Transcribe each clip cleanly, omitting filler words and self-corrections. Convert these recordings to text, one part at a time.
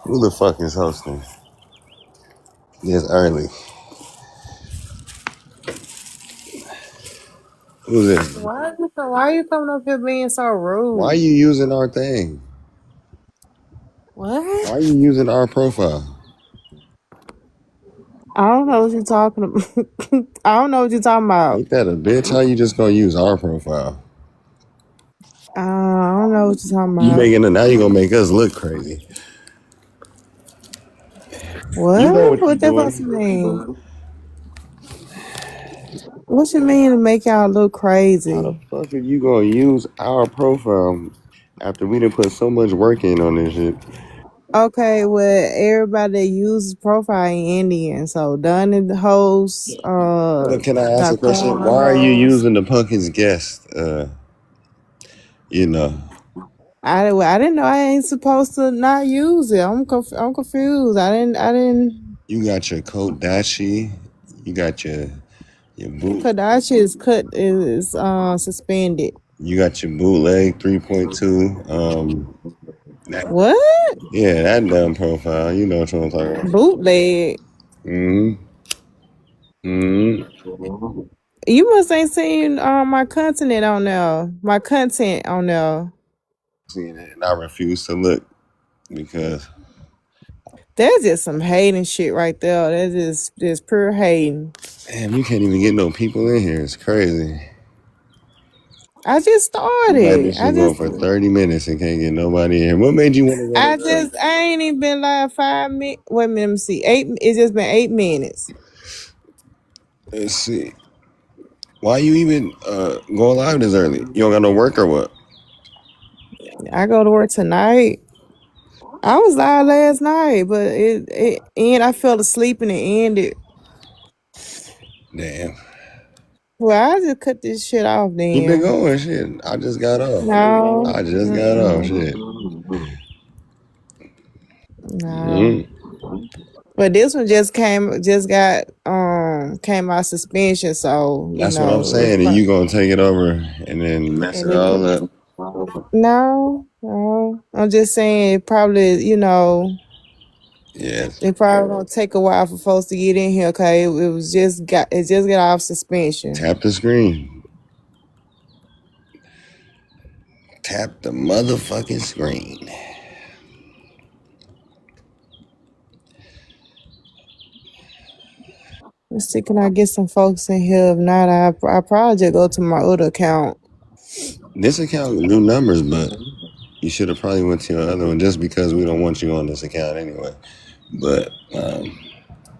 Who the fuck is hosting this early? Who's this? Why are you coming up here being so Why are rude? you using our thing? Why What? are you using our profile? I don't know what you're talking about. I don't know what you're talking about. Ain't that a bitch? How you just gonna use our profile? I don't know what you're talking You about. making it now? You gonna make us look crazy? You know What? what you What that supposed to doing? mean? What you mean to make y'all look How the crazy? fuck are you gonna use our profile after we done put so much work in on this shit? Okay, well, everybody that uses profile in Indian. So Dunny the host, But can I ask a question? Daquan the Why are you host. using the Pumpkins guest? You know, I didn't know I ain't supposed to not use it. I'm confused. I didn't. you got your Kodachi, you got your boot, Kadashi is suspended. you got your bootleg 3.2. That, What? yeah, that dumb profile. You know what I'm talking about. Bootleg. Mm-hmm. Mm-hmm. You must ain't seen my content on there. My content on there. Seeing it, and I refuse to look because That's just some hating shit right there. That's just pure hating. damn, you can't even get no people in here. It's crazy. I just We let started. this shit go for 30 minutes and can't get nobody in here. What made you want to go this early? I ain't even been live 5 minutes. Wait a minute, let me see. It's just been 8 minutes. Let's see. Why you even going live this early? You don't got no work or what? I go to work tonight. I was live last night, but it I fell asleep and it ended. Damn. Well, I just cut this shit off You been then. going shit. I just got off. No, I just got off mm-mm, shit. no. Mm-hmm. But this one just got came out suspension, so That's what I'm it's saying. And you gonna take it over and then mess and it it all up. no, no. I'm just saying it probably Yes. it probably gonna take a while for folks to get in here. Okay, it just got off suspension. Tap the screen. Tap the motherfucking screen. Let's see, can I get some folks in here? If not, I probably just go to my other account. This account new numbers, but you should have probably went to your other one just because we don't want you on this account anyway. But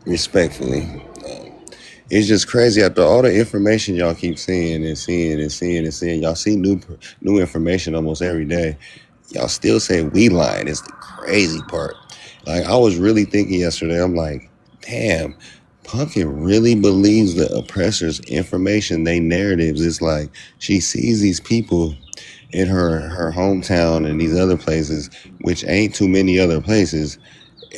respectfully, it's just crazy after all the information y'all keep seeing and seeing and seeing and seeing. Y'all see new information almost every day. Y'all still say we lying. It's the crazy part. Like I was really thinking yesterday. I'm like, damn, Pumpkin really believes the oppressors' information, they narratives. It's like she sees these people in her hometown and these other places, which ain't too many other places,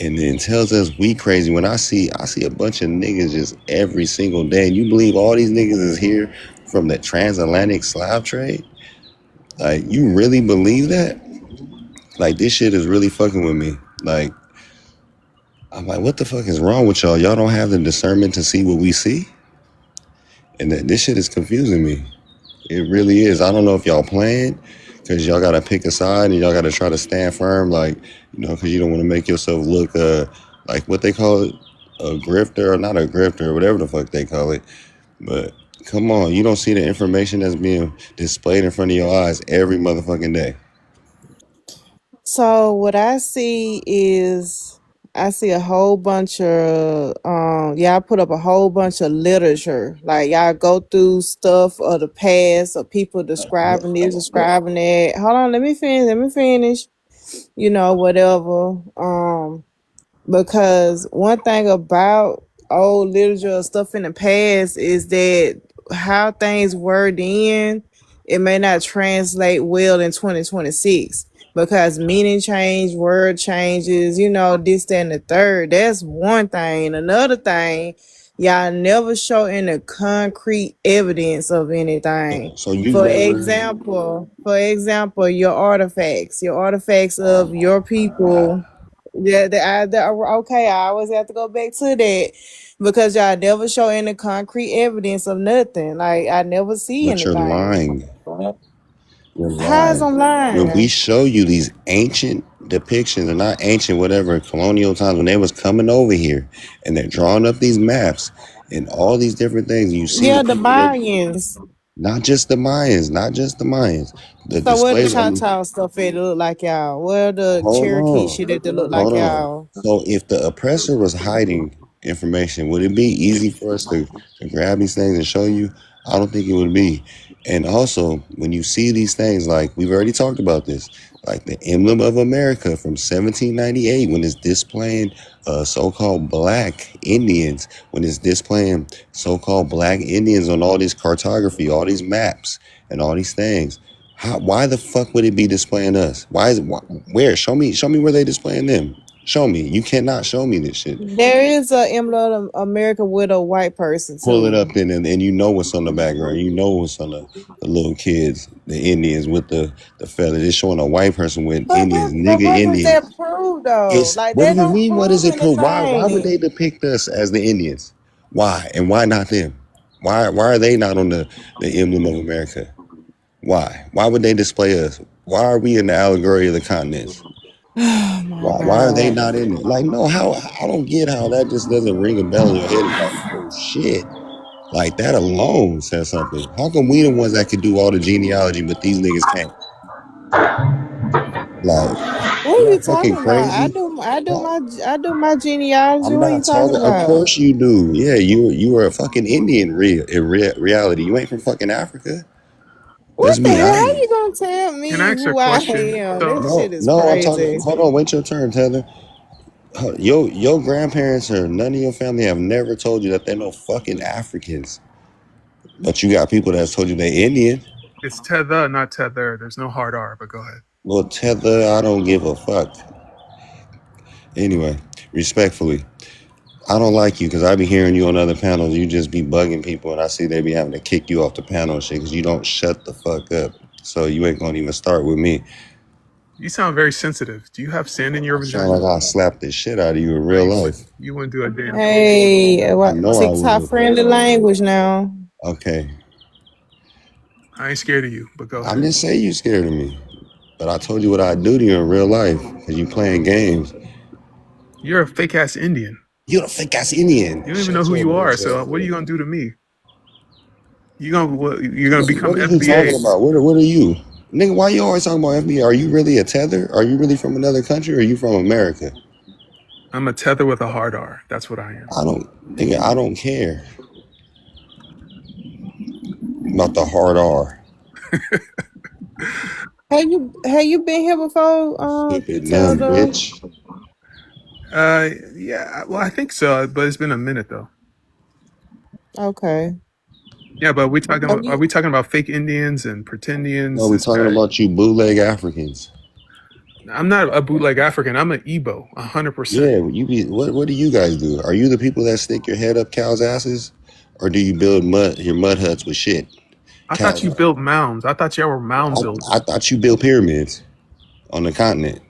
and then tells us we crazy. When I see a bunch of niggas just every single day. And you believe all these niggas is here from the transatlantic slave trade? Like you really believe that? Like this shit is really fucking with me. Like I'm like, what the fuck is wrong with y'all? Y'all don't have the discernment to see what we see, and this shit is confusing me. It really is. I don't know if y'all playing because y'all gotta pick a side and y'all gotta try to stand firm, like because you don't want to make yourself look like what they call it, a grifter or not a grifter or whatever the fuck they call it. But come on, you don't see the information that's being displayed in front of your eyes every motherfucking day. So what I see is I see a whole bunch of y'all put up a whole bunch of literature. Like y'all go through stuff of the past or people describing this, describing that. Hold on, let me finish. Whatever. Because one thing about old literature or stuff in the past is that how things were then, it may not translate well in 2026 because meaning change, word changes, this, that, and the third. That's one thing. Another thing, y'all never show any concrete evidence of anything. So you For never. example, your artifacts of your people Yeah, okay. I always have to go back to that because y'all never show any concrete evidence of nothing. Like I never see But you're anything. lying. You're How's lying. I'm When we lying? show you these ancient depictions, or not ancient, whatever, colonial times when they was coming over here and they're drawing up these maps and all these different things, and you see the Yeah, the people that, Mayans. not just the Mayans, not just the Mayans, the So where the displays. I mean, Choctaw stuff at that look like y'all? Where the hold Cherokee on, shit at that look like hold on. y'all? So if the oppressor was hiding information, would it be easy for us to grab these things and show you? I don't think it would be. And also, when you see these things, like we've already talked about this, like the emblem of America from 1798, when it's displaying so-called black Indians, when it's displaying so-called black Indians on all this cartography, all these maps, and all these things. Why the fuck would it be displaying us? Why is it? Where? Show me where they displaying them. Show me. You cannot show me this shit. There is a emblem of America with a white person Pull it too. up then, and you know what's on the background. You know what's on the little kids, the Indians with the feathers. It's showing a white person with Indians, But nigga what does that Indians. prove though? It's Like what do that you don't mean? What does prove it prove? Why would they anything. depict us as the Indians? Why and why not them? Why are they not on the emblem of America? Why would they display us? Why are we in the allegory of the continents? Oh my Why are they god. not in it? Like, no, how I don't get how that just doesn't ring a bell in your head and be like, oh shit. Like that alone says something. How come we the ones that could do all the genealogy, but these niggas can't? Like, What are am I you fucking talking about? crazy? I do my genealogy. I'm What are you not talking talking. Of about? course you do. Yeah, you were a fucking Indian reality. You ain't from fucking Africa. What That's the me. hell? I How ain't. you gonna tell Can I me ask a who I question? am? So This shit No, is no. I'm talking. crazy. Hold on. Wait your turn, Tether. Your grandparents or none of your family have never told you that they're no fucking Africans. But you got people that's told you they Indian. it's tether, not tether. There's no hard R, but go ahead. Well, Tether, I don't give a fuck. Anyway, respectfully, I don't like you because I be hearing you on other panels. You just be bugging people, and I see they be having to kick you off the panel and shit because you don't shut the fuck up. So you ain't gonna even start with me. You sound very sensitive. Do you have sand in your I sound like vagina? I'll slap the shit out of you in No, real you life. wouldn't. You wouldn't do a damn thing. Hey, I what know I TikTok would. friendly language now? Okay, I ain't scared of you, but go I ahead. didn't say you scared of me, but I told you what I do to you in real life because you playing games. You're a fake ass Indian. You a fake ass Indian. You don't even know Shut who your you are. bitch So ass what are up. you gonna do to me? You're gonna become What are you talking FBA. about? What are you? Nigga, why you always talking about FBI? Are you really a tether? Are you really from another country or are you from America? I'm a tether with a hard R. That's what I am. Nigga, I don't care about the hard R. Have you been here before? Stupid Tell dumb the bitch. Yeah. Well, I think so, but it's been a minute though. okay. Yeah, but Have are you we talking about fake Indians and No, pretendians? we This talking guy. about you bootleg Africans. I'm not a bootleg African. I'm an Igbo, 100%. Yeah, you be what do you guys do? Are you the people that stick your head up cows' asses? Or do you build your mud huts with shit? I thought Cows. you built mounds. I thought y'all were mound I builders. thought you built pyramids on the continent.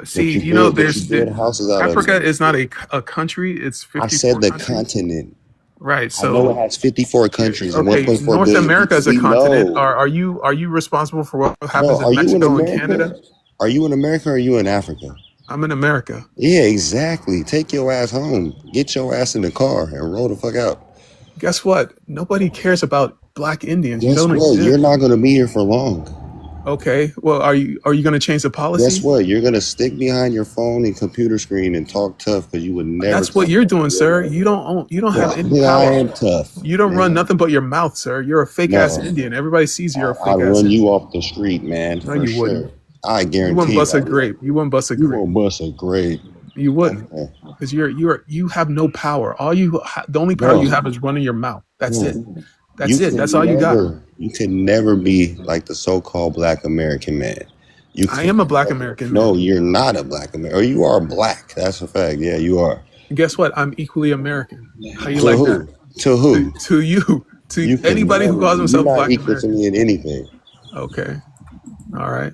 See, you know, But you build houses out of. Africa is not a country. It's I 54 said the countries. continent. Right. I know it So, has 54 countries and okay, 1.4 North billion America people. is a We continent. know. Are you responsible for what No, happens in are you in Mexico and America? Canada? Are you in America or are you in Africa? I'm in America. Yeah, exactly. Take your ass home. Get your ass in the car and roll the fuck out. Guess what? Nobody cares about black Indians. You Guess don't what? You're exist. not going to be here for long. Okay. Well, are you going to change the Guess policy? what? You're going to stick behind your phone and computer screen and talk tough because you would never That's what talk you're tough doing, in real sir. life. You don't have any Nigga, I power. am tough, You don't run nigga. nothing but your mouth, sir. You're a fake ass No, Indian. Everybody sees you're a I'd fake ass run Indian. you off the street, man, No, for you wouldn't. sure. I You wouldn't guarantee bust you I a would. grape. You wouldn't bust a You grape. won't bust a great. You wouldn't, Okay. because you have no power. The only power you Bro, have is running your mouth. That's it. bro, That's it. That's all you got. you can never be like the so-called black American man. You I can am a black never. American No, man. you're not a black American. Or you are black. That's a fact. Yeah, you are. And guess what? I'm equally American. How you To like that? who? To who? To you, to You can anybody who never calls be. You're themselves not black equal to American. me in anything. Okay. All right.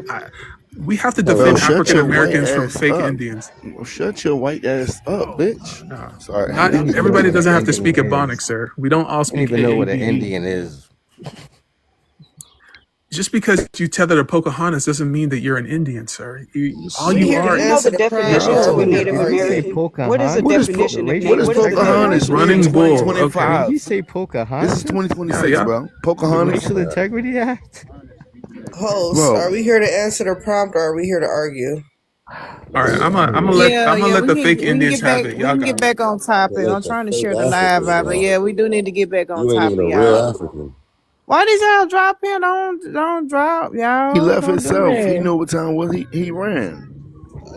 I, We have to Bro, defend shut African your white Americans from ass fake up. Indians. Shut your white ass up, bitch. Nah, Sorry. not You don't even know everybody what an doesn't have to Indian speak Ebonics, is. sir. We don't all You don't speak even know what an AAVE. Indian is. Just because you tether to Pocahontas doesn't mean that you're an Indian, sir. All We you here Do to are you know is answer the the prompt, definition or to a we Bro, here to Native did he say argue? American? What is the Pocahontas? What is The definition of racial name? what is What is the integrity? Pocahontas? definition? We in running bull. Okay. Did 2025. he say This is Pocahontas? Yeah, 2026, yeah. bro. The Pocahontas, Racial Integrity Act? Host, bro. are we here to answer the prompt, or are we here to argue? All right. I don't know. Yeah, I'm gonna yeah, let the fake we can Indians get have back it. we Y'all can got get it. back on topic. let I'm the trying to fake share the live Africans out, but go. yeah, we do need to get back on You ain't even topic, a real y'all. African. Why did y'all drop in? Don't drop, He y'all. left Don't do himself. He that. knew what time it was. He ran.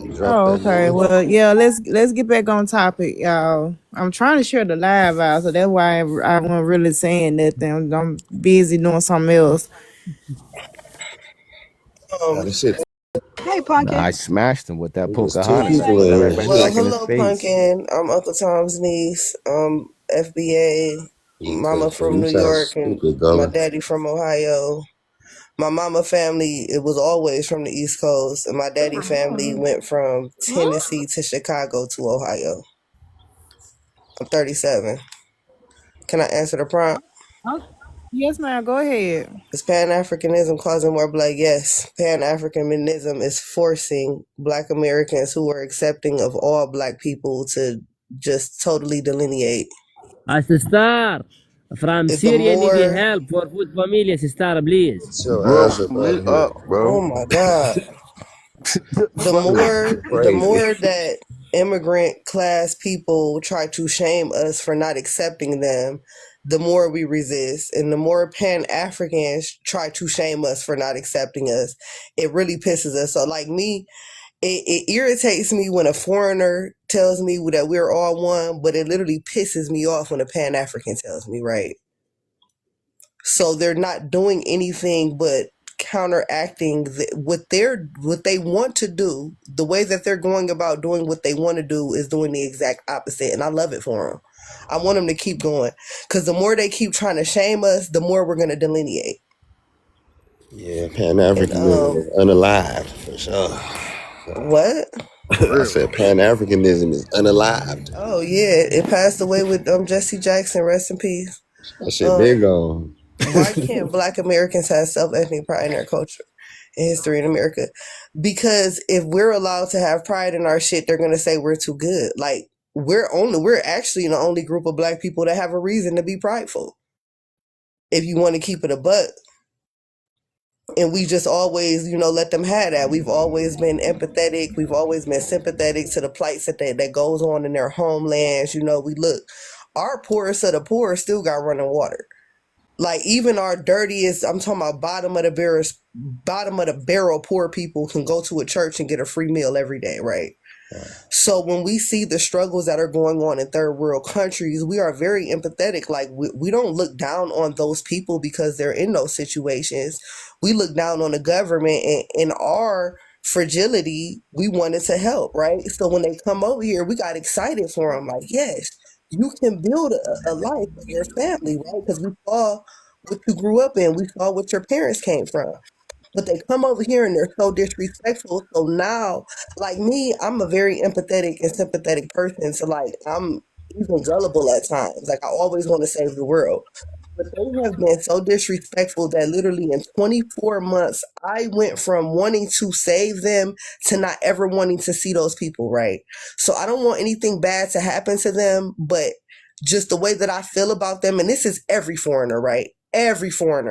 You dropped Oh, that okay. nigga. Well, yeah, let's get back on topic, y'all. I'm trying to share the live out, so that's why I wasn't really saying nothing. I'm busy doing something else. Nah, Um, this shit. Hey, Nah, Pumpkin. I smashed him with that There's two Pocahontas shit. people Put in it here. right well, back Shit. in his hello, face. Pumpkin. I'm Uncle Tom's niece. FBA. Mama Because from you New sound York and stupid, my Gullah. daddy from Ohio. My mama family, it was always from the East Coast, and my daddy family went from Tennessee to Chicago to Ohio. I'm 37. Can I answer the prompt? Yes, ma'am. Go ahead. Is Pan Africanism causing more black? Yes. Pan Africanism is forcing Black Americans who are accepting of all Black people to just totally delineate. Sister, from Is the Syria need more, help for food family, sister, please. Get your Bro, ass up out lit of here. up, bro. oh my God. the Fuck. more the Crazy. more that immigrant class people try to shame us for not accepting them, the more we resist, and the more Pan-Africans try to shame us for not accepting us, it really pisses us. So like me, it irritates me when a foreigner tells me that we're all one, but it literally pisses me off when a Pan-African tells me, right? So they're not doing anything but counteracting what they want to do. The way that they're going about doing what they want to do is doing the exact opposite, and I love it for them. I want them to keep going, because the more they keep trying to shame us, the more we're going to delineate. Yeah, Pan And Africanism is unalived for sure. what? For I real. said Pan Africanism is unalived. Oh yeah, it passed away with Jesse Jackson. Rest in peace. That shit been gone. Why can't Black Americans have self-ethnic pride in their culture and history in America? Because if we're allowed to have pride in our shit, they're gonna say we're too good. Like we're actually the only group of Black people that have a reason to be prideful. If you want to keep it a buck. And we just always, let them have that. We've always been empathetic. We've always been sympathetic to the plights that goes on in their homelands. We look, our poorest of the poor still got running water. Like even our dirtiest, I'm talking about bottom of the barrel poor people can go to a church and get a free meal every day, right? So when we see the struggles that are going on in third world countries, we are very empathetic. Like we don't look down on those people because they're in those situations. We look down on the government, and in our fragility, we wanted to help, right? So when they come over here, we got excited for them. Like, yes, you can build a life for your family, right? Because we saw what you grew up in. We saw what your parents came from. But they come over here and they're so disrespectful. So now, like me, I'm a very empathetic and sympathetic person. So like I'm even gullible at times. Like I always want to save the world. But they have been so disrespectful that literally in 24 months, I went from wanting to save them to not ever wanting to see those people, right? So I don't want anything bad to happen to them, but just the way that I feel about them, and this is every foreigner, right? Every foreigner.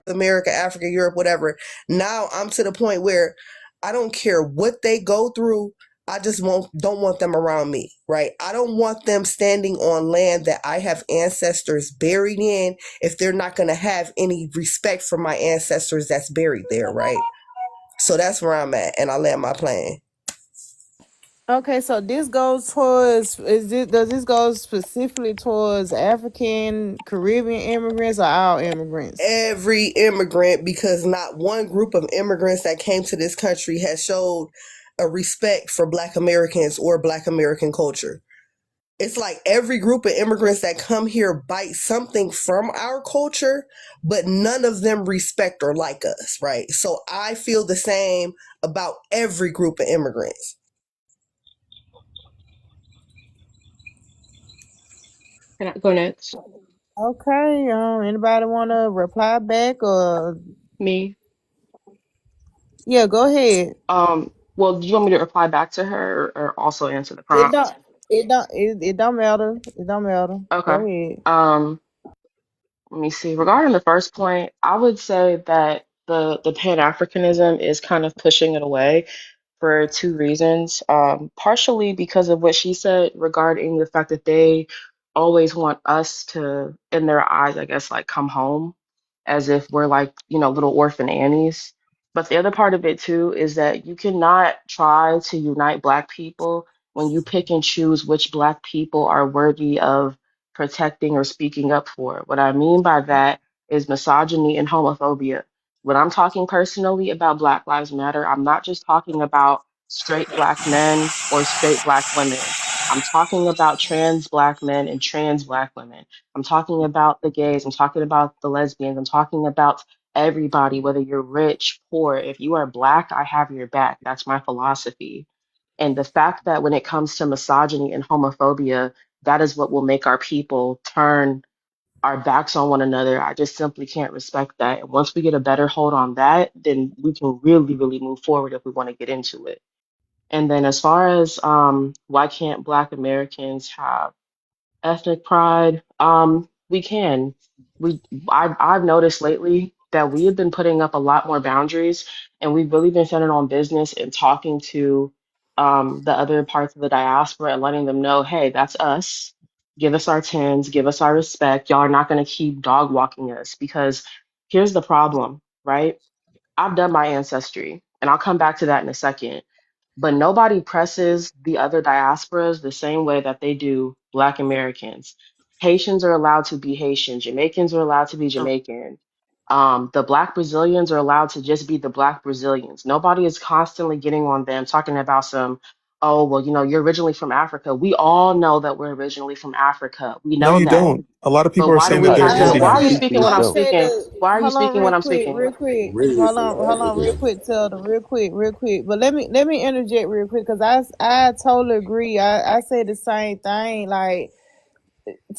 America, Africa, Europe, whatever. Now I'm to the point where I don't care what they go through. I just don't want them around me, right? I don't want them standing on land that I have ancestors buried in if they're not going to have any respect for my ancestors that's buried there, right? So that's where I'm at, and I land my plane. Okay, so this goes towards does this go specifically towards African Caribbean immigrants or all immigrants? Every immigrant, because not one group of immigrants that came to this country has showed a respect for Black Americans or Black American culture. it's like every group of immigrants that come here bite something from our culture, but none of them respect or like us, right? So I feel the same about every group of immigrants. Can I go next? Okay, anybody want to reply back or Me. yeah, go ahead. Well, do you want me to reply back to her or also answer the It prompt? don't it don't matter. It don't matter. Okay. Go ahead. Let me see. Regarding the first point, I would say that the Pan-Africanism is kind of pushing it away for two reasons. Partially because of what she said regarding the fact that they always want us to, in their eyes, I guess, like come home as if we're like, little orphan Annies. But the other part of it too is that you cannot try to unite Black people when you pick and choose which Black people are worthy of protecting or speaking up for. What I mean by that is misogyny and homophobia. When I'm talking personally about Black Lives Matter, I'm not just talking about straight Black men or straight Black women. I'm talking about trans Black men and trans Black women. I'm talking about the gays. I'm talking about the lesbians. I'm talking about everybody, whether you're rich, poor. If you are Black, I have your back. That's my philosophy. And the fact that when it comes to misogyny and homophobia, that is what will make our people turn our backs on one another. I just simply can't respect that. And once we get a better hold on that, then we can really, really move forward if we want to get into it. And then as far as why can't Black Americans have ethnic pride? We can. We I've noticed lately that we have been putting up a lot more boundaries, and we've really been centered on business and talking to the other parts of the diaspora and letting them know, hey, that's us. Give us our tens, give us our respect. Y'all are not going to keep dog walking us because here's the problem, right? I've done my ancestry, and I'll come back to that in a second, but nobody presses the other diasporas the same way that they do Black Americans. Haitians are allowed to be Haitian. Jamaicans are allowed to be Jamaican. The Black Brazilians are allowed to just be the Black Brazilians. Nobody is constantly getting on them talking about some, oh, well, you're originally from Africa. We all know that we're originally from Africa. We No, know you that. don't. A lot of But people are why do saying we that they're have to? Why I are you Indians. said speaking when I'm People don't. speaking? Why are you hold on speaking when real I'm quick, speaking? real quick. Hold on real quick, Tilda, real quick. But let me interject real quick because I totally agree. I say the same thing. Like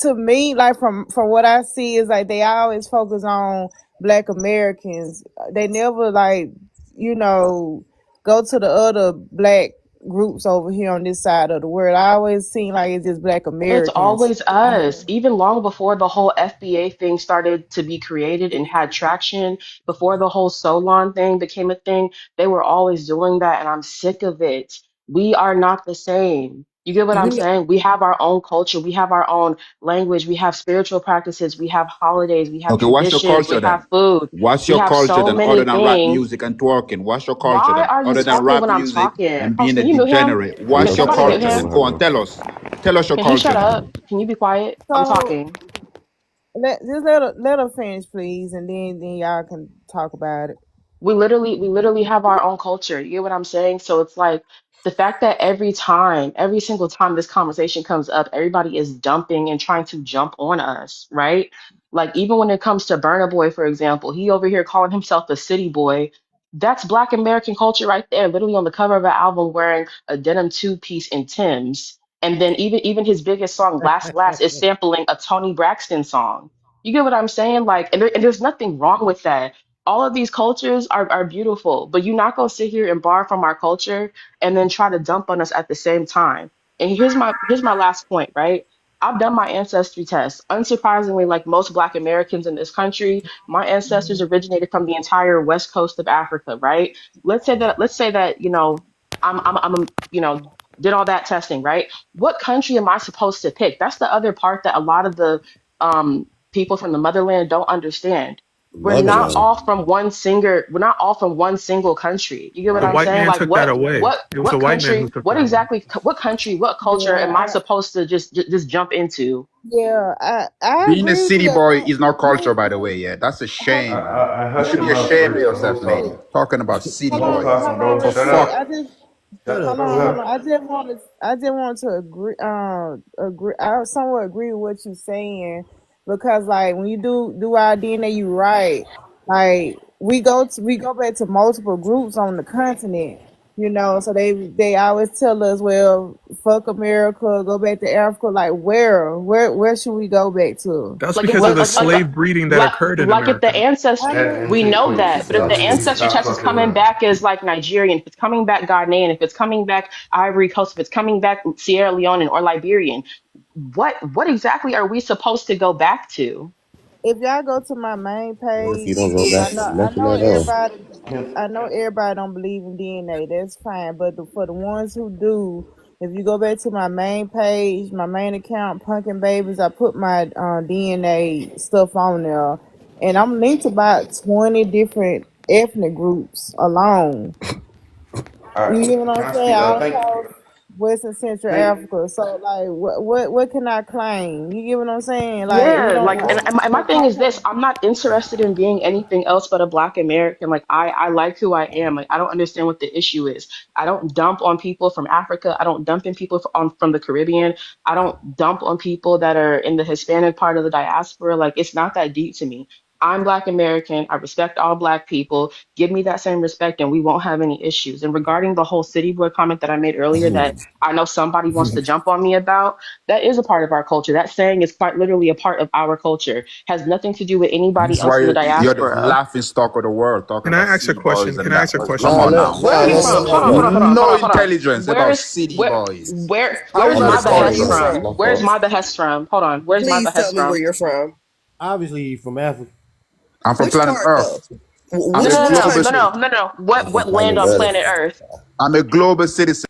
to me, like from what I see is like they always focus on Black Americans. They never like you know go to the other Black groups over here on this side of the world. I always seem like it's just Black It's Americans. always us. Even long before the whole FBA thing started to be created and had traction, before the whole Solon thing became a thing, they were always doing that, and I'm sick of it. We are not the same. You get what I'm You know, saying? We have our own culture, we have our own language, we have spiritual practices, we have holidays, we have Okay, what's your traditions, we culture have then? food, What's we your have culture so then, many other than rap things. music and twerking? What's your culture Why then, are you other than talking rap when I'm music talking? and Oh, being a can you mute him? degenerate? Hey, What's yo, your Somebody quiet, mute culture bro. then? him. Go on, Hello. tell us your Can he culture shut then. up? Can you be quiet? I'm So talking. let her finish, please, and then y'all can talk about it. We literally have our own culture. You get what I'm saying? So it's like the fact that every single time this conversation comes up, everybody is dumping and trying to jump on us, right? Like even when it comes to Burna Boy, for example, he over here calling himself a city boy. That's Black American culture right there, literally on the cover of an album wearing a denim two-piece and Timbs. And then even his biggest song, Last Last, is sampling a Tony Braxton song. You get what I'm saying? Like, and there's nothing wrong with that. All of these cultures are beautiful, but you're not gonna sit here and borrow from our culture and then try to dump on us at the same time. And here's my last point, right? I've done my ancestry test. Unsurprisingly, like most Black Americans in this country, my ancestors originated from the entire west coast of Africa, right? Let's say that, I'm did all that testing, right? What country am I supposed to pick? That's the other part that a lot of the people from the motherland don't understand. Motherland. We're not all from one single country. You get what The I'm white saying? man Like took that what away. what It was the what white man who country, took what that away. exactly what country, what culture am I Yeah, supposed to just jump into? I Being a agree with city you. boy is not culture, Me, by the way. Yeah, that's a hold, shame, man. I You had should some be time for ashamed of this. So yourself, hold lady. on. Talking about city Hold on, boy. Cosmo. Don't For shut real quick. up. fuck. Shut the Hold fuck on, hold up. on. I just want to agree. Agree. I somewhat agree with what you're saying because, like, when you do our DNA, you right. Like, we go back to multiple groups on the continent. You know, so they always tell us, well, fuck America, go back to Africa. Like, where should we go back to? That's Like if because the of the What slave breeding that like occurred in like if the America. ancestry, I know. we know Please, that, but if the ancestry stop test is fucking coming running. back as like Nigerian, if it's coming back Ghanaian, if it's coming back Ivory Coast, if it's coming back Sierra Leone or Liberian, what exactly are we supposed to go back to? If y'all go to my main Or if you page, don't go back to nothing at all. I know everybody don't believe in DNA. That's fine, but for the ones who do, if you go back to my main page, my main account, Pumpkin Babies, I put my DNA stuff on there, and I'm linked to about 20 different ethnic groups alone. All You right. get what Can I'm I saying? speak? All Thank across West and Central thank Africa. So like, what can I claim? You get what I'm saying? Like, we Yeah, don't. like, and my thing is this: I'm not interested in being anything else but a Black American. Like, I like who I am. Like, I don't understand what the issue is. I don't dump on people from Africa. I don't dump in people from the Caribbean. I don't dump on people that are in the Hispanic part of the diaspora. Like, it's not that deep to me. I'm Black American. I respect all Black people. Give me that same respect, and we won't have any issues. And regarding the whole city boy comment that I made earlier, that I know somebody wants to jump on me about. That is a part of our culture. That saying is quite literally a part of our culture. Has nothing to do with anybody This is else in the why you're the diaspora. laughing stock of the world, talking Can I about ask a city boys question? Can and I that. ask a Come question? on now. Where are you from? Hold on, hold on, hold on, hold No on, hold on. intelligence about Where's city boys. How where's you I'm my just not saying, behest bro. serious? from? My Where's fault. my behest from? Hold on. Where's my Please tell behest me where from? you're from. Obviously from Africa. I'm from Which planet part though? Earth. I'm No, a no, Which no, no, global no, country? no, no, no. I'm from What land planet on Earth. planet Earth? I'm a global citizen.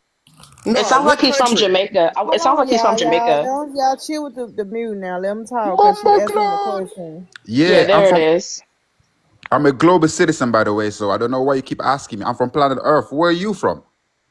It No, sounds like what he's from country? Jamaica. It Hold sounds like on, he's from Jamaica. y'all chill with the mute now. Let them talk because she asked him a Bumbleclad. question. Yeah, Yeah, there it is. I'm a global citizen, by the way, so I don't know why you keep asking me. I'm from planet Earth. Where are you from?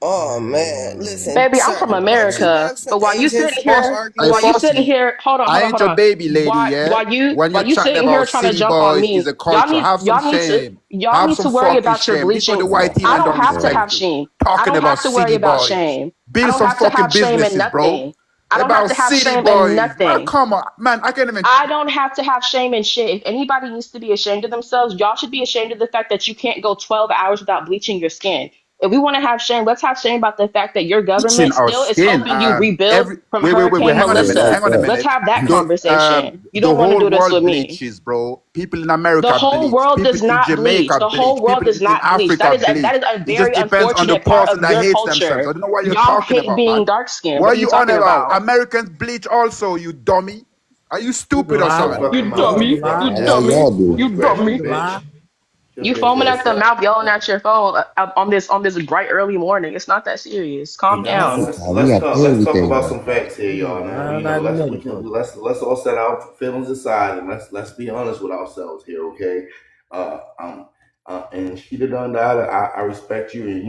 Oh man, listen, Baby, I'm sir. from Don't you America. ask them But while you Asians sitting for First, here, arguing? while you sitting firstly, here, I hold ain't on. your baby lady, Why yeah? while you When while you're you chatting sitting here about trying to city jump on boys is me, a culture, have some shame. y'all Have need some to worry fucking about your shame. This is what the bleaching. white I heathen don't don't have to respect have you. shame. I Talking don't about have to worry city about boys. shame. I Build don't some have to fucking have shame in businesses, bro. nothing. I don't have About to have city shame in boys. Man, nothing. come on. Man, I can't even. I don't have to have shame in shit. If anybody needs to be ashamed of themselves, y'all should be ashamed of the fact that you can't go 12 hours without bleaching your skin. If we want to have shame, let's have shame about the fact that your Bleaching government our still is skin. helping you rebuild Every from wait. Hurricane Hang on a Yeah, minute. Melissa. that's Hang on a that. Let's minute. have that conversation. You The don't want to whole do this world with me. bleaches, bro. People in The America whole bleach. world People does in not bleach. Jamaica The bleach. whole world People does in not bleach. Africa bleach. That is a It just very depends on the unfortunate part person of that your hates themselves. I culture. don't know what you're Y'all talking hate about, being man. dark skinned. What What are are you you on talking about? about? Americans bleach also, you dummy. Are you You can stupid or Shut lie. your something? fucking You mouth, You you can dummy. lie. You fucking All dummy. y'all idiot. do. You You Aggressive dummy. can lie. bitch. Your You bitch foaming ass at the up. mouth, yelling at your phone on this bright early morning. It's not that serious. Calm Now down. We got let's talk everything about done. some facts here, You y'all. can Now lie you know like a let's all set our feelings aside and let's be honest with ourselves here, okay? Uh, um, and she done that. I respect you, and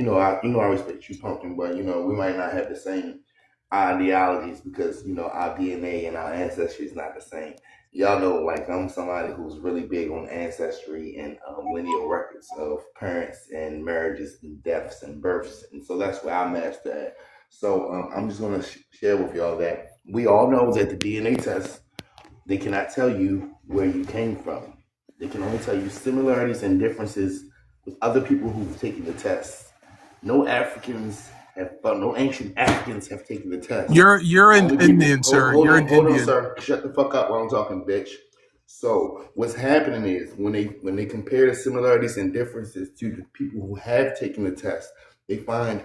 I respect you, Pumpkin. But we might not have the same ideologies because our DNA and our ancestry is not the same. Y'all know, like, I'm somebody who's really big on ancestry and lineal records of parents and marriages and deaths and births, and so that's where I'm at. So I'm just gonna share with y'all that we all know that the DNA test, they cannot tell you where you came from. They can only tell you similarities and differences with other people who've taken the test. No ancient Africans have taken the test. You're an Only people. Indian, Hold, sir. hold You're on, an hold on, Indian. sir. Shut the fuck up while I'm talking, bitch. So what's happening is when they compare the similarities and differences to the people who have taken the test, they find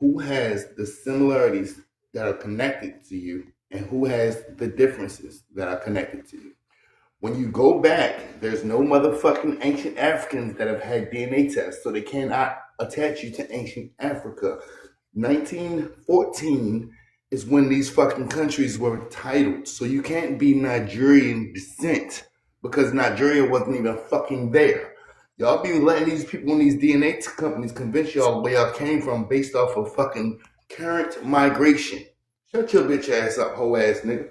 who has the similarities that are connected to you and who has the differences that are connected to you. When you go back, there's no motherfucking ancient Africans that have had DNA tests, so they cannot attach you to ancient Africa. 1914 is when these fucking countries were titled, so you can't be Nigerian descent because Nigeria wasn't even fucking there. Y'all be letting these people in these DNA companies convince y'all where y'all came from based off of fucking current migration. Shut your bitch ass up, hoe ass nigga.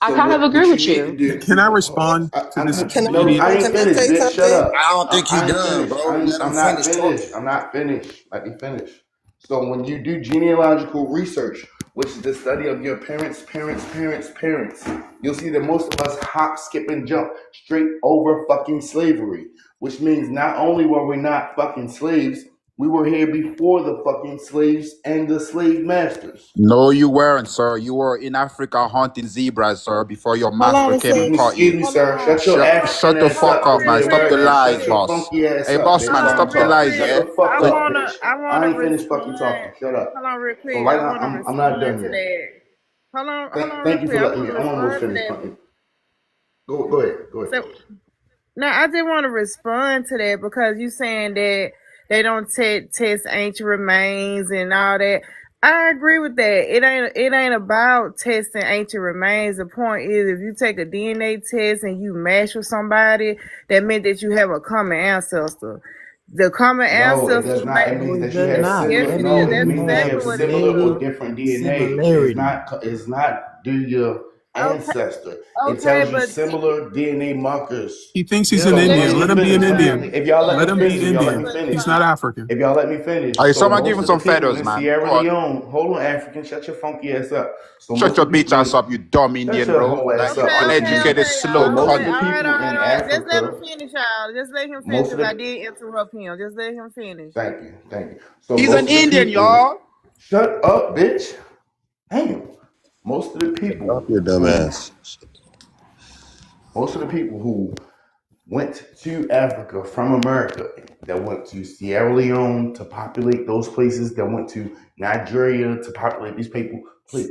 I So kind of what agree you with need to you. do? Can I respond to this No, idiot? I ain't Can I finished, say bitch. Shut something? up. I don't think he I ain't done, finished. bro. Let him I'm not finish talking. finished. I'm not finished. Let me finish. So when you do genealogical research, which is the study of your parents, you'll see that most of us hop, skip, and jump straight over fucking slavery. Which means not only were we not fucking slaves, we were here before the fucking slaves and the slave masters. No, you weren't, sir. You were in Africa hunting zebras, sir, before your Hold on master a came and second. caught Excuse you. me, Hold sir. on. Shut your African Shut the ass Hold fuck up, on up, you real man. Stop quick. the American. Real lies, Shut quick. your boss. funky ass Hey, up, boss bitch, man, Hold while on I'm stop the real talking. lies, Shut quick. yeah? the fuck I up, wanna bitch. I wanna I ain't finished fucking respond. talking. Shut up. Hold on real All quick. I right, wanna I'm not respond done to yet. that. Hold on real Thank you quick. for I letting wanna me. I'm almost respond to finished. that. Go ahead. Go ahead. So now I just want to respond to that because you saying that they don't test ancient remains and all that. I agree with that. It ain't about testing ancient remains. The point is if you take a DNA test and you match with somebody, that meant that you have a common ancestor. The common No, it ancestor does not. It may No, means it that you does have not. yes similar. That it No, is. means it That's you means that you have have exactly what it similar or is. different DNA. similarity. It's not do your Okay, ancestor. It okay, tells you but similar DNA markers. He thinks he's but an So let let Indian. me me Let him be an finish. Indian. If y'all let me Let him finish, be if y'all let okay, me Indian. but He's finish, not African. if y'all let me finish. Hey, So someone give most him of the some people feathers, in man. Sierra Go on. Leone, hold on, African, shut your funky ass up. So Shut most your of the bitch people ass in up, you dumb shut Indian, your bro. whole ass Like, up, pussy uneducated, nigga. okay, So slow y'all. most of Okay, the cunt. all right, people all right, in all right. Just let him Africa, finish, y'all. Just let him finish most of because I the did interrupt him. Just let him finish. thank you. So He's an most of the Indian, people, y'all. shut up, bitch. Damn. Most of the Drop people your dumb who ass. most of the people who went to Africa from America, that went to Sierra Leone to populate those places, that went to Nigeria to populate these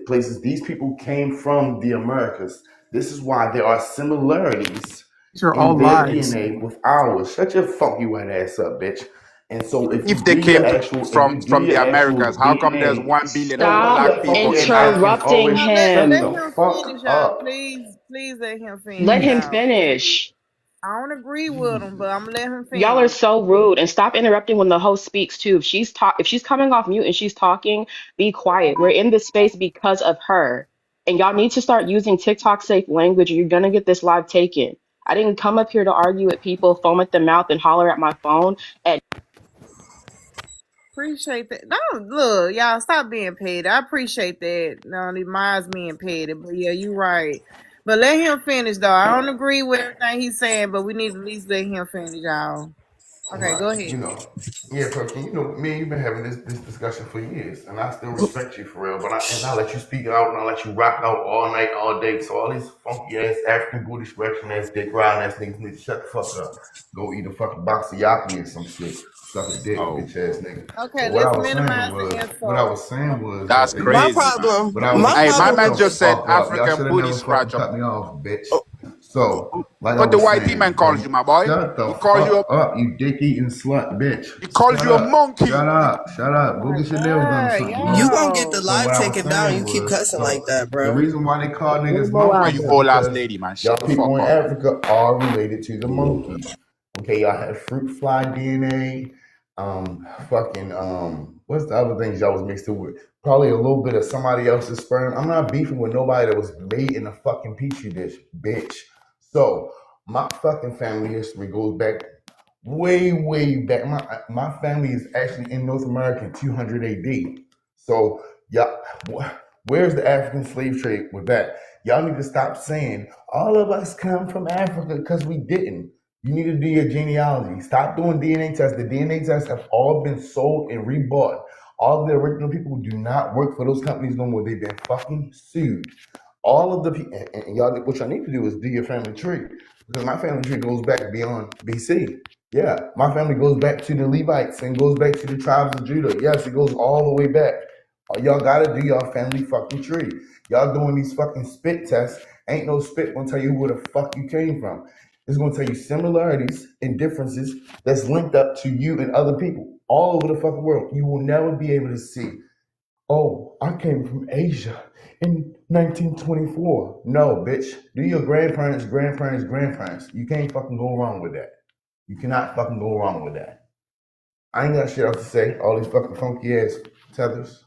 places. These people came from the Americas. This is why there are similarities These are all in their lies. DNA with ours. Shut your funky white ass up, bitch. And so If they came if from you do from the your actual Americas, how come there's DNA, 1 billion none of Stop your black people funky in ass Africa? Africans interrupting always No, let shut him. the him fuck finish, y'all. up. Please let him Let finish, him y'all. Please. finish. I don't agree with him, but I'm gonna let him Y'all are finish. so rude, and stop interrupting when the host speaks too. If she's coming off mute and she's talking, be quiet. We're in this space because of her. And y'all need to start using TikTok safe language or you're gonna get this live taken. I didn't come up here to argue with people, foam at the mouth, and holler at my phone. Appreciate that. No, look, y'all stop being petty. I appreciate that. No, it reminds me being petty, but yeah, you right. But let him finish though. I don't agree with everything he's saying, but we need to at least let him finish, y'all. Okay, Right, go ahead. yeah, Perky, me and you've been having this discussion for years, and I still respect you for real. But I let you speak out, and I let you rock out all night, all day. So all these funky ass African booty scratching ass, dick riding ass niggas need to shut the fuck up. Go eat a fucking box of yaki or some shit. Suck a dick, Oh, bitch ass nigga. Okay, But what let's I was minimize saying the was, insult. that's Okay. My crazy, man. problem, what I my was Hey, my problem. man shut the just said fuck up. Y'all African should have booty never fucking scratcher. cut me off, bitch. So, like I What the was white man saying, calls you, my boy? shut the He calls you fuck up, you dick eating slut, bitch. he calls Shut you a up. monkey. Shut Oh up. Go my get your nails done or god, something, You bro. gonna get the yo. So what live I was taken down. saying You keep was, cussing like that, the bro. reason why they call Where niggas Mo Why at you monkeys is though? whole ass because lady, man? y'all Shut the people fuck in up. Africa are related to the monkeys. Okay, y'all have fruit fly DNA. Fucking what's the other things y'all was mixed up with? Probably a little bit of somebody else's sperm. I'm not beefing with nobody that was made in a fucking petri dish, bitch. So my fucking family history goes back way back. My family is actually in North America in 200 AD. So y'all, where's the African slave trade with that? Y'all need to stop saying all of us come from Africa because we didn't. You need to do your genealogy. Stop doing DNA tests. The DNA tests have all been sold and rebought. All of the original people do not work for those companies no more. They've been fucking sued. All of the people, and y'all, what y'all need to do is do your family tree because my family tree goes back beyond BC. Yeah, my family goes back to the Levites and goes back to the tribes of Judah. Yes, it goes all the way back. Y'all gotta do y'all family fucking tree. Y'all doing these fucking spit tests. Ain't no spit gonna tell you where the fuck you came from. It's gonna tell you similarities and differences that's linked up to you and other people all over the fucking world. You will never be able to see, oh, I came from Asia in 1924. No, bitch. Do your grandparents. You can't fucking go wrong with that. You cannot fucking go wrong with that. I ain't got shit else to say. All these fucking funky ass tethers.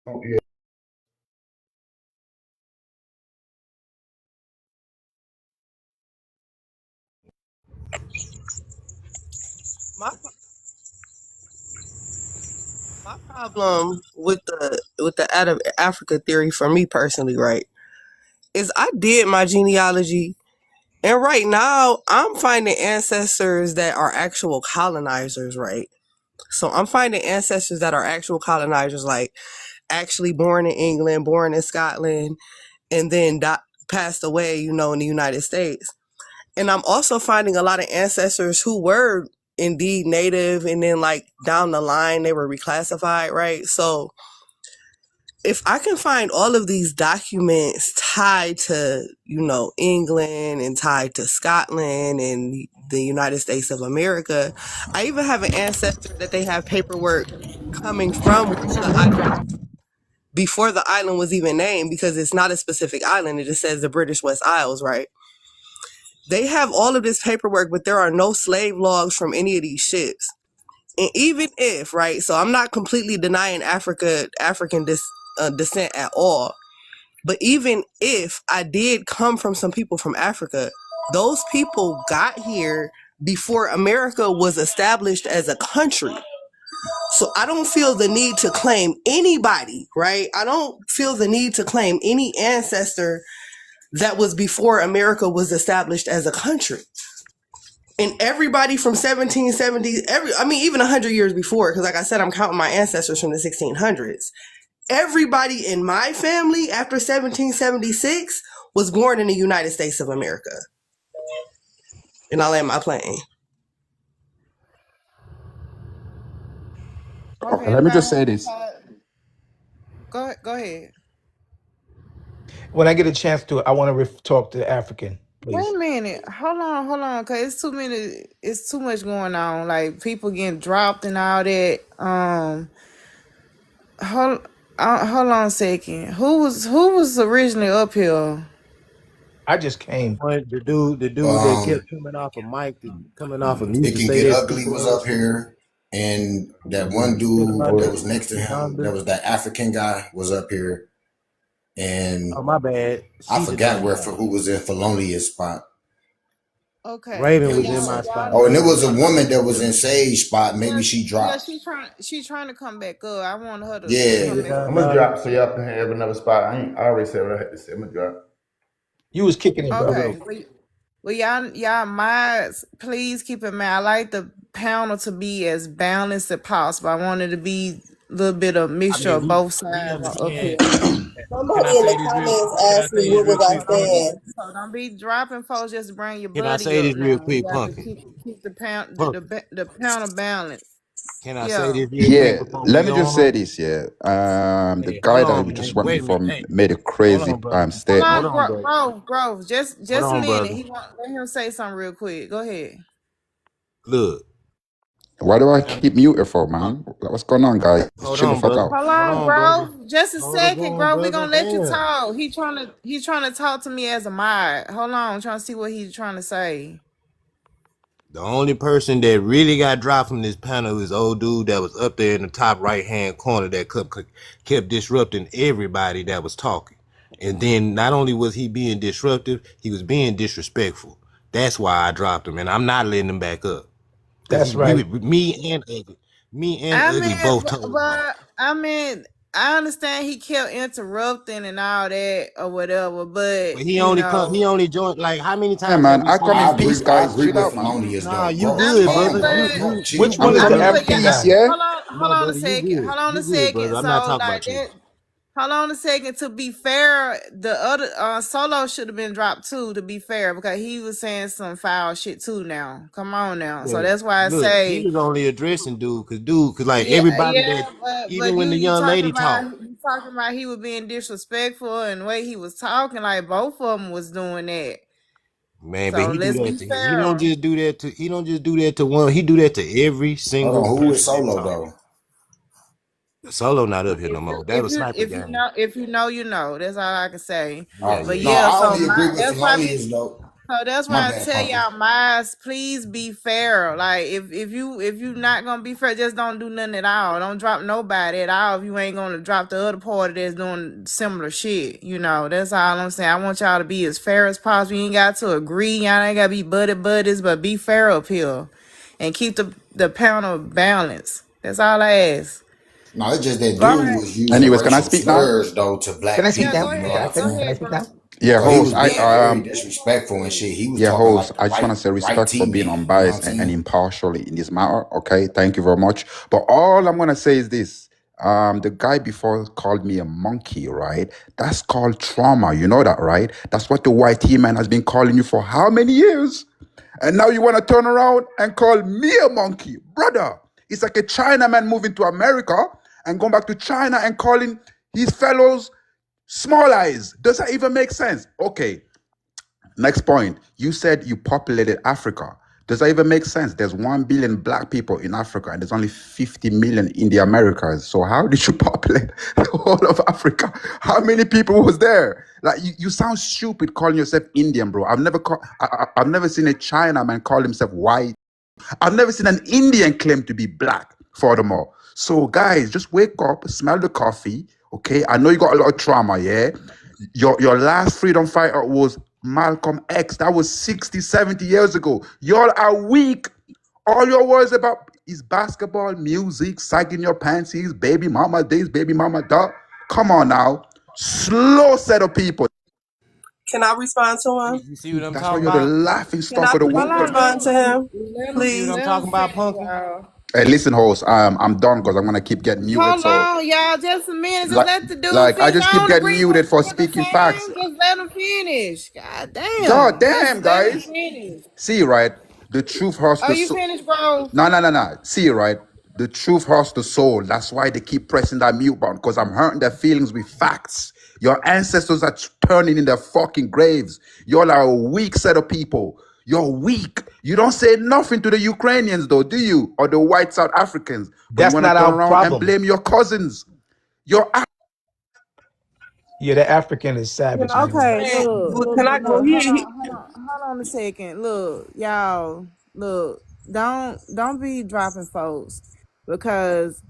Oh yeah. My my problem with the out of Africa theory for me personally, right, is I did my genealogy, and right now I'm finding ancestors that are actual colonizers, right? So I'm finding ancestors that are actual colonizers, like actually born in England, born in Scotland, and then passed away, in the United States. And I'm also finding a lot of ancestors who were indeed native, and then like down the line they were reclassified, right? So if I can find all of these documents tied to, England and tied to Scotland and the United States of America, I even have an ancestor that they have paperwork coming from one of the islands before the island was even named, because it's not a specific island. It just says the British West Isles, right? They have all of this paperwork, but there are no slave logs from any of these ships. And even if, right, so I'm not completely denying African descent at all, but even if I did come from some people from Africa, those people got here before America was established as a country. So I don't feel the need to claim anybody, right? I don't feel the need to claim any ancestor that was before America was established as a country. And everybody from 1770, even 100 years before, because like I said, I'm counting my ancestors from the 1600s. Everybody in my family after 1776 was born in the United States of America. And I land my plane. Okay, Okay, let me just say now this. go ahead. When I get a chance to, I want to talk to the African, Wait please. a minute. Hold on, cause it's too much going on. Like people getting dropped and all that. Hold hold on a second. Who was originally up here? I just came. But the dude that kept coming off of mic, coming off of mute It to can say get that ugly stupid was ass up shit. here, and that one Said about dude that that was next to him, Donda. that was that African guy, was up here, Oh and my bad. I She the forgot Donda. who was in Felonious spot. Okay. Raven Well, was in my y'all spot Oh, and it earlier. was a woman that was in Sage spot. yeah, Maybe she yeah, dropped. she's trying to come back up. I want her to Yeah, come Nigga back done up. I'm gonna done. drop so y'all can have another spot. I already said what I had to say. I'm gonna drop. You was kicking it, bro. Okay. Well, y'all minds, please keep in mind. I like the panel to be as balanced as possible. I want it to be a little bit of I mixture of mean, both we sides up understand. here. Can I Somebody in say the this real? comments Can I asked me say this what real was I quick, Punky? saying. So don't be dropping folks just to bring your Can I buddy say up this real now. We quick, got to Punky? keep the pound Punky. the pound of balance. Can I say Yeah. this real quick Yeah, before we let me go just say on? this. Yeah, the Hey, hold guy that on, you man. just went Wait a before minute. Hey, made a hold crazy on, brother. Hold Hold statement. on, on, brother. Grove. Hold Just a on, minute. brother. Let him say something real quick. Go ahead. Look. Why do I keep muted for, man? What's going on, guys? Just Hold chill the on, fuck brother. out. Hold Hold on, on, brother. Grove. Just a Hold second, on, Grove. We brother. gonna let you Damn. talk. He's trying to talk to me as a mod. Hold on, I'm trying to see what he's trying to say. The only person that really got dropped from this panel is old dude that was up there in the top right hand corner that kept disrupting everybody that was talking. And then not only was he being disruptive, he was being disrespectful. That's why I dropped him, and I'm not letting him back up. Cause That's right. me and I ugly mean, both told him off. but I mean, I understand he kept interrupting and all that or whatever, But but he only joined, like, how many Yeah, times have man. we I come seen in I him? agree. peace, I guys. agree Chill with out, man. Felonious Nah, though, you bro. I good, mean, brother. Calm, bro. but Bro, You chill. Which I one I'm is mean, the coming in but African peace, guy? yeah. hold no, on a brother, you second. good. Hold on You a good, second. brother. I'm not So talking like about you. that. Hold on a second. To be fair, the other Solo should have been dropped too. To be fair, because he was saying some foul shit too. Now, come on now. So Yeah, that's why I look, he say, was only addressing dude, cause like everybody yeah. that, But even when the young lady talked, you talking about he was being disrespectful and the way he was talking. Like both of them was doing that. man, but So he do let's be that to, he don't fair. just do that to, he don't just do that to one, he do that to every Hold on. single Who is person that Solo talk. though? Solo not up here no more. That was sniper If you game. know you know. That's all I can say. Yeah, But yeah, No, yeah. yeah, I so only agree with that's why Felonious though. My I bad, tell Punky. y'all, minds, please be fair. Like if you not gonna be fair, just don't do nothing at all. Don't drop nobody at all if you ain't gonna drop the other party that's doing similar shit. That's all I'm saying. I want y'all to be as fair as possible. You ain't got to agree. Y'all ain't gotta be buddies, but be fair up here. and keep the panel balanced. That's all I ask. No, it's just that All dude right. was using Anyways, can I racial speak now? slurs though to Can I black speak Yeah, people. now? go You know Can what I I'm ahead. Go finish? Can saying? I ahead, speak bro. now? Yeah, Cause he was host. being very disrespectful and shit. He was Yeah, talking host. like the I just want to say right respect for being teammate. You know what I'm unbiased and saying? impartial in this matter. Okay, thank you very much. But all I'm gonna say is this: the guy before called me a monkey, right? That's called trauma. You know that, right? That's what the white man has been calling you for how many years? And now you want to turn around and call me a monkey, brother? It's like a Chinaman moving to America and going back to China and calling his fellows small eyes. Does that even make sense? Okay. Next point. You said you populated Africa. Does that even make sense? There's 1 billion black people in Africa and there's only 50 million in the Americas. So how did you populate the whole of Africa? How many people was there? Like you sound stupid calling yourself Indian, bro. I've never seen a Chinaman call himself white. I've never seen an Indian claim to be black, furthermore. So, guys, just wake up, smell the coffee, okay? I know you got a lot of trauma, yeah? Your last freedom fighter was Malcolm X. That was 60, 70 years ago. Y'all are weak. All your words about is basketball, music, sagging your panties, baby mama this, baby mama that. Come on now. Slow set of people. Can I respond to him? You see what I'm That's why talking you're the about? laughing Can stock I of the Hold please week. on, respond to him, You see what I'm please? let him talking about, finish, Punkin? y'all. Hey, listen, host. I'm done because I'm gonna keep getting muted. Hold So on, y'all. Just a minute. Just like let the dude like I finish. just I keep don't getting agree muted with for the speaking facts. saying. Just let him finish. God God damn. damn, Just let him guys. finish. See, right? The truth hurts Are the you soul. finished, bro? No. See, right? The truth hurts the soul. That's why they keep pressing that mute button, because I'm hurting their feelings with facts. Your ancestors are turning in their fucking graves. Y'all are a weak set of people. You're weak. You don't say nothing to the Ukrainians, though, do you? Or the white South Africans. But you That's want to not turn our around and problem. blame your cousins. You're Yeah, the African is savage, I'm man. Okay, saying, look, can I go? hold on a second. Look, y'all, look, don't be dropping folks because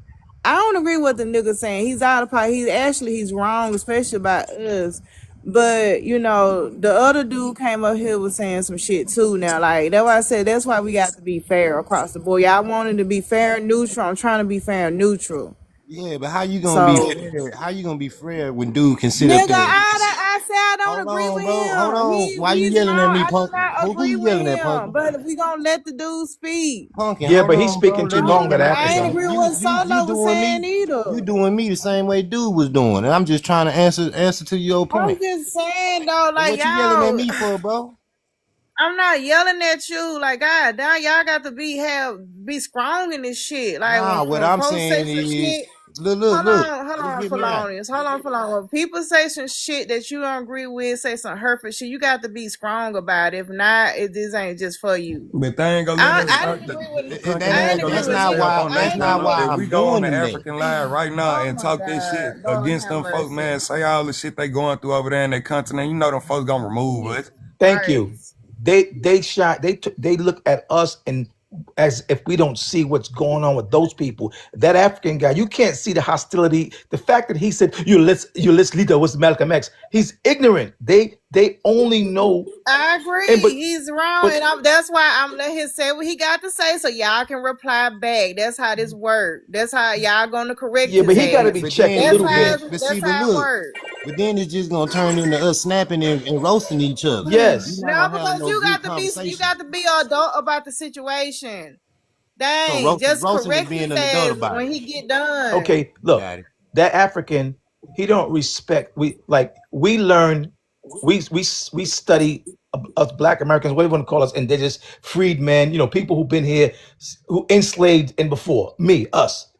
I don't agree with the nigga saying he's out of pocket. He's wrong, especially about us. But you know, the other dude came up here was saying some shit too. Now, like that's why I said that's why we got to be fair across the board. Y'all wanted to be fair and neutral. I'm trying to be fair and neutral. Yeah, but how you gonna be So, fair? How you gonna be fair when dude can sit up nigga, there? I said I don't Hold agree on, with bro. Hold him. on. Why you He's yelling at wrong. me, I do Punkin? not Who agree you with yelling at, him. Punkin? But if we gonna let the dude speak, Punkin, Yeah, hold but he's on, bro. speaking too long, that I ain't African. agree with what You Solo was doing saying me? You either. doing me the same way dude was doing, and I'm just trying to answer to your I'm point. just saying though, But like what you yelling at y'all, me for, bro? I'm not yelling at you. Like God damn, y'all got to be strong in this shit. Like Nah, what when I'm folks say saying some is, shit. look. Hold Just on, hear me out. Felonious. Hold on, Felonious. When people say some shit that you don't agree with, say some hurtful shit, you got to be strong about it. If not, this ain't just for you. But they ain't gonna let us I didn't agree with Punkin, they I ain't didn't gonna agree let That's with us not stay neither. up why. on I this That's ain't not matter. agree why with. If I'm we go on doing the the net. African live right now Oh and my talk this shit God, Lord against have them folks, man, mercy. say all the shit they going through over there in that continent, you know them folks gonna remove us. Thank Right. you. They look at us and as if we don't see what's going on with those people. That African guy, you can't see the hostility. The fact that he said you let's leader was Malcolm X. He's ignorant. They only know I and agree. but He's wrong, but and that's why I'm let him say what he got to say, so y'all can reply back. That's how this works. That's how y'all gonna correct yeah, his but he got to ass. be checked a That's little how. bit. But see, That's but how it look, works. but then it's just gonna turn into us snapping and roasting each other. We're Yes. not No, gonna have because no good you conversation. got to be an adult about the situation. So Dang, roasting, just roasting is correct being his an adult ass about when it. he get done. Okay, look, Got it. that African, he don't respect. We learn, we study us Black Americans, what do you want to call us, indigenous freedmen, people who've been here, who enslaved and before me, us.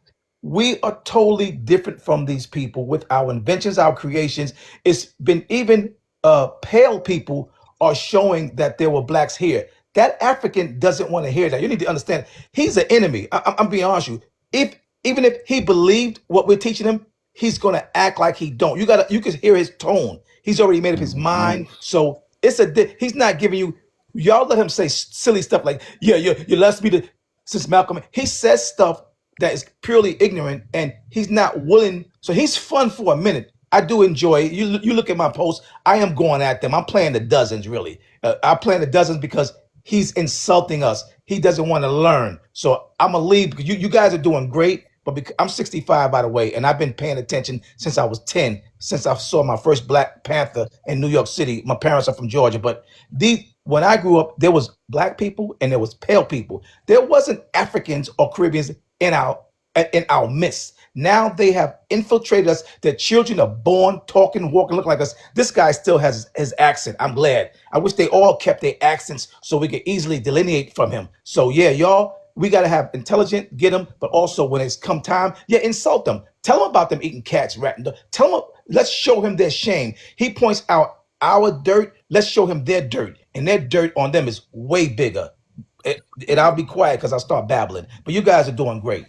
We are totally different from these people with our inventions, our creations. It's been even pale people are showing that there were blacks here. That African doesn't want to hear that. You need to understand, he's an enemy. I'm being honest with you. If even if he believed what we're teaching him, he's gonna act like he don't. You can hear his tone. He's already made up his mind. So he's not giving you. Y'all let him say silly stuff like, yeah, you left me to since Malcolm. He says stuff that is purely ignorant, and he's not willing. So he's fun for a minute. I do enjoy it. You look at my posts. I am going at them. I'm playing the dozens really. I play the dozens because he's insulting us. He doesn't want to learn. So I'm gonna leave because you guys are doing great. But I'm 65, by the way, and I've been paying attention since I was 10, since I saw my first Black Panther in New York City. My parents are from Georgia, but when I grew up, there was black people and there was pale people. There wasn't Africans or Caribbeans in our midst. Now they have infiltrated us. Their children are born, talking, walking, look like us. This guy still has his accent. I'm glad. I wish they all kept their accents so we could easily delineate from him. So yeah, y'all, we got to have intelligent, get them, but also when it's come time, yeah, insult them. Tell them about them eating cats, ratting. Tell them, let's show him their shame. He points out our dirt. Let's show him their dirt. And their dirt on them is way bigger. And I'll be quiet because I'll start babbling. But you guys are doing great.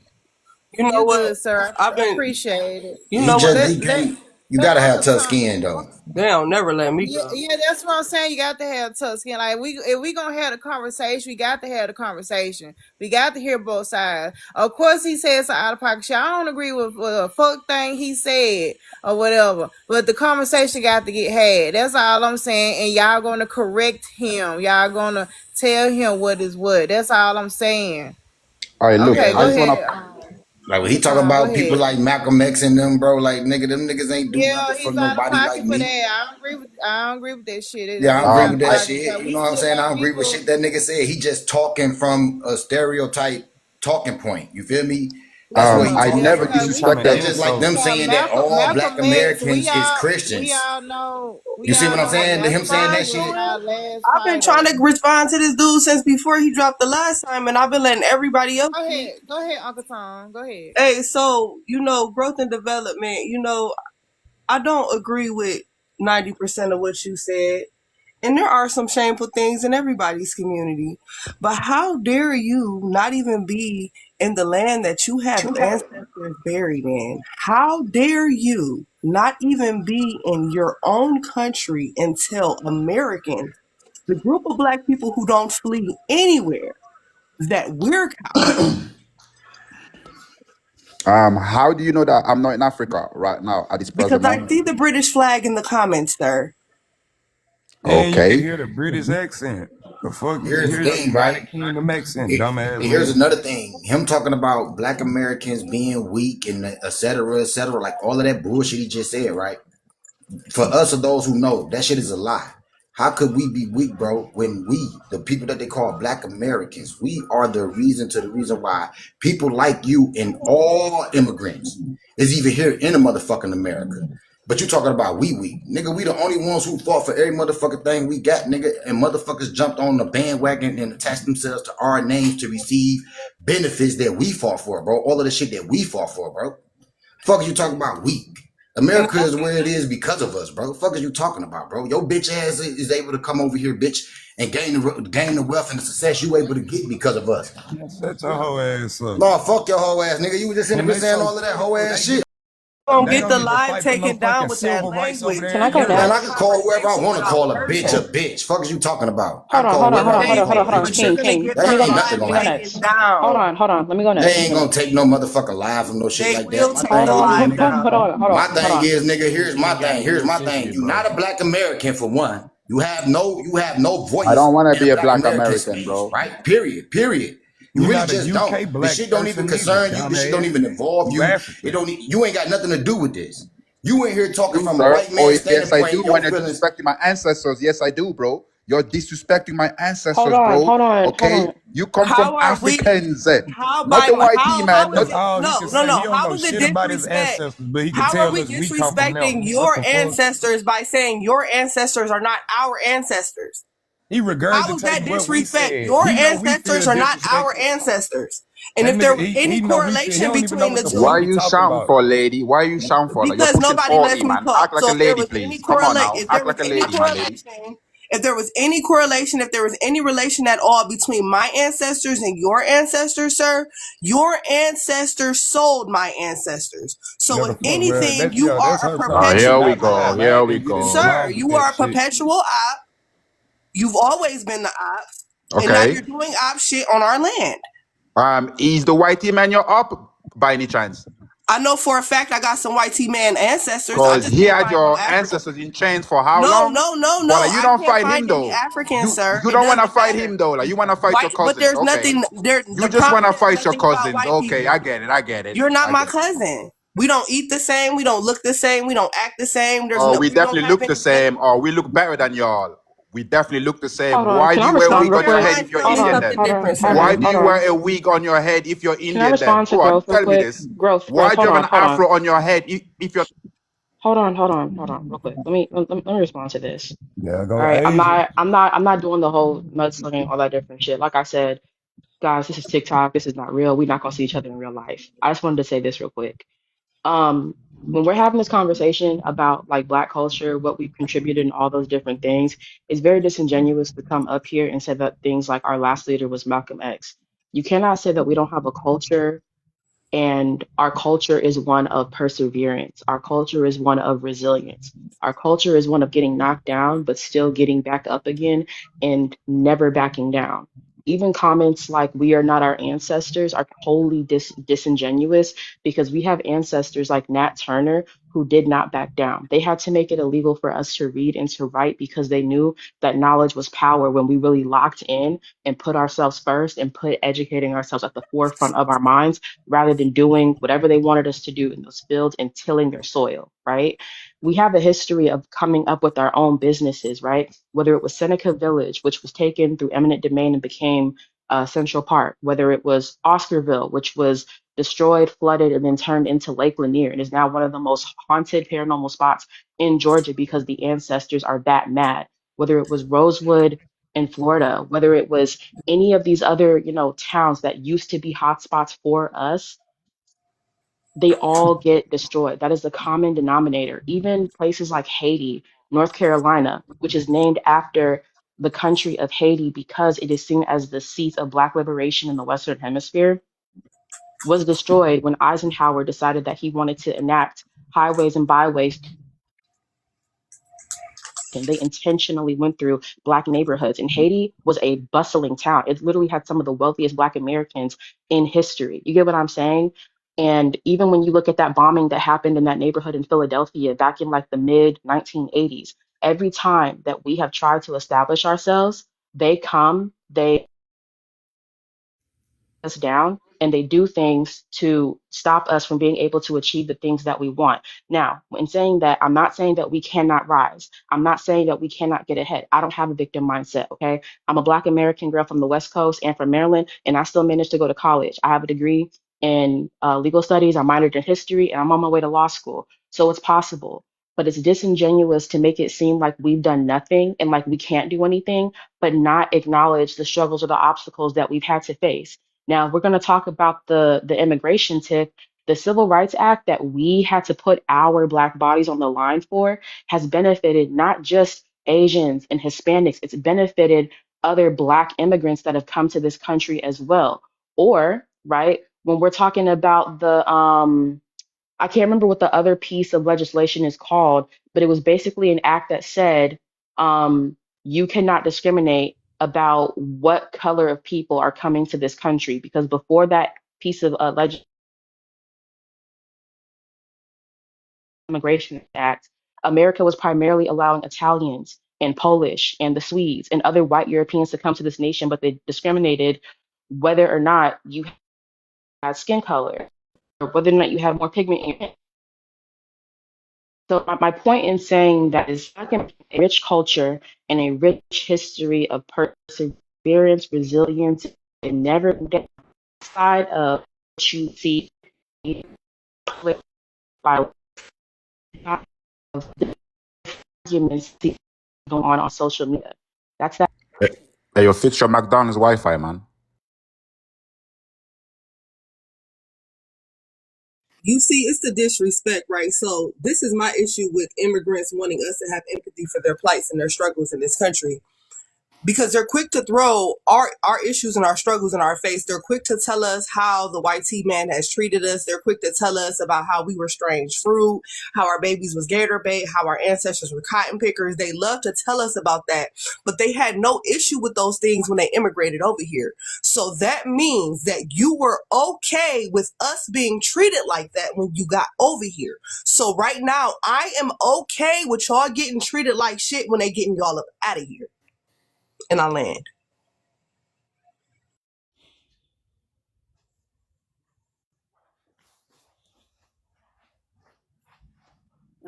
You know You what? good, sir. I've I been. appreciate it. You know what? You Let gotta have Uncle tough Tom. skin though. They don't never let me Yeah, go. yeah, that's what I'm saying. You got to have tough skin. Like if we gonna have the conversation, we got to have the conversation. We got to hear both sides. Of course, he said some out of pocket shit. I don't agree with a fuck thing he said or whatever, but the conversation got to get had. That's all I'm saying. And y'all gonna correct him. Y'all gonna tell him what is what. That's all I'm saying. All right, look, Okay, Yeah, I go just wanna. ahead. like when he Uncle talk Tom, go about people ahead. like Malcolm X and them, bro, like nigga, them niggas ain't do Yeah, nothing for he's out of nobody like pocket for that. me. I don't agree with that shit. Yeah, I don't He's agree out with of that pocket shit. because You we know what I'm still saying? I got don't agree with people. shit that nigga said. He just talking from a stereotype talking point. You feel me? That's what he Yeah, I talking yeah, never from. because He trying to That's disrespected. just like insult. them because saying that all black Malcolm X, Americans is we Christians. all know You see what I'm what saying? Him Malcolm saying X that Respond was shit. to him. our last I've been trying fighter. to respond to this dude since before he dropped the last time, and I've been letting everybody else speak. Go ahead, Uncle Tom. Go ahead. Hey, so growth and development. I don't agree with 90% of what you said. And there are some shameful things in everybody's community. But how dare you not even be in the land that you have ancestors buried in? How dare you not even be in your own country and tell Americans, the group of black people who don't flee anywhere, that we're cowards? How do you know that I'm not in Africa right now at this Because present I moment? see the British flag in the comments, sir. And you can Okay. hear the British accent. The fuck you can Here's the hear the thing, right? United Kingdom accent, dumbass Here's nigga. another thing. Him talking about black Americans being weak and et cetera, like all of that bullshit he just said, right? For us or those who know, that shit is a lie. How could we be weak, bro, when we, the people that they call black Americans, we are the reason why people like you and all immigrants is even here in a motherfucking America. But you talking about we weak. Nigga, we the only ones who fought for every motherfucking thing we got, nigga. And motherfuckers jumped on the bandwagon and attached themselves to our names to receive benefits that we fought for, bro. All of the shit that we fought for, bro. Fuck you talking about weak. And America is where it is because of us, bro. Fuck is you talking about, bro? Your bitch ass is able to come over here, bitch, and gain the wealth and the success you able to get because of us. Man, shut your whole ass up. No, fuck your whole ass, nigga. You was just in When there they saying so all of that whole ass shit. gonna they get don't the need to line fight for no taken down fucking with that civil rights over language. there Can I in go Europe. Man, next? I can call whoever I want to Without call a bitch a cursing. bitch. Fuck is you talking about? I Hold on, call hold on, whoever hold I on, hold want on, to hold call on, a hold on. But bitch a you're King, gonna bitch. King. get That Let me that go ain't next. nothing line Let me gonna go happen. taken next. Hold down. on, hold on. Let me go They next. ain't gonna take no motherfucking lie from no shit They like that. will My take Hold thing the on, is, line nigga. hold down. on, hold on, My hold thing on. is, nigga, here's You my ain't got thing. to Here's do my shit thing. shit, You bro. not a black American for one. You have no I voice don't want to in a be a black black American American, space, bro. right? Period. You You're really not a just don't. UK This black shit don't even person neither, concern you. This shit don't dumbass. even involve You you. It African. don't. You ain't got nothing to do with this. You in here talking Do, from a sir? white Oh, man standing yes, I do. point. Your When you're feelings. disrespecting my ancestors, yes, I do, bro. You're disrespecting my Hold ancestors, on, bro. hold on, hold Okay? on. You come from How are we? Africans, How not by the white how man. is Not That's it? all he No, can no, say. He no. don't How know is it shit about his disrespect? ancestors, but he can How are tell we us we come from disrespecting them. What your the fuck? ancestors by saying your ancestors are not our ancestors? He How is that regurgitating what we disrespect? said. Your He know we ancestors feel are not our disrespected. ancestors. And That if there nigga, was any he know we feel. He correlation don't even know between what the the fuck why two, we you talking shouting about. for, lady? Why you shouting for? Like you're because pushing nobody lets 40, me man. talk. Act like So a if there lady, was any please. Come on correlate, now. if there Act was like a any lady, my lady. correlation, if there was any correlation, if there was any relation at all between my ancestors and your ancestors, sir, your ancestors sold my ancestors. Yeah, So the if fuck. Well, anything, that's you are that's a her Oh, problem. She here perpetual we not go. op. lying. I Here ain't we finna get go. Sir, involved with you that are a shit. perpetual op. You've always been the ops. And now Okay. you're doing op shit on our land. Is the whitey man you're up by any chance? I know for a fact I got some white T man ancestors. I Because just he can't had find no your African. ancestors in chains for how No, long? no, no, no. But like, you I don't can't fight him find any though. Africans, sir. You It don't want to doesn't fight matter. him though. Like you want to fight your White, but cousins. there's Okay. nothing there. You The just want problem to is fight your nothing about cousins. white Okay, people. I get it. I get it. You're not I my get it. cousin. We don't eat the same. We don't look the same. We don't act the same. There's Or no. we We don't definitely have look the any genetic. same, or we look better than y'all. We definitely look the same. Hold on. Why Can do I you wear a Show respond me wig real on your your quick? head if line. you're Show Hold me Indian on. something then? Hold on. different, Hold sir. Why on. do Hold you on. wear a wig on your head if you're Can I Indian then? respond to Go on, growth real tell me quick? this. Growth. Why do Hold you have on. an Hold on. afro on your head if you're Hold on, real quick. Let me respond to this. There All go right. Asia. I'm not doing the whole mudslinging, all that different shit. Like I said, guys, this is TikTok. This is not real. We're not gonna see each other in real life. I just wanted to say this real quick. Um, when we're having this conversation about like Black culture, what we've contributed and all those different things, it's very disingenuous to come up here and say that things like our last leader was Malcolm X. You cannot say that we don't have a culture, and our culture is one of perseverance. Our culture is one of resilience. Our culture is one of getting knocked down, but still getting back up again and never backing down. Even comments like we are not our ancestors are wholly disingenuous because we have ancestors like Nat Turner who did not back down. They had to make it illegal for us to read and to write because they knew that knowledge was power when we really locked in and put ourselves first and put educating ourselves at the forefront of our minds rather than doing whatever they wanted us to do in those fields and tilling their soil, right? We have a history of coming up with our own businesses, right? Whether it was Seneca Village, which was taken through eminent domain and became Central Park, whether it was Oscarville, which was destroyed, flooded, and then turned into Lake Lanier and is now one of the most haunted paranormal spots in Georgia because the ancestors are that mad. Whether it was Rosewood in Florida, whether it was any of these other, towns that used to be hotspots for us, they all get destroyed. That is the common denominator. Even places like Haiti, North Carolina, which is named after the country of Haiti because it is seen as the seat of Black liberation in the Western Hemisphere, was destroyed when Eisenhower decided that he wanted to enact highways and byways, and they intentionally went through Black neighborhoods. And Haiti was a bustling town. It literally had some of the wealthiest Black Americans in history. You get what I'm saying? And even when you look at that bombing that happened in that neighborhood in Philadelphia back in like the mid 1980s, every time that we have tried to establish ourselves, they us down and they do things to stop us from being able to achieve the things that we want. Now, in saying that, I'm not saying that we cannot rise. I'm not saying that we cannot get ahead. I don't have a victim mindset, okay? I'm a Black American girl from the West Coast and from Maryland, and I still managed to go to college. I have a degree in legal studies. I minored in history, and I'm on my way to law school. So it's possible. But it's disingenuous to make it seem like we've done nothing and like we can't do anything, but not acknowledge the struggles or the obstacles that we've had to face. Now, we're going to talk about the immigration tip. The Civil Rights Act that we had to put our Black bodies on the line for has benefited not just Asians and Hispanics, it's benefited other Black immigrants that have come to this country as well. Or, right, when we're talking about I can't remember what the other piece of legislation is called, but it was basically an act that said you cannot discriminate about what color of people are coming to this country because before that piece of immigration act, America was primarily allowing Italians and Polish and the Swedes and other white Europeans to come to this nation, but they discriminated whether or not you had skin color or whether or not you have more pigment in your skin. So my point in saying that is I can a rich culture and a rich history of perseverance, resilience, and never get side of what you see by of the arguments going on social media. That's that. Hey, yo, fix your McDonald's Wi-Fi, man. You see, it's the disrespect, right? So this is my issue with immigrants wanting us to have empathy for their plights and their struggles in this country. because they're quick to throw our issues and our struggles in our face. They're quick to tell us how the white tea man has treated us. They're quick to tell us about how we were strange fruit, how our babies was gator bait, how our ancestors were cotton pickers. They love to tell us about that, but they had no issue with those things when they immigrated over here. So that means that you were okay with us being treated like that when you got over here. So right now, I am okay with y'all getting treated like shit when they getting y'all up out of here in our land.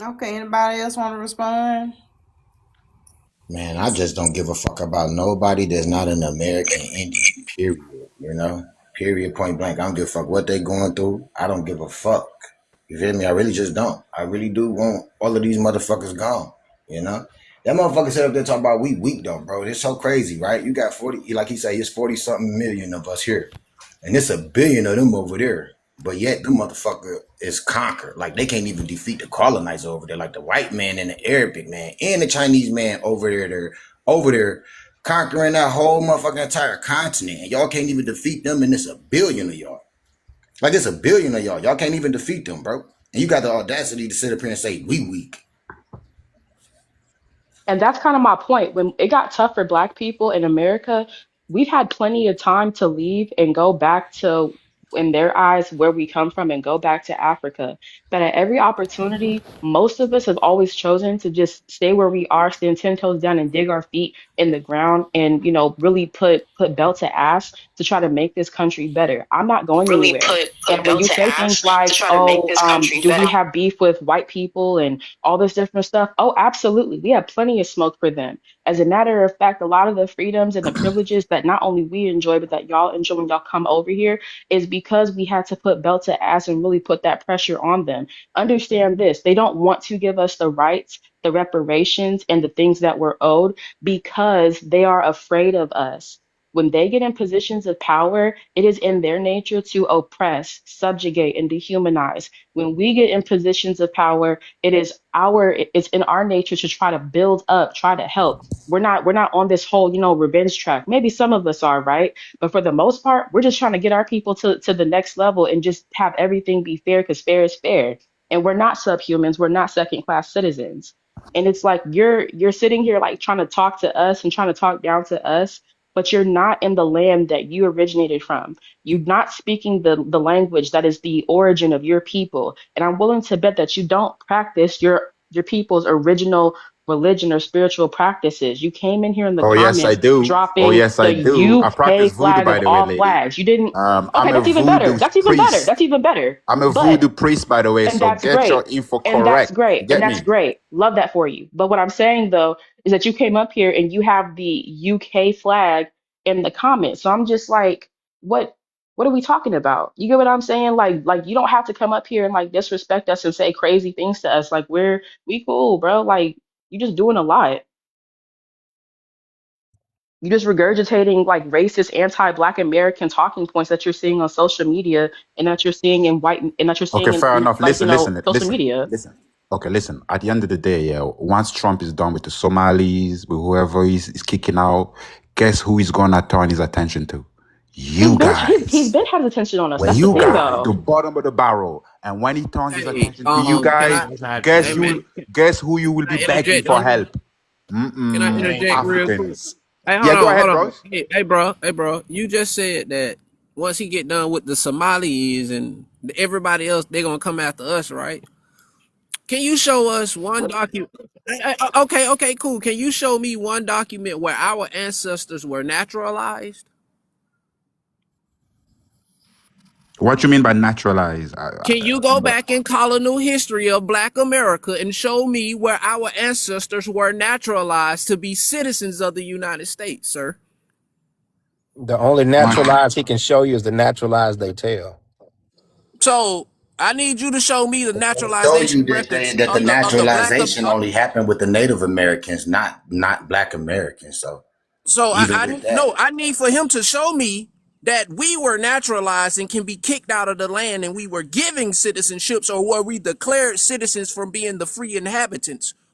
Okay, anybody else want to respond? Man, I just don't give a fuck about nobody that's not an American Indian. Period. You know? Period, point blank. I don't give a fuck what they going through. I don't give a fuck. You feel me? I really just don't. I really do want all of these motherfuckers gone. You know? That motherfucker said up there talking about we weak though, bro. It's so crazy, right? You got 40, like he said, it's 40 something million of us here. And it's a billion of them over there. But yet the motherfucker is conquered. Like they can't even defeat the colonizer over there. Like the white man and the Arabic man and the Chinese man over there, they're over there conquering that whole motherfucking entire continent. And y'all can't even defeat them, and it's a billion of y'all. Like it's a billion of y'all. Y'all can't even defeat them, bro. And you got the audacity to sit up here and say we weak. And that's kind of my point. When it got tough for Black people in America, we've had plenty of time to leave and go back to, in their eyes, where we come from and go back to Africa. But at every opportunity, most of us have always chosen to just stay where we are, stand 10 toes down and dig our feet in the ground and, really put belt to ass to try to make this country better. I'm not going Really anywhere. put And when belt you to say things ass to like, try to make oh, this country do we better. have beef with white people and all this different stuff? Oh, absolutely. We have plenty of smoke for them. As a matter of fact, a lot of the freedoms and the privileges that not only we enjoy, but that y'all enjoy when y'all come over here is because we had to put belt to ass and really put that pressure on them. Understand this, they don't want to give us the rights, the reparations, and the things that we're owed because they are afraid of us. When they get in positions of power, it is in their nature to oppress, subjugate, and dehumanize. When we get in positions of power, it's in our nature to try to build up, try to help. We're not on this whole, revenge track. Maybe some of us are, right? But for the most part, we're just trying to get our people to the next level and just have everything be fair because fair is fair. And we're not subhumans, we're not second class citizens. And it's like you're sitting here like trying to talk to us and trying to talk down to us, but you're not in the land that you originated from. You're not speaking the language that is the origin of your people. And I'm willing to bet that you don't practice your people's original religion or spiritual practices. You came in here in the Oh yes, I comments do. Oh dropping yes, the I do. I practice UK voodoo, flag by of the way, all lady. flags. You didn't. I'm Okay, a that's even better. voodoo That's even better. priest. That's even better. I'm a But voodoo priest, by the way. and So that's get your great. info And that's correct. great. And Get that's me? great. Love that for you. But what I'm saying though is that you came up here and you have the UK flag in the comments. So I'm just like, what are we talking about? You get what I'm saying? Like you don't have to come up here and like disrespect us and say crazy things to us. Like we cool, bro. Like you just doing a lot. You just regurgitating like racist, anti-Black American talking points that you're seeing on social media and that you're seeing in white and that you're Okay, seeing fair in enough. like, social media. Listen. Okay, listen. At the end of the day, yeah, once Trump is done with the Somalis, with whoever is kicking out, guess who he's gonna turn his attention to? You He's guys. been having attention on us. When That's the you thing guys, though. the bottom of the barrel. And when he turns his Hey, attention to you can guys, I? That's not Hey man, guess who you will can be I begging interject? for On help? Can I ain't interject true. real quick? Africans. Hey, Yeah, go hold ahead, on. bros. Hey, bro. You just said that once he get done with the Somalis and everybody else, they're gonna come after us, right? Can you show us one document? Okay, cool. Can you show me one document where our ancestors were naturalized? What you mean by naturalize? Can you go back in colonial history of Black America and show me where our ancestors were naturalized to be citizens of the United States, sir? The only My, natural lies he can show you is the natural lies they tell. So I need you to show me the Show you naturalization records that the of the black. naturalization only happened with the Native Americans, not Black Americans. So So even with that, I need for him to show me that we were naturalized and can be kicked out of the land, and we were giving citizenships, or were we declared citizens from being the free inhabitants,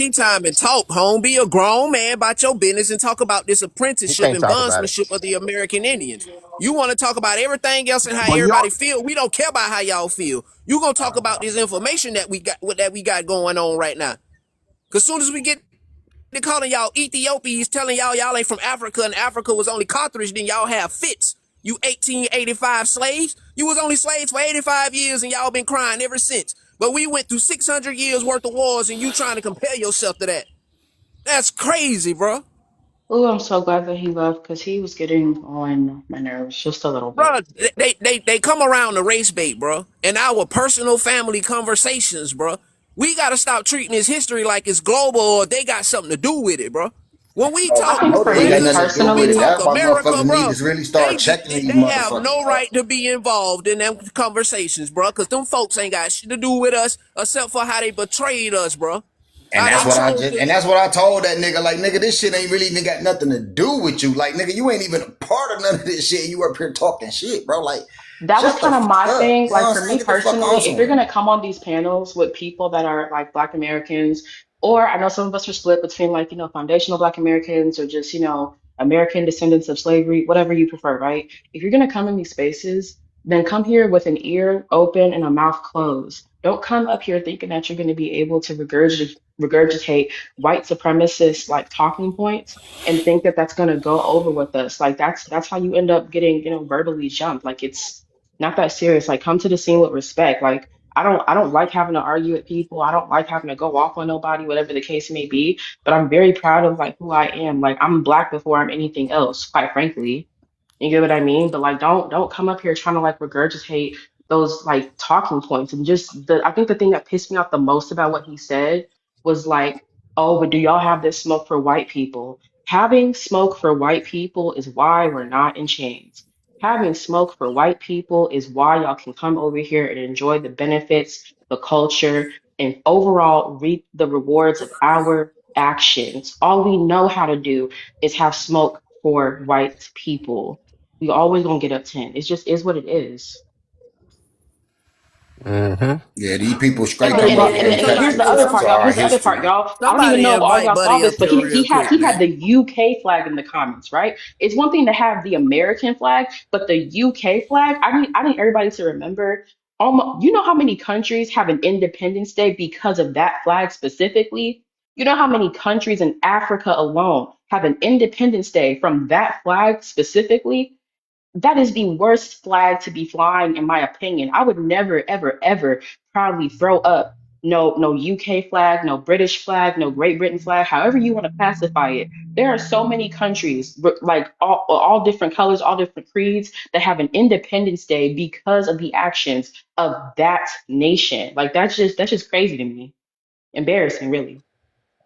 tea time and talk, home. Be a grown man about your business and talk about this He apprenticeship can't and talk about it. bondsmanship of the American Indians. You want to talk about everything else and how But y'all, everybody feel. We don't care about how y'all feel. You gonna talk about this information that we got going on right now. Cause soon as we get They calling y'all Ethiopians, telling y'all ain't from Africa, and Africa was only Carthage. Then y'all have fits. You 1885 slaves. You was only slaves for 85 years, and y'all been crying ever since. But we went through 600 years worth of wars, and you trying to compare yourself to that? That's crazy, bro. Oh, I'm so glad that he left because he was getting on my nerves just a little bit. Bro, they come around the race bait, bro. And our personal family conversations, bro. We gotta stop treating this history like it's global or they got something to do with it, bro. When we No, I talk think no, for they ain't got me race, nothing to do when we with it. personally, talk That's why America, motherfuckers need bro, to really start checking these they have motherfuckers, no bro. right to be involved in them conversations, bro. Cause them folks ain't got shit to do with us except for how they betrayed us, bro. And How that's they what I chose just to. and that's what I told that nigga. Like, nigga, this shit ain't really even got nothing to do with you. Like, nigga, you ain't even a part of none of this shit. You up here talking shit, bro. Like, that was shut the kind of fuck my up. thing. You know what Like I'm for saying? me Get the fuck personally, on if you're somewhere. gonna come on these panels with people that are like Black Americans, or I know some of us are split between like, foundational Black Americans or just, American descendants of slavery, whatever you prefer, right? If you're gonna come in these spaces, then come here with an ear open and a mouth closed. Don't come up here thinking that you're gonna be able to regurgitate white supremacist like talking points and think that that's gonna go over with us. Like that's how you end up getting, verbally jumped. Like it's not that serious. Like come to the scene with respect. Like I don't like having to argue with people. I don't like having to go off on nobody, whatever the case may be. But I'm very proud of like who I am. Like I'm black before I'm anything else, quite frankly. You get what I mean? But like don't come up here trying to like regurgitate those like talking points. And just the I think the thing that pissed me off the most about what he said was like, oh, but do y'all have this smoke for white people? Having smoke for white people is why we're not in chains. Having smoke for white people is why y'all can come over here and enjoy the benefits, the culture, and overall reap the rewards of our actions. All we know how to do is have smoke for white people. We always gonna get up 10. It just is what it is. Mm-hmm. Yeah, these people straight And, come and, up Somebody, here and, and and try to here's somebody, the compare other us part, to y'all. our Here's the other part, history. y'all. I don't even somebody know if all invite y'all saw Buddy this, up but here he real had quick, he had man. the UK flag in the comments, right? It's one thing to have the American flag, but the UK flag, I need everybody to remember. Almost, you know how many countries have an Independence Day because of that flag specifically? You know how many countries in Africa alone have an Independence Day from that flag specifically? That is the worst flag to be flying, in my opinion. I would never, ever, ever proudly throw up no UK flag, no British flag, no Great Britain flag, however you want to classify it. There are so many countries, like all different colors, all different creeds, that have an Independence Day because of the actions of that nation. Like that's just crazy to me. Embarrassing, really.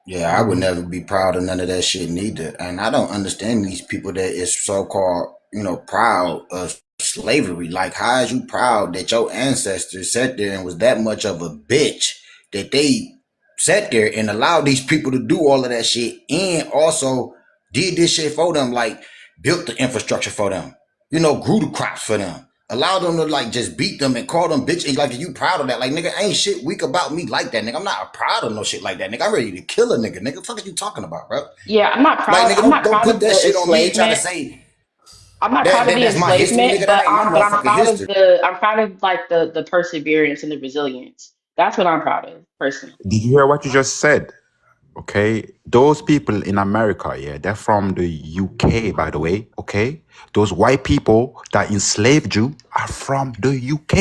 Yeah, I would never be proud of none of that shit neither. And I don't understand these people that is so called, proud of slavery. Like, how is you proud that your ancestors sat there and was that much of a bitch that they sat there and allowed these people to do all of that shit and also did this shit for them, like built the infrastructure for them, grew the crops for them. Allow them to like just beat them and call them bitches. Like, are you proud of that? Like, nigga, ain't shit weak about me like that, nigga. I'm not proud of no shit like that, nigga. I'm ready to kill a nigga, nigga. What the fuck are you talking about, bro? Yeah, I'm not Like, proud. nigga, I'm don't not don't proud put of that the shit on me and try to enslavement. say I'm not that, proud of that the that's my history, nigga. enslavement, That but ain't my I'm motherfucking proud of history. the perseverance and the resilience. That's what I'm proud of, personally. Did you hear what you just said? Okay, those people in America, yeah, they're from the UK, by the way. Okay, those white people that enslaved you are from the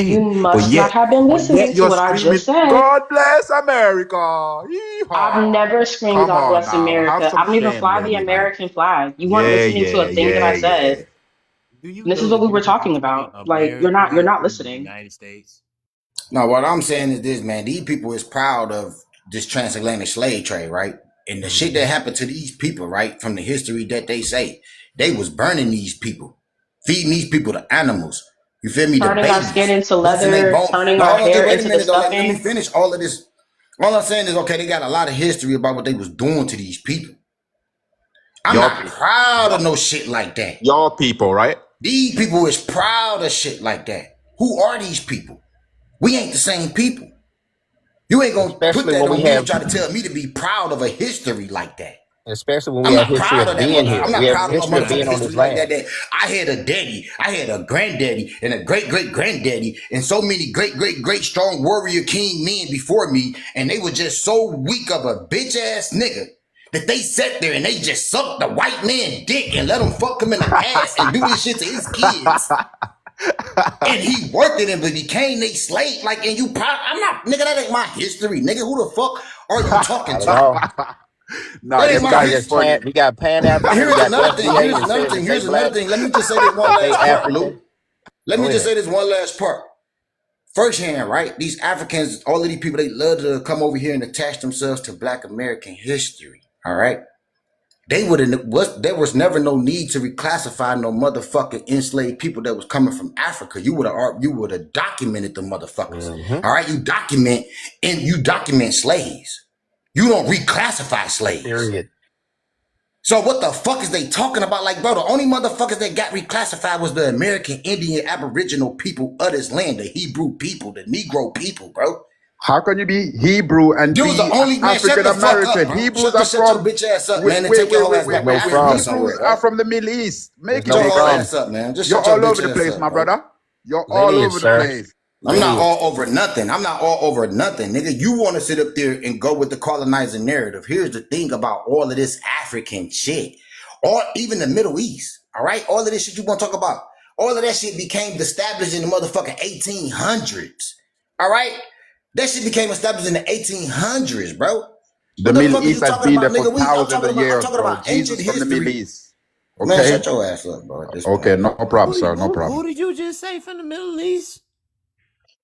You UK, must not have been but listening yet to you're what I screaming, just said. "God bless America!" I've Yeehaw! never screamed Come God on bless now, have America. some I don't even shame, fly the really, man. American flag. You weren't Yeah, listening to yeah, a thing that I yeah, said. yeah. Do you And this is know what the we were difference talking between about. Like you're America not and the listening. United States? No, what I'm saying is this, man. These people is proud of this transatlantic slave trade, right? And the shit that Mm-hmm. happened to these people, right, from the history that they say, they was burning these people, feeding these people to animals. You feel me? The Turning our skin babies, into busting their leather, bone. turning No, our hold on, just hair wait a into the minute though. Let me stuffing. finish all of this. All I'm saying is, okay, they got a lot of history about what they was doing to these people. I'm Your not people, proud of no shit like that. your people, right? These people is proud of shit like that. Who are these people? We ain't the same people. You ain't gonna put Especially that when we on me and have, try to tell me to be proud of a history like that. especially when we I'm have not history proud of of that being mother. here. I'm We not have proud of no history of motherfucking being on history this like that. land. That I had a daddy, I had a granddaddy, and a great great granddaddy, and so many great great great strong warrior king men before me, and they were just so weak of a bitch ass nigga that they sat there and they just sucked the white man dick and let him fuck him in the ass and do this shit to his kids. And he worked it and became they slave. Like, and I'm not, nigga, that ain't my history. Nigga, who the fuck are you talking to? Nah, That ain't them my guys is history. funny. We got Pan African. Here's another thing. Here's another thing. Here's another thing. Let me just say this one last part, Lou. Let me just say this one last part. Firsthand, right? These Africans, all of these people, they love to come over here and attach themselves to Black American history. All right. There was never no need to reclassify no motherfucking enslaved people that was coming from Africa. You would have documented the motherfuckers. All right, you document slaves. You don't reclassify slaves. Period. So what the fuck is they talking about? Like, bro, the only motherfuckers that got reclassified was the American Indian Aboriginal people of this land, the Hebrew people, the Negro people, bro. How can you be Hebrew and You be was the only man. Shut African the fuck up, American? bro. Hebrews are Shut your from. bitch ass up, Wait, man, and wait, take your whole wait, ass wait, back wait, to wait. Africa Hebrews somewhere, are bro. from the Middle East. Make Get it your make whole sense. ass up, man. Just You're shut your all bitch over the ass place, up, my bro. brother. You're all over the place. I'm not all over nothing. I'm not all over nothing, nigga. You want to sit up there and go with the colonizer narrative. Here's the thing about all of this African shit, or even the Middle East. All right, all of this shit you want to talk about. All of that shit became established in the motherfucking 1800s. All right, that shit became established in the 1800s, bro. The What the Middle fuck are you East has talking been there about, for nigga? I'm thousands talking of about. I'm years, talking bro. about ancient Jesus from the Middle history. East. Man, Okay. shut your ass up, bro. At this Okay, point, no bro. problem, sir. No Who problem. did you just say from the Middle East?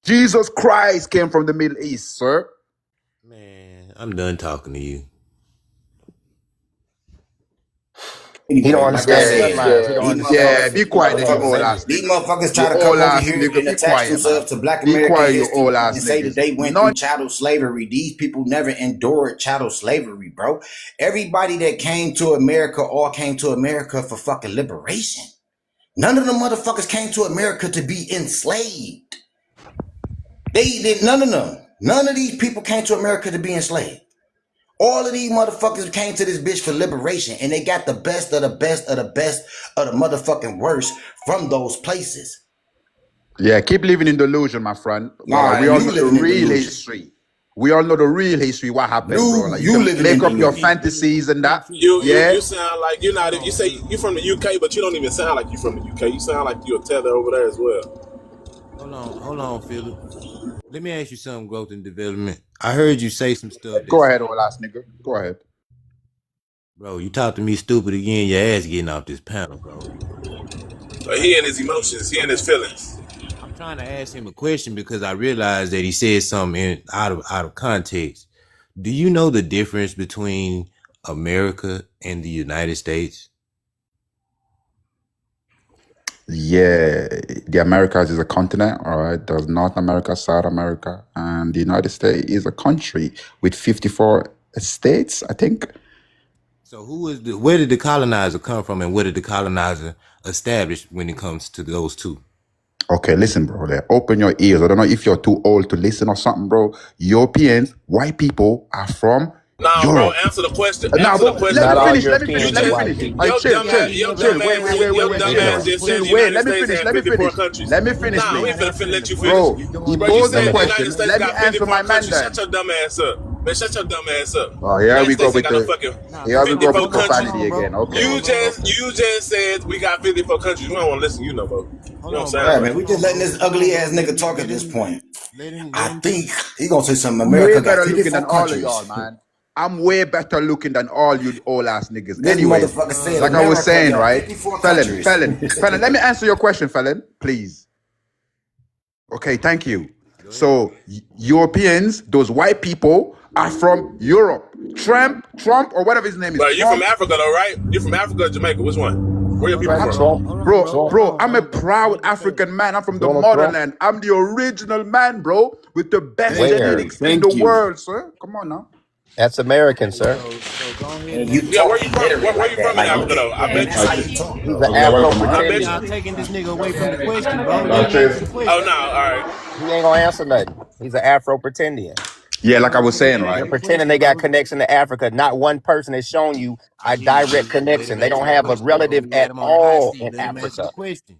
Jesus Christ came from the Middle East, sir. Man, I'm done talking to you. He don't Anyway, like I understand said, bloodlines. He don't Yeah, understand be quiet, you old ass these nigga. motherfuckers You try to come old over ass here nigga. and Be attach quiet, man. themselves to Black Be American quiet, you history old and ass say that niggas. they went None. through chattel slavery. These people never endured chattel slavery, bro. Everybody that came to America all came to America for fucking liberation. None of them motherfuckers came to America to be enslaved. They did none of them. None of these people came to America to be enslaved. All of these motherfuckers came to this bitch for liberation, and they got the best of the best of the best of the motherfucking worst from those places. Yeah, keep living in delusion, my friend. Nah, We all you know the living in real delusion. history. We all know the real history, what happened, bro. Like, you You can living in make up your delusion. fantasies and that. You Yeah. sound like you're not. You say you're from the UK, but you don't even sound like you're from the UK. You sound like you're a tether over there as well. Hold on, Philip. Let me ask you something, growth and development. I heard you say some stuff that Go ahead, sound old ass nigga. Go ahead. bro, you talk to me stupid again, your ass getting off this panel, bro. So he and his emotions, he and his feelings. I'm trying to ask him a question because I realized that he said something out of context. Do you know the difference between America and the United States? Yeah, the Americas is a continent, all right? There's North America, South America, and the United States is a country with 54 states, I think. So where did the colonizer come from and where did the colonizer establish when it comes to those two? Okay, listen, bro. Open your ears. I don't know if you're too old to listen or something, bro. Europeans, white people are from Nah, bro, Europe. answer the question. Now, Answer the but let question. Not me all finish. Let me You finish. Europeans Let are me just white finish. people. All right, chill, chill, your chill. Wait, dumbass, wait, wait, wait, your wait. dumbass Chill, just said chill. the Wait. United Let me States finish. had Let me 54 finish. countries. Let me finish, Nah, we please. ain't finna let you finish. Bro, he Bro, you posed the said the United question. States Let me got answer 54 my man countries. Shut then. your dumb ass up. Man, shut your dumb ass up. Oh, here United we go States ain't with got no the fucking here we go 54 with countries. profanity again. Okay. You just said we got 54 countries. We don't want to listen to you no more. You Hold don't on, sound Yeah, bro. right. man, we Hold just on, letting bro. this Hold on, ugly bro. ass nigga talk at this point. Let I him think he gonna say something. I'm way America got better looking 54 than all of countries. y'all, man. I'm way better looking than all you old ass niggas. This Anyways, motherfucker said like I was America saying, got right? 54 Felon, countries. felon, felon. Let me answer your question, felon, please. Okay, thank you. So Europeans, those white people, are from Europe. Trump, or whatever his name is, But you from Trump. Africa though, right? You from Africa or Jamaica? Which one? Where your people Trump, from? Trump, Trump. Bro, I'm a proud African man. I'm from the Donald Trump. motherland. I'm the original man, bro, with the best Thank Where? you. genetics in the Thank you. world, sir. Come on now. That's American, Okay, sir. so go ahead And and you answer. Yeah, where talk you from? illiterate Where like you that. from in Like, Africa though? and that's how you talk, He's though. an Okay, you're Afro welcome, man. I bet pretendian. y'all taking this nigga away from the question, bro. Let him answer the Oh question. no, all right. He ain't gonna answer nothing. He's an Afro pretendian. Yeah, like I Bro, was let him saying, answer They're right? the pretending question, they got bro. connection to Africa. Not one person has shown you a G, direct let connection. him They answer don't the have a question, bro. relative You got at him on the hot all seat. in Let him answer the Africa. question.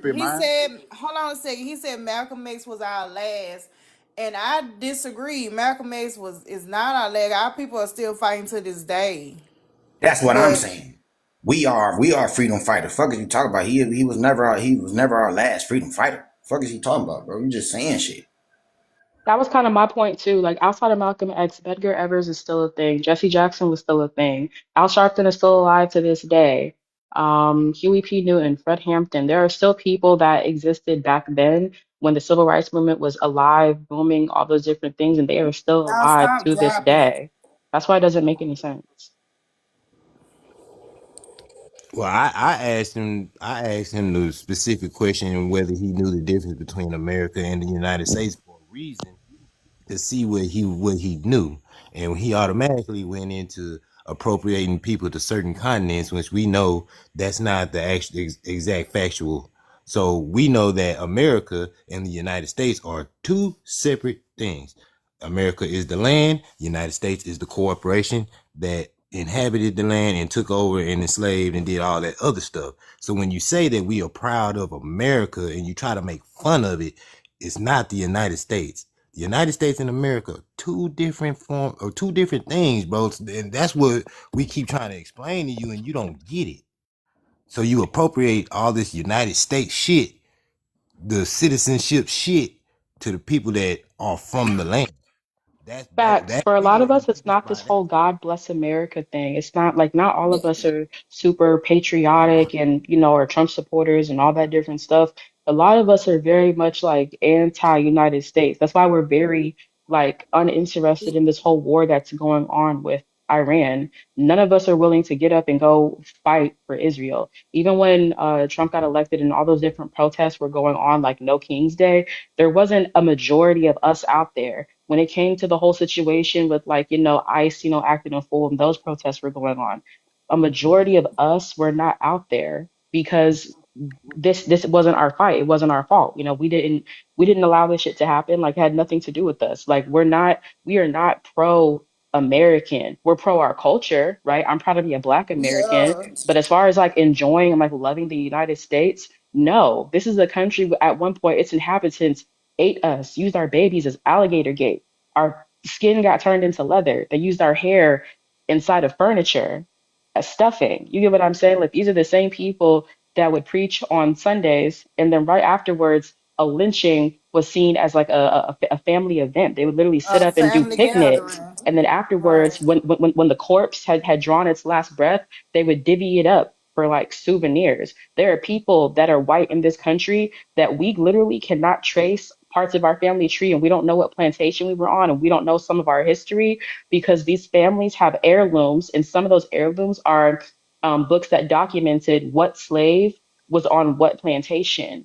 tripping, He man. said, hold on a second. He said Malcolm X was our last. And I disagree. Malcolm X is not our last. Our people are still fighting to this day. That's what I'm But saying. We are freedom fighters. Fuck is you talking about? He was never our last freedom fighter. Fuck is you talking about, bro? You just saying shit. That was kind of my point too. Like outside of Malcolm X, Edgar Evers is still a thing. Jesse Jackson was still a thing. Al Sharpton is still alive to this day. Huey P. Newton, Fred Hampton. There are still people that existed back then when the civil rights movement was alive, booming, all those different things, and they are still Now alive stop to this dropping it. day. That's why it doesn't make any sense. Well, I asked him the specific question whether he knew the difference between America and the United States for a reason, to see what he knew, and he automatically went into appropriating people to certain continents, which we know that's not the actual exact factual. So we know that America and the United States are two separate things. America is the land. United States is the corporation that inhabited the land and took over and enslaved and did all that other stuff. So when you say that we are proud of America and you try to make fun of it, it's not the United States. The United States and America, two different two different things, bro. And that's what we keep trying to explain to you, and you don't get it. So you appropriate all this United States shit, the citizenship shit, to the people that are from the land. Facts. That For a we lot of don't us, it's understand not this about that. whole God bless America thing. It's not like not all of us are super patriotic and, are Trump supporters and all that different stuff. A lot of us are very much like anti-United States. That's why we're very like uninterested in this whole war that's going on with Iran. None of us are willing to get up and go fight for Israel. Even when Trump got elected and all those different protests were going on, like No King's Day, there wasn't a majority of us out there. When it came to the whole situation with like, ICE, acting a fool and those protests were going on, a majority of us were not out there because this wasn't our fight. It wasn't our fault. We didn't allow this shit to happen. Like it had nothing to do with us. Like we are not pro American. We're pro our culture, right? I'm proud to be a Black American. Yeah. But as far as like enjoying and like loving the United States, no, this is a country at one point its inhabitants ate us, used our babies as alligator bait. Our skin got turned into leather. They used our hair inside of furniture as stuffing. You get what I'm saying? Like these are the same people that would preach on Sundays, and then right afterwards, a lynching was seen as like a family event. They would literally sit A up and do family picnics, gathering. and then Right. afterwards, when the corpse had drawn its last breath, they would divvy it up for like souvenirs. There are people that are white in this country that we literally cannot trace parts of our family tree, and we don't know what plantation we were on, and we don't know some of our history because these families have heirlooms, and some of those heirlooms are books that documented what slave was on what plantation.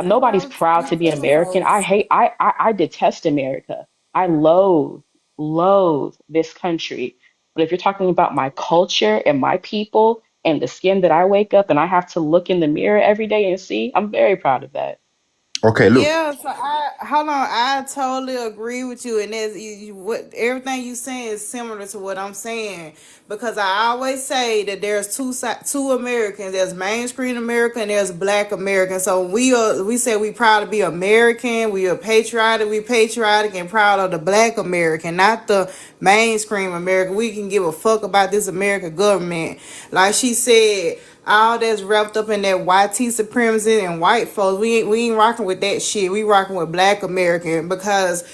Nobody's proud to be American. I detest America. I loathe this country. But if you're talking about my culture and my people and the skin that I wake up and I have to look in the mirror every day and see, I'm very proud of that. Okay, look. Yeah, so I hold on. I totally agree with you, and that's what everything you saying is similar to what I'm saying because I always say that there's two Americans. There's mainstream America and there's Black American. So we say we proud to be American. We are patriotic. We patriotic and proud of the Black American, not the mainstream America. We can give a fuck about this American government, like she said. All that's wrapped up in that YT supremacy and white folks. We ain't rocking with that shit. We rocking with Black American because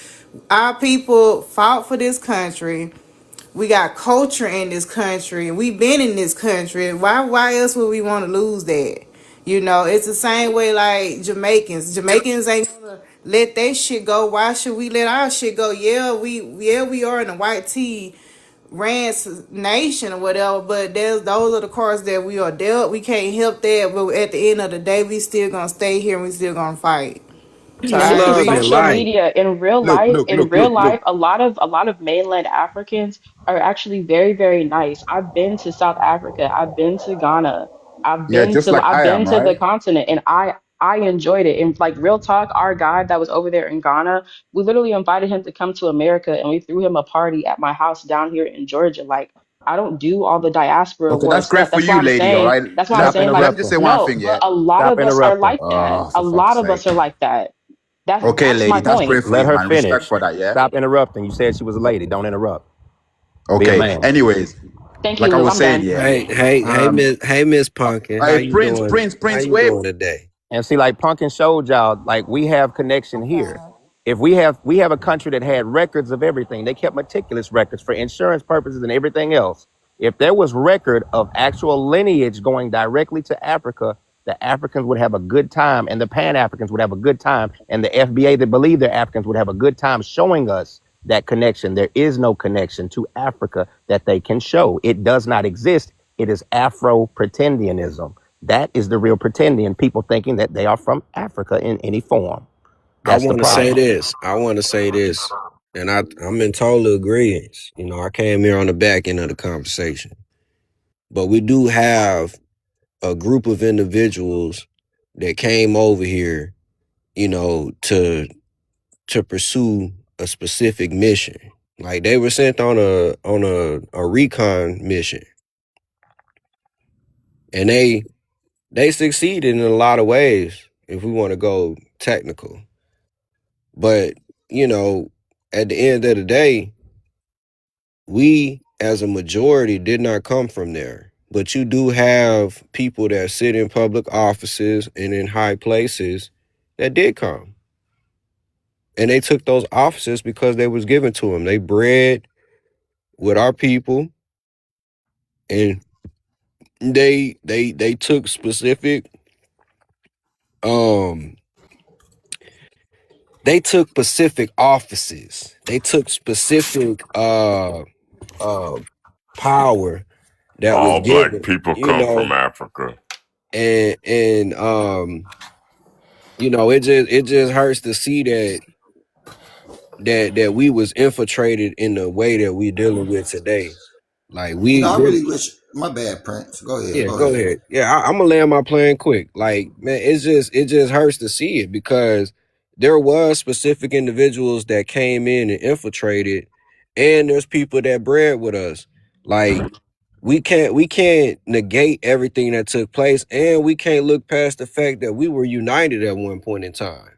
our people fought for this country. We got culture in this country. We been in this country. Why else would we want to lose that? It's the same way like Jamaicans. Jamaicans ain't gonna let that shit go. Why should we let our shit go? Yeah, we are in the white tee Rance Nation or whatever, but those are the cards that we are dealt. We can't help that, but at the end of the day, we still gonna stay here and we still gonna fight. So And I this is Love agree. and social light. media. Look, look, In look, real look, life, look. a lot of mainland Africans are actually very, very nice. I've been to South Africa. I've been to Ghana. I've Yeah, been just to like I've I been am, to the right? continent, and I enjoyed it. And like real talk, our guide that was over there in Ghana, we literally invited him to come to America, and we threw him a party at my house down here in Georgia. Like I don't do all the diaspora Okay, world that's great stuff. for you, lady. All right. That's why I'm Let, Stop saying let like me just interrupting. say one no, thing, but yeah. a lot Stop of us are interrupting. like that. Oh, A for lot fuck's of us sake. are like that. Okay, That's my lady, that's point. great for Let you, her man. Respect finish. for that, yeah. Stop interrupting. You said she was a lady. Don't interrupt. Be a Okay. man. Anyways, Thank you, like I Lou. was I'm saying, done. yeah. Miss Pumpkin. How Hey, you Prince, doing? Prince, How Prince, you wait. doing today? And see, like Punkin showed y'all, like we have connection here. If we have a country that had records of everything, they kept meticulous records for insurance purposes and everything else. If there was record of actual lineage going directly to Africa, the Africans would have a good time, and the Pan Africans would have a good time, and the FBA that believe they're Africans would have a good time showing us that connection. There is no connection to Africa that they can show. It does not exist. It is Afro pretendianism. That is the real pretendian, people thinking that they are from Africa in any form. I That's the want to say problem. this. And I'm in total agreement. You know, I came here on the back end of the conversation, but we do have a group of individuals that came over here, you know, to pursue a specific mission. Like they were sent on a recon mission, and they succeeded in a lot of ways. If we want to go technical, but you know, at the end of the day, we as a majority did not come from there. But you do have people that sit in public offices and in high places that did come. And they took those offices because they was given to them. They bred with our people, and they took specific um they took specific offices. They took specific power that was All black given, people you come know, from Africa. and you know, it just hurts to see that we was infiltrated in the way that we dealing with today. Like You know, we I really, really wish. My bad, Prince. Go ahead. yeah, Go go ahead. ahead. Yeah, I'm gonna land my plane quick. Like, man, it just hurts to see it because there was specific individuals that came in and infiltrated, and there's people that bred with us. Like, we can't negate everything that took place, and we can't look past the fact that we were united at one point in time.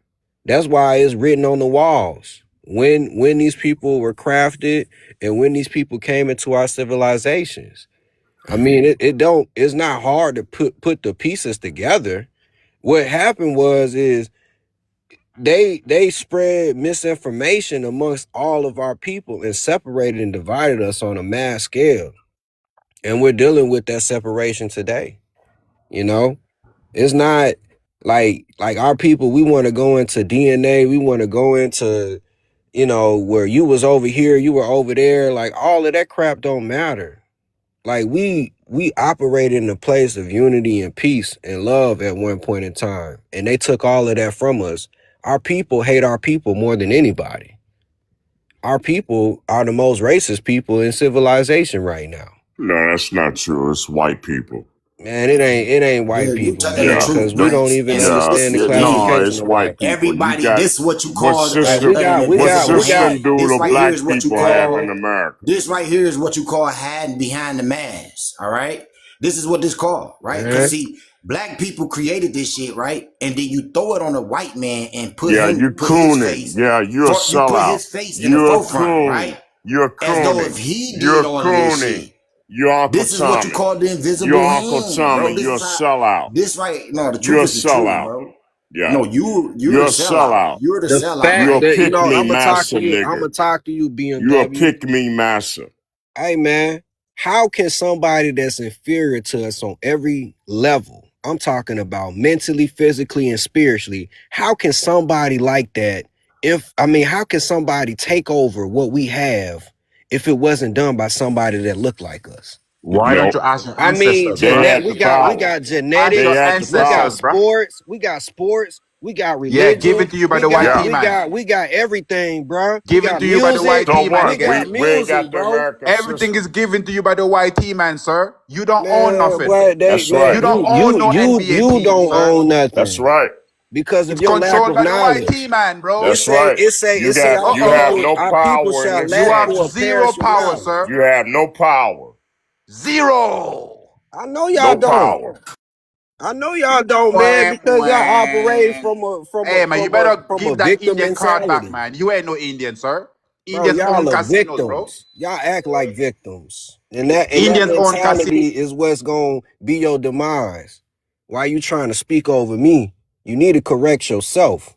That's why it's written on the walls. When these people were crafted and when these people came into our civilizations. I mean, it's not hard to put the pieces together. What happened is they spread misinformation amongst all of our people and separated and divided us on a mass scale. And we're dealing with that separation today. You know, it's not like our people, we want to go into DNA, we want to go into, you know, where you was over here, you were over there, like all of that crap don't matter. Like we operated in a place of unity and peace and love at one point in time, and they took all of that from us. Our people hate our people more than anybody. Our people are the most racist people in civilization right now. No, that's not true. It's white people. Man, it ain't Yeah, white you people, telling the man, Yeah, because truth, we don't Prince. even And see, yeah, this understand is the the no, thing. classification it's of white black people. people. You Everybody, got this is what you what call Like system? an What invisible system hand. do This the right here black is what you people have in call. America? This right here is what you call hiding behind the mask. All right. This is what this called, right? Because man. see, black people created this shit, right? And then you throw it on a white man and Yeah, you put his cooning. face Yeah, you're a for you put sellout. his face in the You're a forefront, coon. right? You're As though if cooning. he did You're all of this cooning. shit. You're Uncle This is what you Tommy. call the You're invisible Uncle hand, Tommy. bro. This You're a is how sellout. this right. No, the You're truth a is the truth, sellout. bro. Yeah. No, you're You're the a sellout. sellout. You're the The sellout, fact You're a right? that, pick me I'm gonna talk massa to you, nigga. You're a BMW. pick me massa. Hey man, how can somebody that's inferior to us on every level, I'm talking about mentally, physically, and spiritually, how can somebody like that, how can somebody take over what we have if it wasn't done by somebody that looked like us? Why don't Nope. you ask your I mean, ancestors, They bro? had the we power. got Ask They your genetics, had the we got ancestors, power. bro. sports, we got Yeah, given religion, to you by the white Yeah. T man. we got everything, bruh. We Given got to you by the music, white So T man we what? got again. We ain't music, got the bro. American Everything system. is given to you by the white T man, sir. You don't own Man, nothing. what That's man, You right. don't you own you no you NBA you team, don't sir. own That's nothing right. because of It's your lack controlled of by the white T knowledge. man, It That's bro. say right. it say it say Uh You have no our people power in shall this You lack have for a country. zero perish of power, knowledge. sir. You have no power. Zero. I know y'all No don't. power. I know y'all don't, man, Wah, because y'all operate wah. from Hey man, you better a give that victim Indian card back, mentality. man. You ain't no Indian, sir. Bro, Indians own y'all are casinos, bro. victims. Y'all act like victims. And that Indians own casinos. mentality is what's gonna be your demise. Why you trying to speak over me? You need to correct yourself.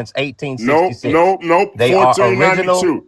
since Nope, 1866. nope, nope. They are original. 1492.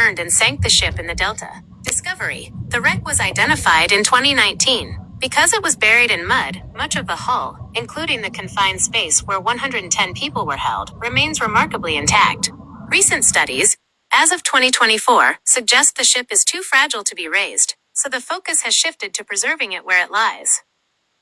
burned and sank the ship in the Delta. Discovery. The wreck was identified in 2019. Because it was buried in mud, much of the hull, including the confined space where 110 people were held, remains remarkably intact. Recent studies, as of 2024, suggest the ship is too fragile to be raised, so the focus has shifted to preserving it where it lies.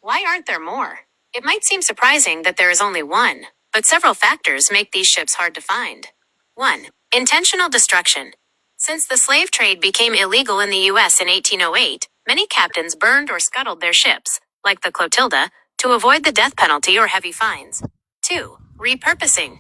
Why aren't there more? It might seem surprising that there is only one, but several factors make these ships hard to find. 1. Intentional destruction. Since the slave trade became illegal in the U.S. in 1808, many captains burned or scuttled their ships, like the Clotilda, to avoid the death penalty or heavy fines. 2. Repurposing.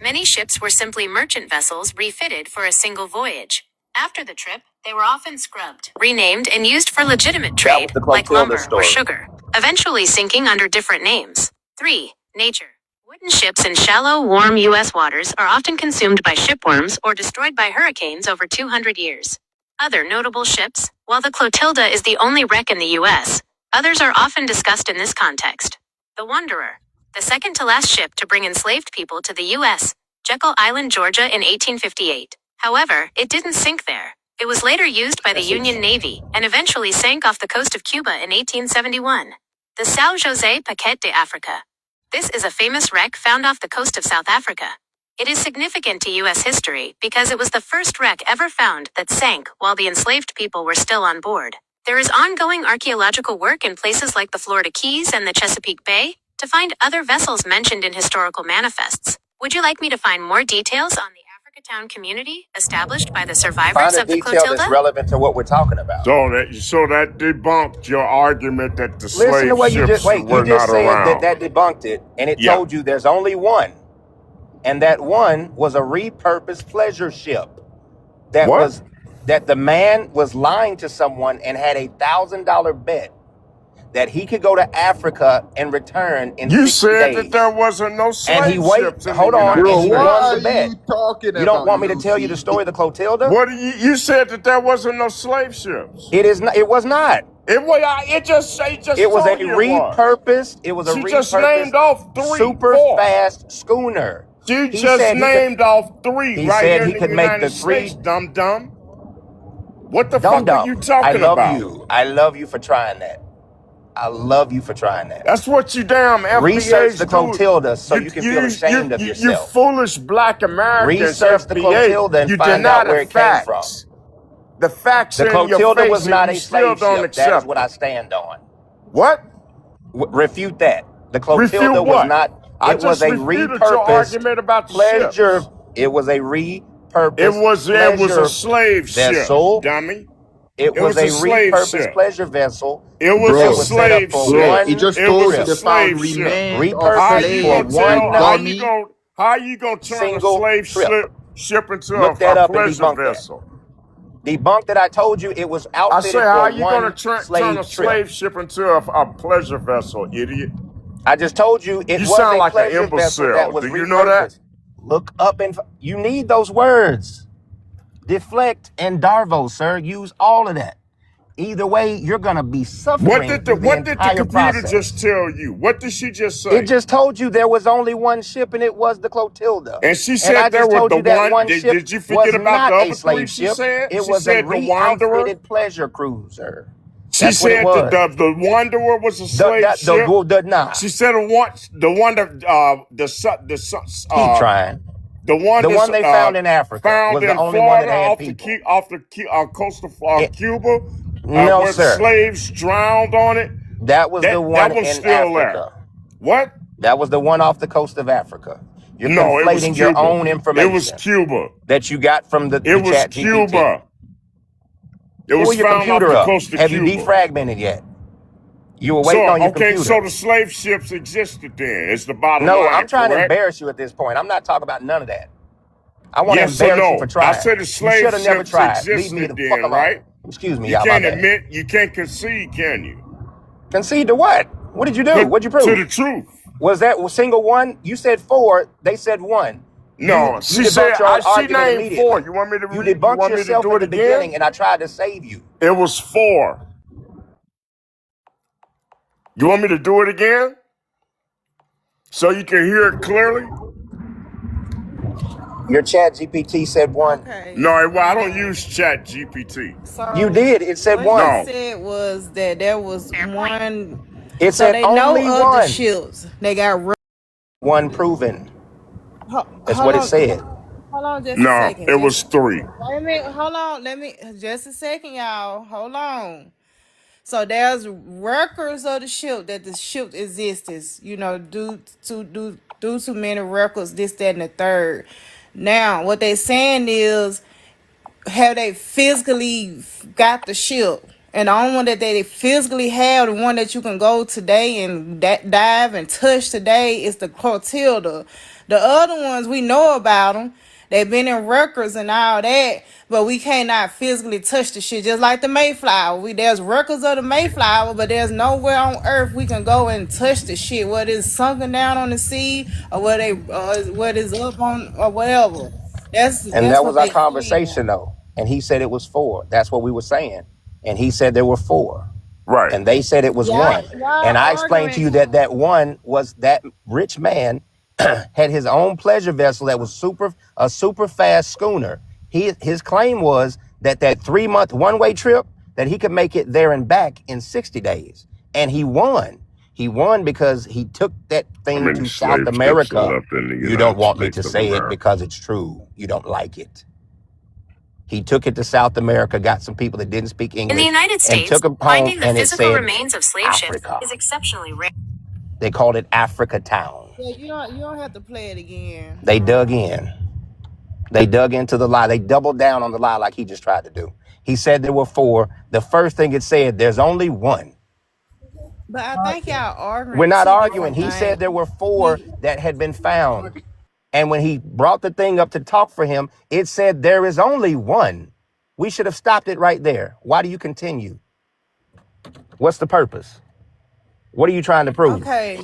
Many ships were simply merchant vessels refitted for a single voyage. After the trip, they were often scrubbed, renamed, and used for legitimate That was trade, the like Clotilda lumber or story. sugar, eventually sinking under different names. 3. Nature. Wooden ships in shallow, warm U.S. waters are often consumed by shipworms or destroyed by hurricanes over 200 years. Other notable ships. While the Clotilda is the only wreck in the U.S., others are often discussed in this context. The Wanderer, the second to last ship to bring enslaved people to the U.S., Jekyll Island, Georgia in 1858. However, it didn't sink there. It was later used by the Union Navy and eventually sank off the coast of Cuba in 1871. The São José Paquete de Africa. This is a famous wreck found off the coast of South Africa. It is significant to U.S. history because it was the first wreck ever found that sank while the enslaved people were still on board. There is ongoing archaeological work in places like the Florida Keys and the Chesapeake Bay to find other vessels mentioned in historical manifests. Would you like me to find more details on the Africatown community established by the survivors Find a of the detail that's Clotilda? relevant to what we're talking about. So that debunked your argument that the Listen to slave what you just ships wait. were You just not said around. that debunked it, and it Yeah. told you there's only one, and that one was a repurposed pleasure ship. What? That the man was lying to someone and had $1,000 bet that he could go to Africa and return in You 60 said days. that there wasn't no And he slave ships in the hold on, United and he States. won the bet. talking You don't want me to tell you the story of the Clotilda? What you said that there wasn't no slave ships. It is not. It was not. It was. It just It was a told you it was. repurposed. It was a She just named off repurposed 3, super 4. fast schooner. She He just said he could- named off 3 he right said here he in the could make United the 3 States, dum-dum. What the Dum fuck are you dum. talking I love about? you. I love you for trying that. I love you for trying that. That's what you damn FBA's Research the do. Clotilda so you can feel ashamed of You yourself. foolish black Americans, Research the Clotilda FBA, and you find deny out where the it came from. facts. The facts The are in your Clotilda face was not and a you still slave don't ship. That is accept what I it. stand on. What? Refute that. The Clotilda Refute was what? not. I It was just a refuted your repurposed argument about the pleasure. ships. It was a repurposed It was a pleasure slave ship, vessel. dummy. It was was a a slave repurposed ship. pleasure vessel It was that a was set up slave for ship. one He just It told was you a trip. they found slave ship. remains of Repurposed How you for gonna slaves, one tell? you How night, you dummy. gonna? How you gonna turn a single slave trip. ship into Look that a up and pleasure debunk that. vessel? Debunk that I told you it was I outfitted say, how for you gonna one turn a slave trip. slave ship into a pleasure vessel, idiot? I just told you it You was sound a like an pleasure vessel that imbecile. was Do you know that? repurposed. Look up and you need those words. Deflect and Darvo, sir. Use all of that. Either way, you're gonna be suffering What did the through the entire computer process. just tell you? What did she just say? It just told you there was only one ship, and it was the Clotilda. And she And said I there just was told the you that one Did, ship did you was forget about not the a other 3 slave she ship. said? It She was a said the Wanderer. re-outfitted pleasure cruiser. She That's what it said was. the Wanderer was a slave ship. Nah. She said the Wonder Keep trying. the one The that's one they found in Africa found was the in only one that Florida had off people. the coast of It- Cuba, No, where sir. slaves drowned on it. That was the That one was in still there. Africa. What? That was the one off the coast of Africa. You're No, it was conflating your Cuba. own It information was Cuba. that you got from the It was chat GPT. Cuba. It Pull was your found off computer the up. coast of Have Cuba. you defragmented yet? You were So waiting on your okay, computer. so the slave ships existed then. It's the bottom No, line. I'm trying to correct? embarrass you at this point. I'm not talking about none of that. I want to Yes or embarrass you no? for trying. I said the You slave should have never ships tried. Leave me existed the then, fuck alone. right? Excuse me, You y'all. My can't bad. admit, you can't concede, can you? Concede to what? What did you do? What'd you prove? To the truth. Was that a single one? You said 4. They said 1. No, You she debunked said your own she argument named immediately. 4. You want me to You read? You debunked want me to yourself do at it the again? beginning, and I tried to save you. It was 4. You want me to do it again? So you can hear it clearly? Your chat GPT said one. Okay. No, well, I don't use Chat GPT. You So did. It said what he one. No, said was that there was one. It So said they know only of the one. ships. They got. One proven. That's Hold what it on. said. Hold on just a no, second. it Just was three. wait a minute. Hold on. Let me just a second, y'all. Hold on. So there's records of the ship that the ship exists, due to many records, this, that, and the third. Now, what they saying is, have they physically got the ship? And the only one that they physically have, the one that you can go today and dive and touch today, is the Clotilda. The other ones, we know about them. They've been in records and all that, but we cannot physically touch the shit. Just like the Mayflower, there's records of the Mayflower, but there's nowhere on Earth we can go and touch the shit. Whether it's sunken down on the sea or what is up on or whatever. And That's that what was our they saying. conversation though. And he said it was four. That's what we were saying. And he said there were four. Right. And they said it was one. Y'all And I explained to arguing. you that that one was that rich man had his own pleasure vessel that was a super fast schooner. His claim was that 3-month one-way trip, that he could make it there and back in 60 days. And he won. He won because he took that How thing many to South slave ships are America. left in the You don't United want me to States of say it America? because it's true. You don't like it. He took it to South America, got some people that didn't speak In the English, United and States, took them home, finding the and it physical said remains of slave ships Africa. is exceptionally rare. They called it Africa Town. Yeah, you don't have to play it again. They dug in. They dug into the lie. They doubled down on the lie like he just tried to do. He said there were four. The first thing it said, there's only one. But I think y'all We're arguing not two arguing. different He said things. there were four He that had been found. And when he brought the thing up to talk for him, it said there is only one. We should have stopped it right there. Why do you continue? What's the purpose? What are you trying to prove? okay.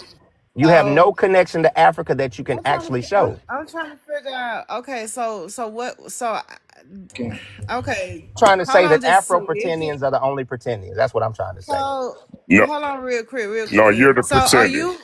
You have no So connection to Africa that you can actually show. I'm trying to figure out. Okay, so what? Okay, Trying to hold say on, that just Afro see. Is it pretendians are the only pretendians. That's what I'm trying to say. so? No, Hold on, real quick, real no, you're quick. the So are pretender. you?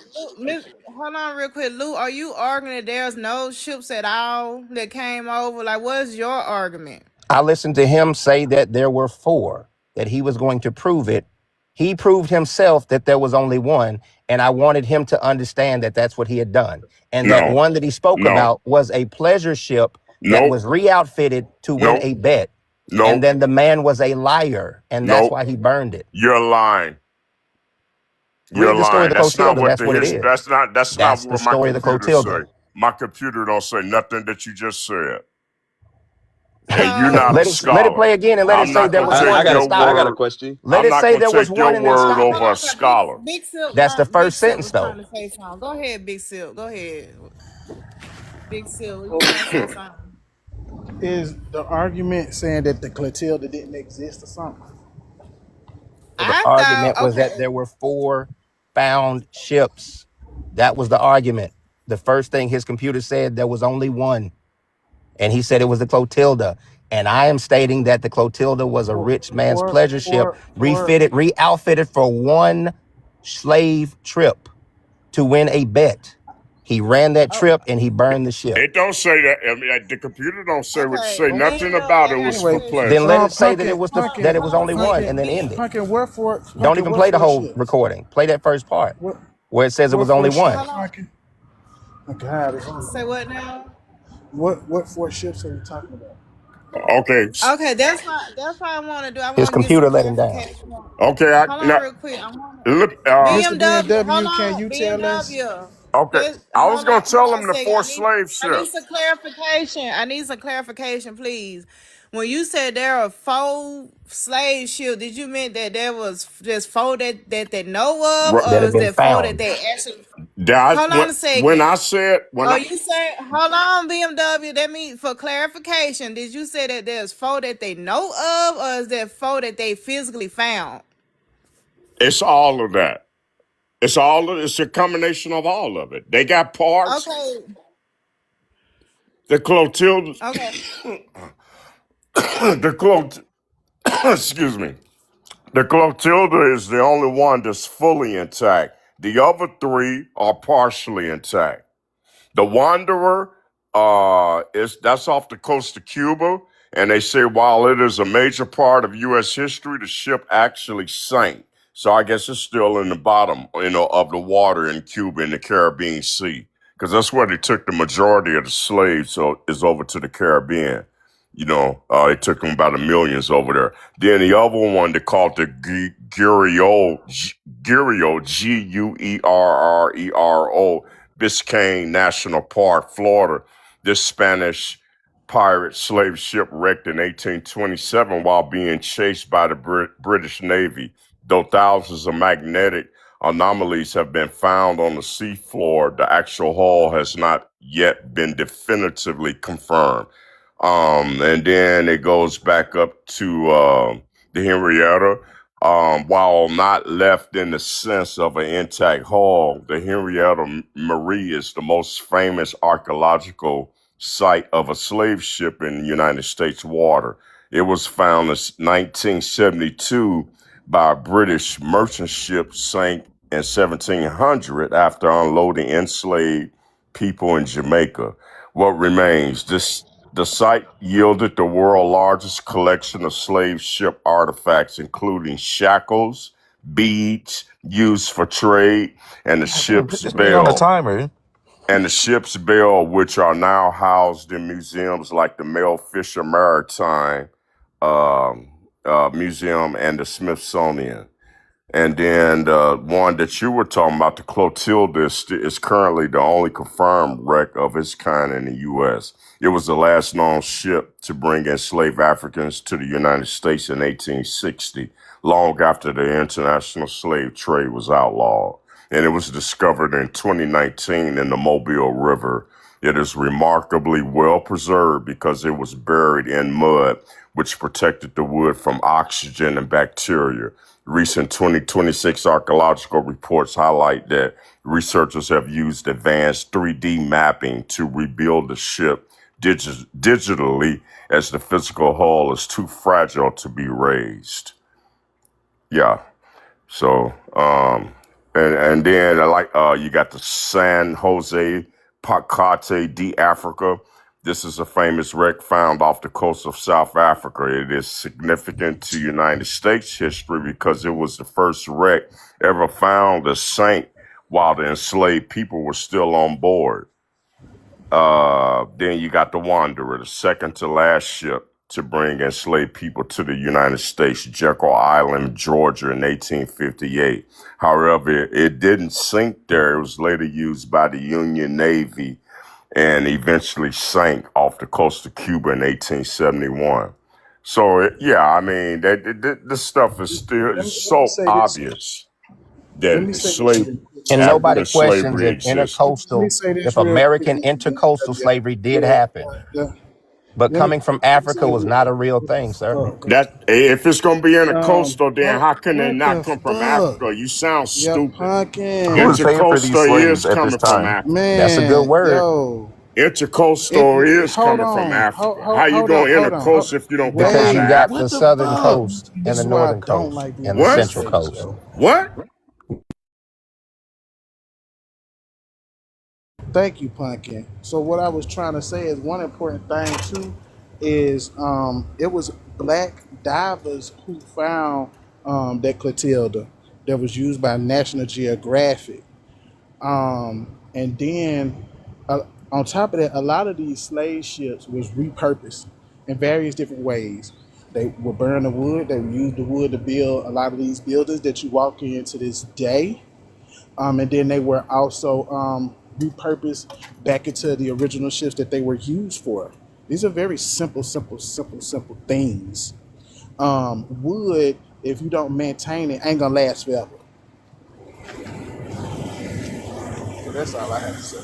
Hold on, real quick, Lou. Are you arguing that there's no ships at all that came over? Like, what's your argument? I listened to him say that there were four, that he was going to prove it. He proved himself that there was only one, and I wanted him to understand that that's what he had done. And that No, one that he spoke no, about was a pleasure ship that nope, was re-outfitted to win nope, a bet. And nope, then the man was a liar, and that's nope. why he burned it. You're lying. You're Read the story of lying. the That's not Clotilda. what That's the what it his. is. That's not That's the what my story of the computer say. Clotilda. My computer don't say nothing that you just said. And you're not So a Let it scholar. play again and let it I'm say not there gonna was take one I and got then a your stop I it. got a word. question. Let I'm it not say gonna there was take one your and then word stop hold it. over a on, scholar. That's the Big first Silk sentence was though. trying to say something. Go ahead, Big Silk. Go ahead, Big Silk. You trying to say something? Is the argument saying that the Clotilda didn't exist or something? The I thought argument was that okay. there were four found ships. That was the argument. The first thing his computer said, there was only one. And he said it was the Clotilda. And I am stating that the Clotilda was a For rich man's for pleasure ship, for re-outfitted for one slave trip to win a bet. He ran that Oh, trip and he burned the ship. It don't say that. I mean, the computer don't okay. say nothing about it I got was a for anyway, Then question. let pleasure. it say that it was Hold on, that it was hold on a only one second. and then end it. Don't Punkin, even what play the for whole ships? recording. Play that first part What where it says it what was for only one. ships, Hold on. Punkin? Oh God, hold on. Say what now? What for ships are we talking about? Okay, Okay, that's what I want to do. I His want to get some computer let him down. clarification. okay. Hold on, Now, real quick. I want look. Mr. BMW. Hold BMW, can on, you tell us? BMW. Okay, I was Hold gonna on. Hold tell on a him the second. four slave I need ships. some clarification. Please. When you said there are four slave ships, did you mean that there was just four that they know of, That or had is been there four that found. they actually? That Hold on a when second. I said when Are I you saying, hold on, BMW? That means for clarification, did you say that there's four that they know of, or is there four that they physically found? it's all of that. It's a combination of all of it. They got parts. Okay. The Clotilda, Okay. the Clot, excuse me. The Clotilda is the only one that's fully intact. The other three are partially intact. The Wanderer That's off the coast of Cuba, and they say while it is a major part of U.S. history, the ship actually sank. So I guess it's still in the bottom, of the water in Cuba in the Caribbean Sea, because that's where they took the majority of the slaves. So is over to the Caribbean. They took them by the millions over there. Then the other one they called the Guerrero, Guerrero, Biscayne National Park, Florida. This Spanish pirate slave ship wrecked in 1827 while being chased by the British Navy. Though thousands of magnetic anomalies have been found on the seafloor, the actual hull has not yet been definitively confirmed. And then it goes back up to the Henrietta. While not left in the sense of an intact hull, the Henrietta Marie is the most famous archaeological site of a slave ship in United States water. It was found in 1972 by a British merchant ship, sank in 1700 after unloading enslaved people in Jamaica. What remains? The site yielded the world's largest collection of slave ship artifacts, including shackles, beads used for trade, and the Goddamn, put ship's this man on the bell, timer. which are now housed in museums like the Mel Fisher Maritime Museum and the Smithsonian. And then the one that you were talking about, the Clotilda, is currently the only confirmed wreck of its kind in the U.S. It was the last known ship to bring enslaved Africans to the United States in 1860, long after the international slave trade was outlawed. And it was discovered in 2019 in the Mobile River. It is remarkably well preserved because it was buried in mud, which protected the wood from oxygen and bacteria. Recent 2026 archaeological reports highlight that researchers have used advanced 3D mapping to rebuild the ship digitally, as the physical hull is too fragile to be raised. Yeah. So, and then you got the San Jose Pacate de Africa. This is a famous wreck found off the coast of South Africa. It is significant to United States history because it was the first wreck ever found that sank while the enslaved people were still on board. Then you got the Wanderer, the second to last ship to bring enslaved people to the United States, Jekyll Island, Georgia in 1858. However, it didn't sink there. It was later used by the Union Navy and eventually sank off the coast of Cuba in 1871. So, yeah, I mean, this stuff is still Let me so say this. obvious Let me that say this real quick. And nobody African questions slavery if existed. Let me intercoastal, say this if real quick. American intercoastal slavery did Yeah, happen. yeah. But Let me coming from say Africa was this. not a real thing, sir. Fuck. That if it's gonna be intercoastal, then how can it What the not come from fuck? Africa? You sound Yeah, stupid. Who pumpkin. is paying for these Intercoastal is slaves at this coming from time? Africa. That's a good Man, word. yo. If Intercoastal is hold coming from on, Africa. How you hold on, gonna hold on. intercoast if you don't come Because out of you Wait, got what the Africa? the southern fuck? coast and This the is why I northern don't coast like being and the on this What? central stage, coast. yo. What? Thank you, Pumpkin. So what I was trying to say is one important thing too is it was black divers who found that Clotilda that was used by National Geographic. And then on top of that, a lot of these slave ships was repurposed in various different ways. They would burn the wood. They would use the wood to build a lot of these buildings that you walk into this day. And then they were also repurposed back into the original ships that they were used for. These are very simple things. Wood, if you don't maintain it, ain't gonna last forever. So that's all I have to say.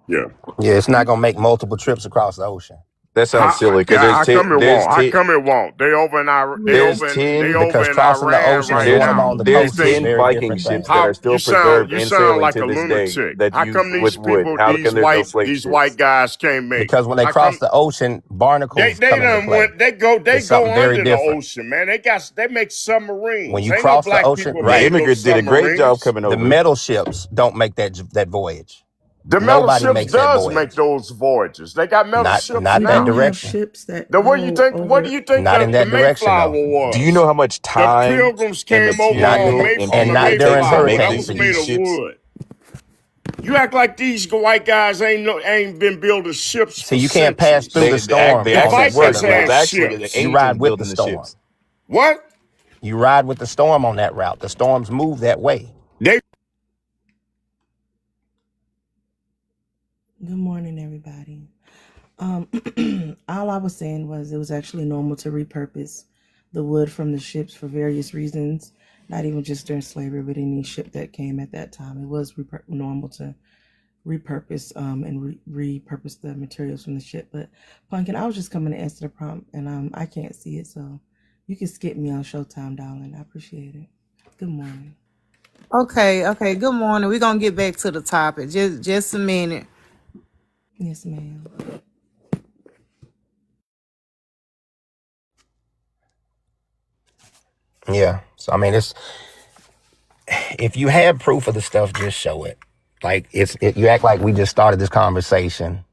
Yeah. Yeah, it's not gonna make multiple trips across the ocean. That sounds silly because How come it won't? How come it won't? They over in there's they 10 over Because in crossing the Iran ocean and right there's going along now. the These there's coast is things. 10 very Viking different ships things. that are How still preserved you and sound sailing like a to this day lunatic? that How use come these with wood. people, How come there's no slave these ships? white guys can't make it? Because when they How cross come the ocean, barnacles they come into done play. went they It's something go very under the different. ocean, man. They make When submarines. you Ain't no cross the black ocean, people The right? made no immigrants did a great job submarines. coming The over. metal ships don't make that voyage. The metal Nobody ships makes that does make voyage. those voyages. They got metal ships Not We that do now. have direction. ships that The go what do over. you think Not in the that direction Mayflower though. Do you know was? how much The time Pilgrims and came over Not on material and and the people not it during takes to Mayflower. make That this, was hurricane made these of season. ships? wood. You act like these white guys ain't been building ships See, for you can't pass through centuries. the storm They The on actually that Vikings southern it was had route. actually the ships. You ride ancients with building the the storm. ships. What? You ride with the storm on that route. The storms move that way. They Good morning, everybody. Um, all I was saying was it was actually normal to repurpose the wood from the ships for various reasons, not even just during slavery, but any ship that came at that time. It was normal to repurpose and repurpose the materials from the ship. But Pumpkin, I was just coming to answer the prompt, and I can't see it, so you can skip me on Showtime, darling. I appreciate it. Good morning. Okay. Good morning. We're gonna get back to the topic. Just a minute. Yes, ma'am. Yeah. So I mean, it's if you have proof of the stuff, just show it. Like you act like we just started this conversation.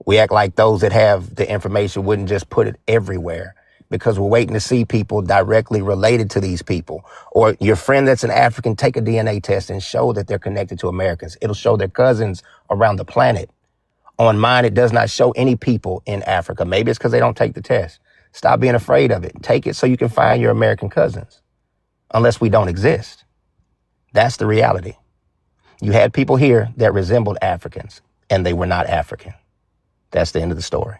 We act like those that have the information wouldn't just put it everywhere because we're waiting to see people directly related to these people. Or your friend that's an African, take a DNA test and show that they're connected to Americans. It'll show their cousins around the planet. On mine, it does not show any people in Africa. Maybe it's because they don't take the test. Stop being afraid of it. Take it so you can find your American cousins, unless we don't exist. That's the reality. You had people here that resembled Africans, and they were not African. That's the end of the story.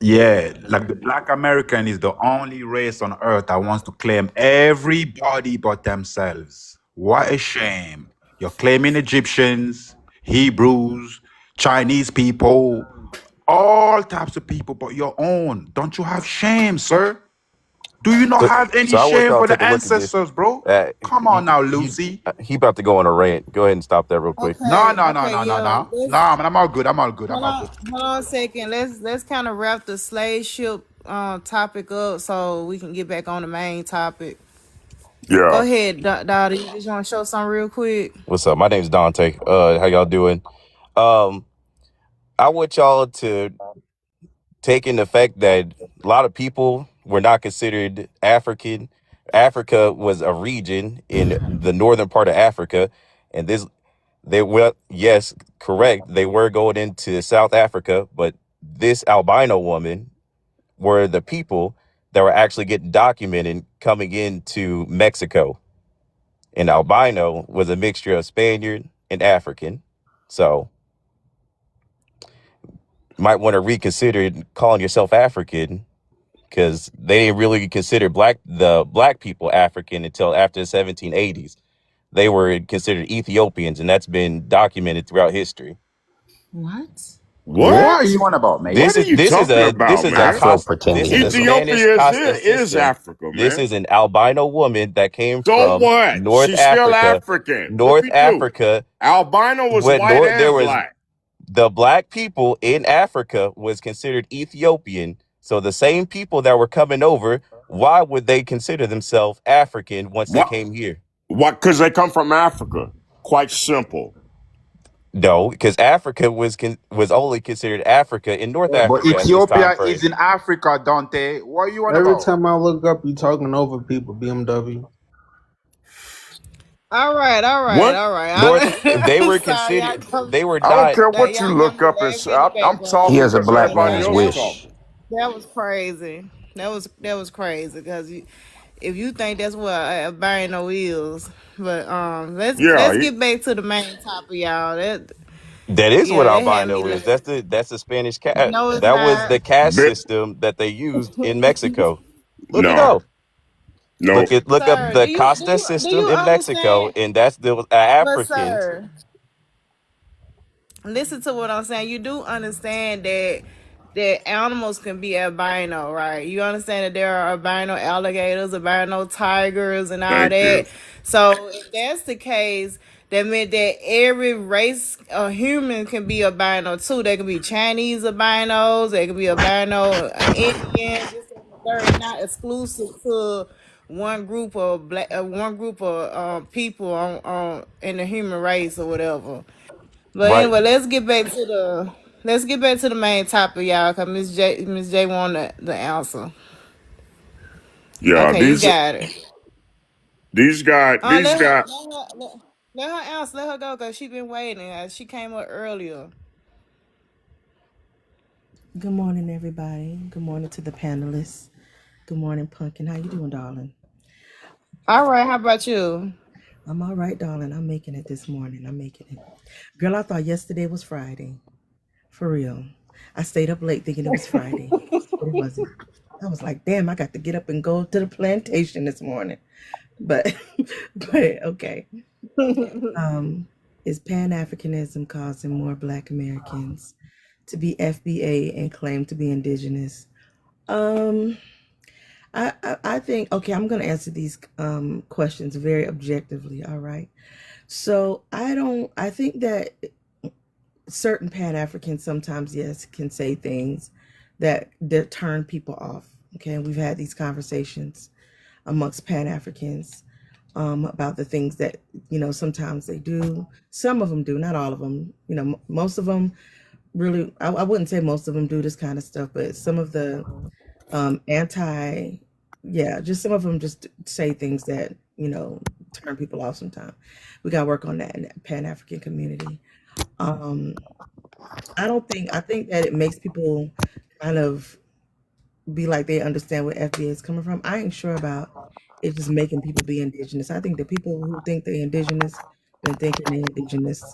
Yeah, like the black American is the only race on earth that wants to claim everybody but themselves. What a shame. You're claiming Egyptians, Hebrews, Chinese people, all types of people but your own. Don't you have shame, sir? Do you not So, have any so I want shame y'all for to take the a look at this. ancestors, bro? Come You, on now, you, Lucy. he about to go on a rant. Go ahead and stop that real quick. No, Okay, no, no, okay, no, no, yeah. no. No, man, I'm all good. I'm all good. I'm all good. Hold on a second. Let's kind of wrap the slave ship topic up so we can get back on the main topic. Go yeah. ahead, Dottie. You just want to show something real quick? What's up? My name's Dante. How y'all doing? Um, I want y'all to take in the fact that a lot of people were not considered African. Africa was a region in the northern part of Africa, and they were, yes, correct. They were going into South Africa, but this albino woman were the people that were actually getting documented coming into Mexico. And albino was a mixture of Spaniard and African. So you might want to reconsider calling yourself African because they didn't really consider the black people African until after the 1780s. They were considered Ethiopians, and that's been documented throughout history. What? What are What? you on about, mate? What are you talking about, man? Pretending A to be. Spanish Ethiopia Costa is system. Africa, This man. is an albino woman that came So from what? North She's still Africa. African. What North we do? Africa, Albino was but white there and was black. the black people in Africa was considered Ethiopian. So the same people that were coming over, why would they consider themselves African once they What? came here? What? Because they come from Africa. Quite simple. No, because Africa was only considered Africa in North But Africa at this time Ethiopia is frame. in Africa, Dante. What are you on Every about? time I look up, you talking over people. BMW. All right. What? North, they I'm were sorry, y'all considered. come. They were I don't not. care Now what you y'all got look me up. laughing in the I'm He talking background. has a because black everybody man's That else that was wish. talking. that was crazy. That was crazy because if you think that's what a albino is, but Yeah. let's get back to the main topic, y'all. That is what That had me albino is. laughing. That's the Spanish cat. No, it's That was not. the caste Bit, system that they used in Mexico. Look it no. up. No. Look up Sir, the do Costa you system in Mexico, understand? and that's the But Africans. sir, listen to what I'm saying. You do understand that animals can be albino, right? You understand that there are albino alligators, albino tigers, and all Thank you. that. So if that's the case, that meant that every race of human can be albino too. They could be Chinese albinos, they could be albino Indians, this and the third. It's not exclusive to one group of people on in the human race or whatever. But Right. anyway, let's get back to the main topic, y'all. Cause Miss J want the answer. Yeah, Okay, you got it. these guys, these guys. Let her answer. Let her go, cause she been waiting. She came up earlier. Good morning, everybody. Good morning to the panelists. Good morning, Pumpkin. How you doing, darling? All right, how about you? I'm all right, darling. I'm making it this morning. I'm making it. Girl, I thought yesterday was Friday. For real. I stayed up late thinking it was Friday, but it wasn't. I was like, damn, I got to get up and go to the plantation this morning. But but okay. Is Pan-Africanism causing more Black Americans to be FBA and claim to be indigenous? Um, I think, okay, I'm going to answer these questions very objectively, all right? So I think that certain Pan-Africans sometimes, yes, can say things that turn people off, okay? And we've had these conversations amongst Pan-Africans about the things that, sometimes they do. Some of them do, not all of them. Most of them really, I wouldn't say most of them do this kind of stuff, but some of the just some of them just say things that, turn people off sometimes. We got to work on that in the Pan-African community. Um, I think that it makes people kind of be like they understand where FBA is coming from. I ain't sure about it just making people be indigenous. I think the people who think they're indigenous been thinking they're indigenous,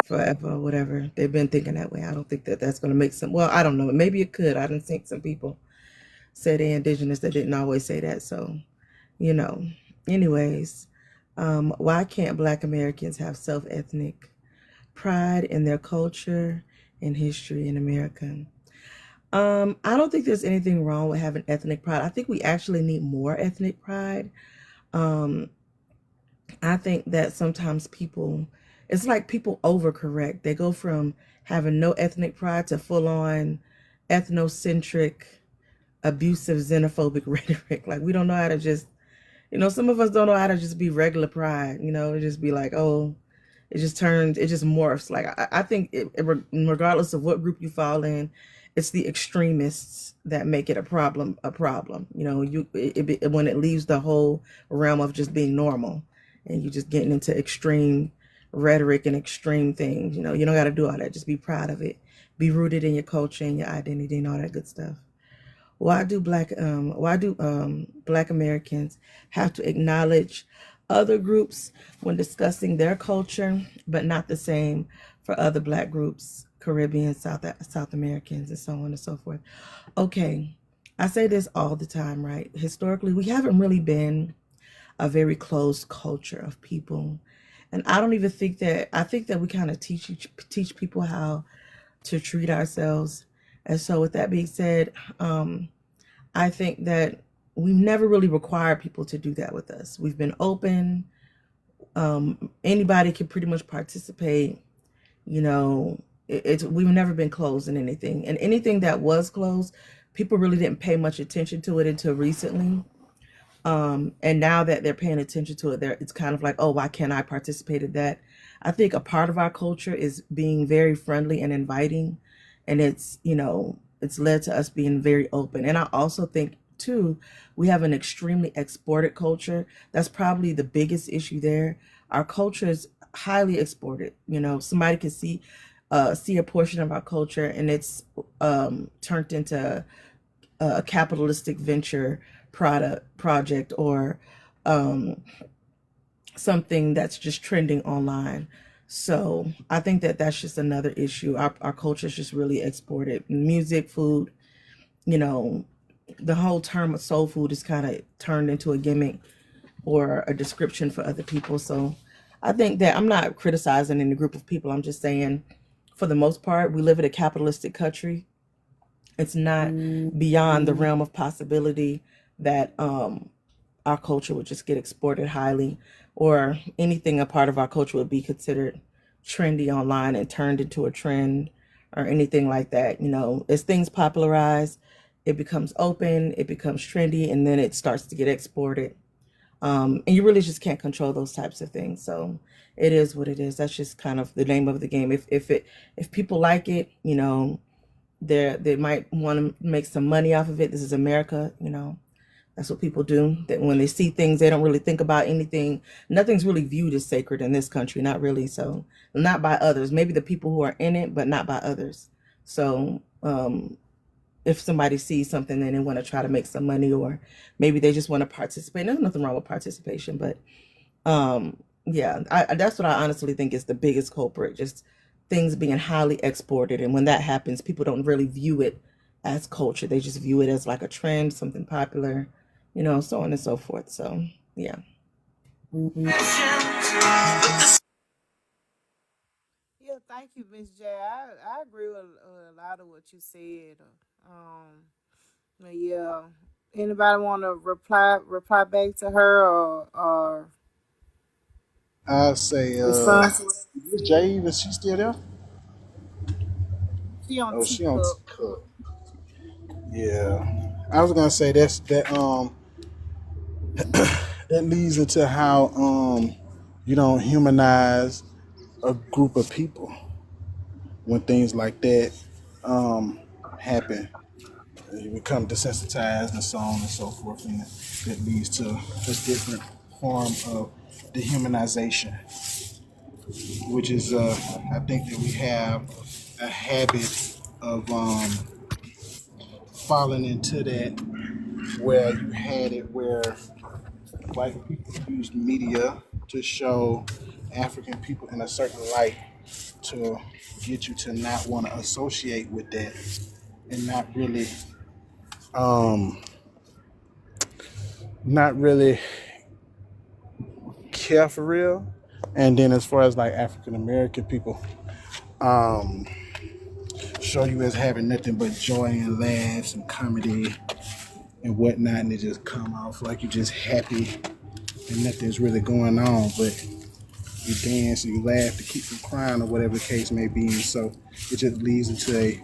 forever or whatever. They've been thinking that way. I don't think that that's going to make some. Well, I don't know. Maybe it could. I didn't think some people say they're indigenous that didn't always say that. So, you know. Anyways, why can't Black Americans have self-ethnic pride in their culture and history in America? I don't think there's anything wrong with having ethnic pride. I think we actually need more ethnic pride. Um, I think that sometimes it's like people overcorrect. They go from having no ethnic pride to full on ethnocentric, abusive, xenophobic rhetoric. Like we don't know how to just, some of us don't know how to just be regular pride. It just be like, oh, it just morphs. Like I think regardless of what group you fall in, it's the extremists that make it a problem. When it leaves the whole realm of just being normal, and you just getting into extreme rhetoric and extreme things. You don't got to do all that. Just be proud of it. Be rooted in your culture and your identity and all that good stuff. Why do Black Americans have to acknowledge other groups when discussing their culture, but not the same for other Black groups, Caribbean, South Americans, and so on and so forth? Okay, I say this all the time, right? Historically, we haven't really been a very closed culture of people, and I don't even think that. I think that we kind of teach people how to treat ourselves. And so, with that being said, I think that we never really required people to do that with us. We've been open. Anybody can pretty much participate. We've never been closed in anything. And anything that was closed, people really didn't pay much attention to it until recently. And now that they're paying attention to it, it's kind of like, oh, why can't I participate in that? I think a part of our culture is being very friendly and inviting. And it's led to us being very open. And I also think, too, we have an extremely exported culture. That's probably the biggest issue there. Our culture is highly exported. Somebody can see a portion of our culture and it's turned into a capitalistic venture project or something that's just trending online. So I think that that's just another issue. Our culture is just really exported. Music, food, the whole term of soul food is kind of turned into a gimmick or a description for other people. So I think that I'm not criticizing any group of people. I'm just saying, for the most part, we live in a capitalistic country. It's not beyond the realm of possibility that our culture would just get exported highly, or anything a part of our culture would be considered trendy online and turned into a trend or anything like that. You know, as things popularize, it becomes open, it becomes trendy, and then it starts to get exported. And you really just can't control those types of things. So it is what it is. That's just kind of the name of the game. If people like it, you know, they might want to make some money off of it. This is America, you know. That's what people do. That when they see things, they don't really think about anything. Nothing's really viewed as sacred in this country, not really. So, not by others. Maybe the people who are in it, but not by others. So, if somebody sees something and they want to try to make some money, or maybe they just want to participate, there's nothing wrong with participation. But yeah, that's what I honestly think is the biggest culprit. Just things being highly exported, and when that happens, people don't really view it as culture. They just view it as like a trend, something popular, you know, so on and so forth. So yeah. Yeah, thank you, Miss J. I agree with a lot of what you said. But yeah. Anybody want to reply back to her or I say, respond to it? Miss J, is she still there? She on Oh, she on teacup. teacup. Yeah, I was gonna say that leads into how you don't humanize a group of people when things like that happen. You become desensitized and so on and so forth, and that leads to a different form of dehumanization, which is I think that we have a habit of falling into that, where you had it where white people used media to show African people in a certain light to get you to not want to associate with that and um not really care for real. And then as far as like African American people, um show you as having nothing but joy and laughs and comedy and whatnot, and it just come off like you're just happy and nothing's really going on, but you dance and you laugh to keep from crying or whatever the case may be. And so it just leads into a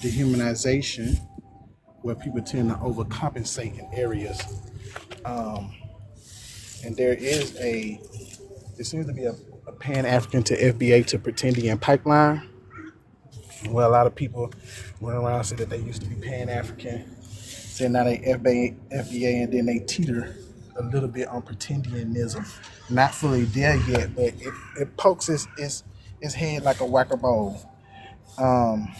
dehumanization where people tend to overcompensate in areas. Um, and there seems to be a Pan-African to FBA to Pretendian pipeline, where a lot of people went around and said that they used to be Pan-African, saying now they FBA, and then they teeter a little bit on Pretendianism. Not fully there yet, but it pokes its head like a whack-a-mole, um,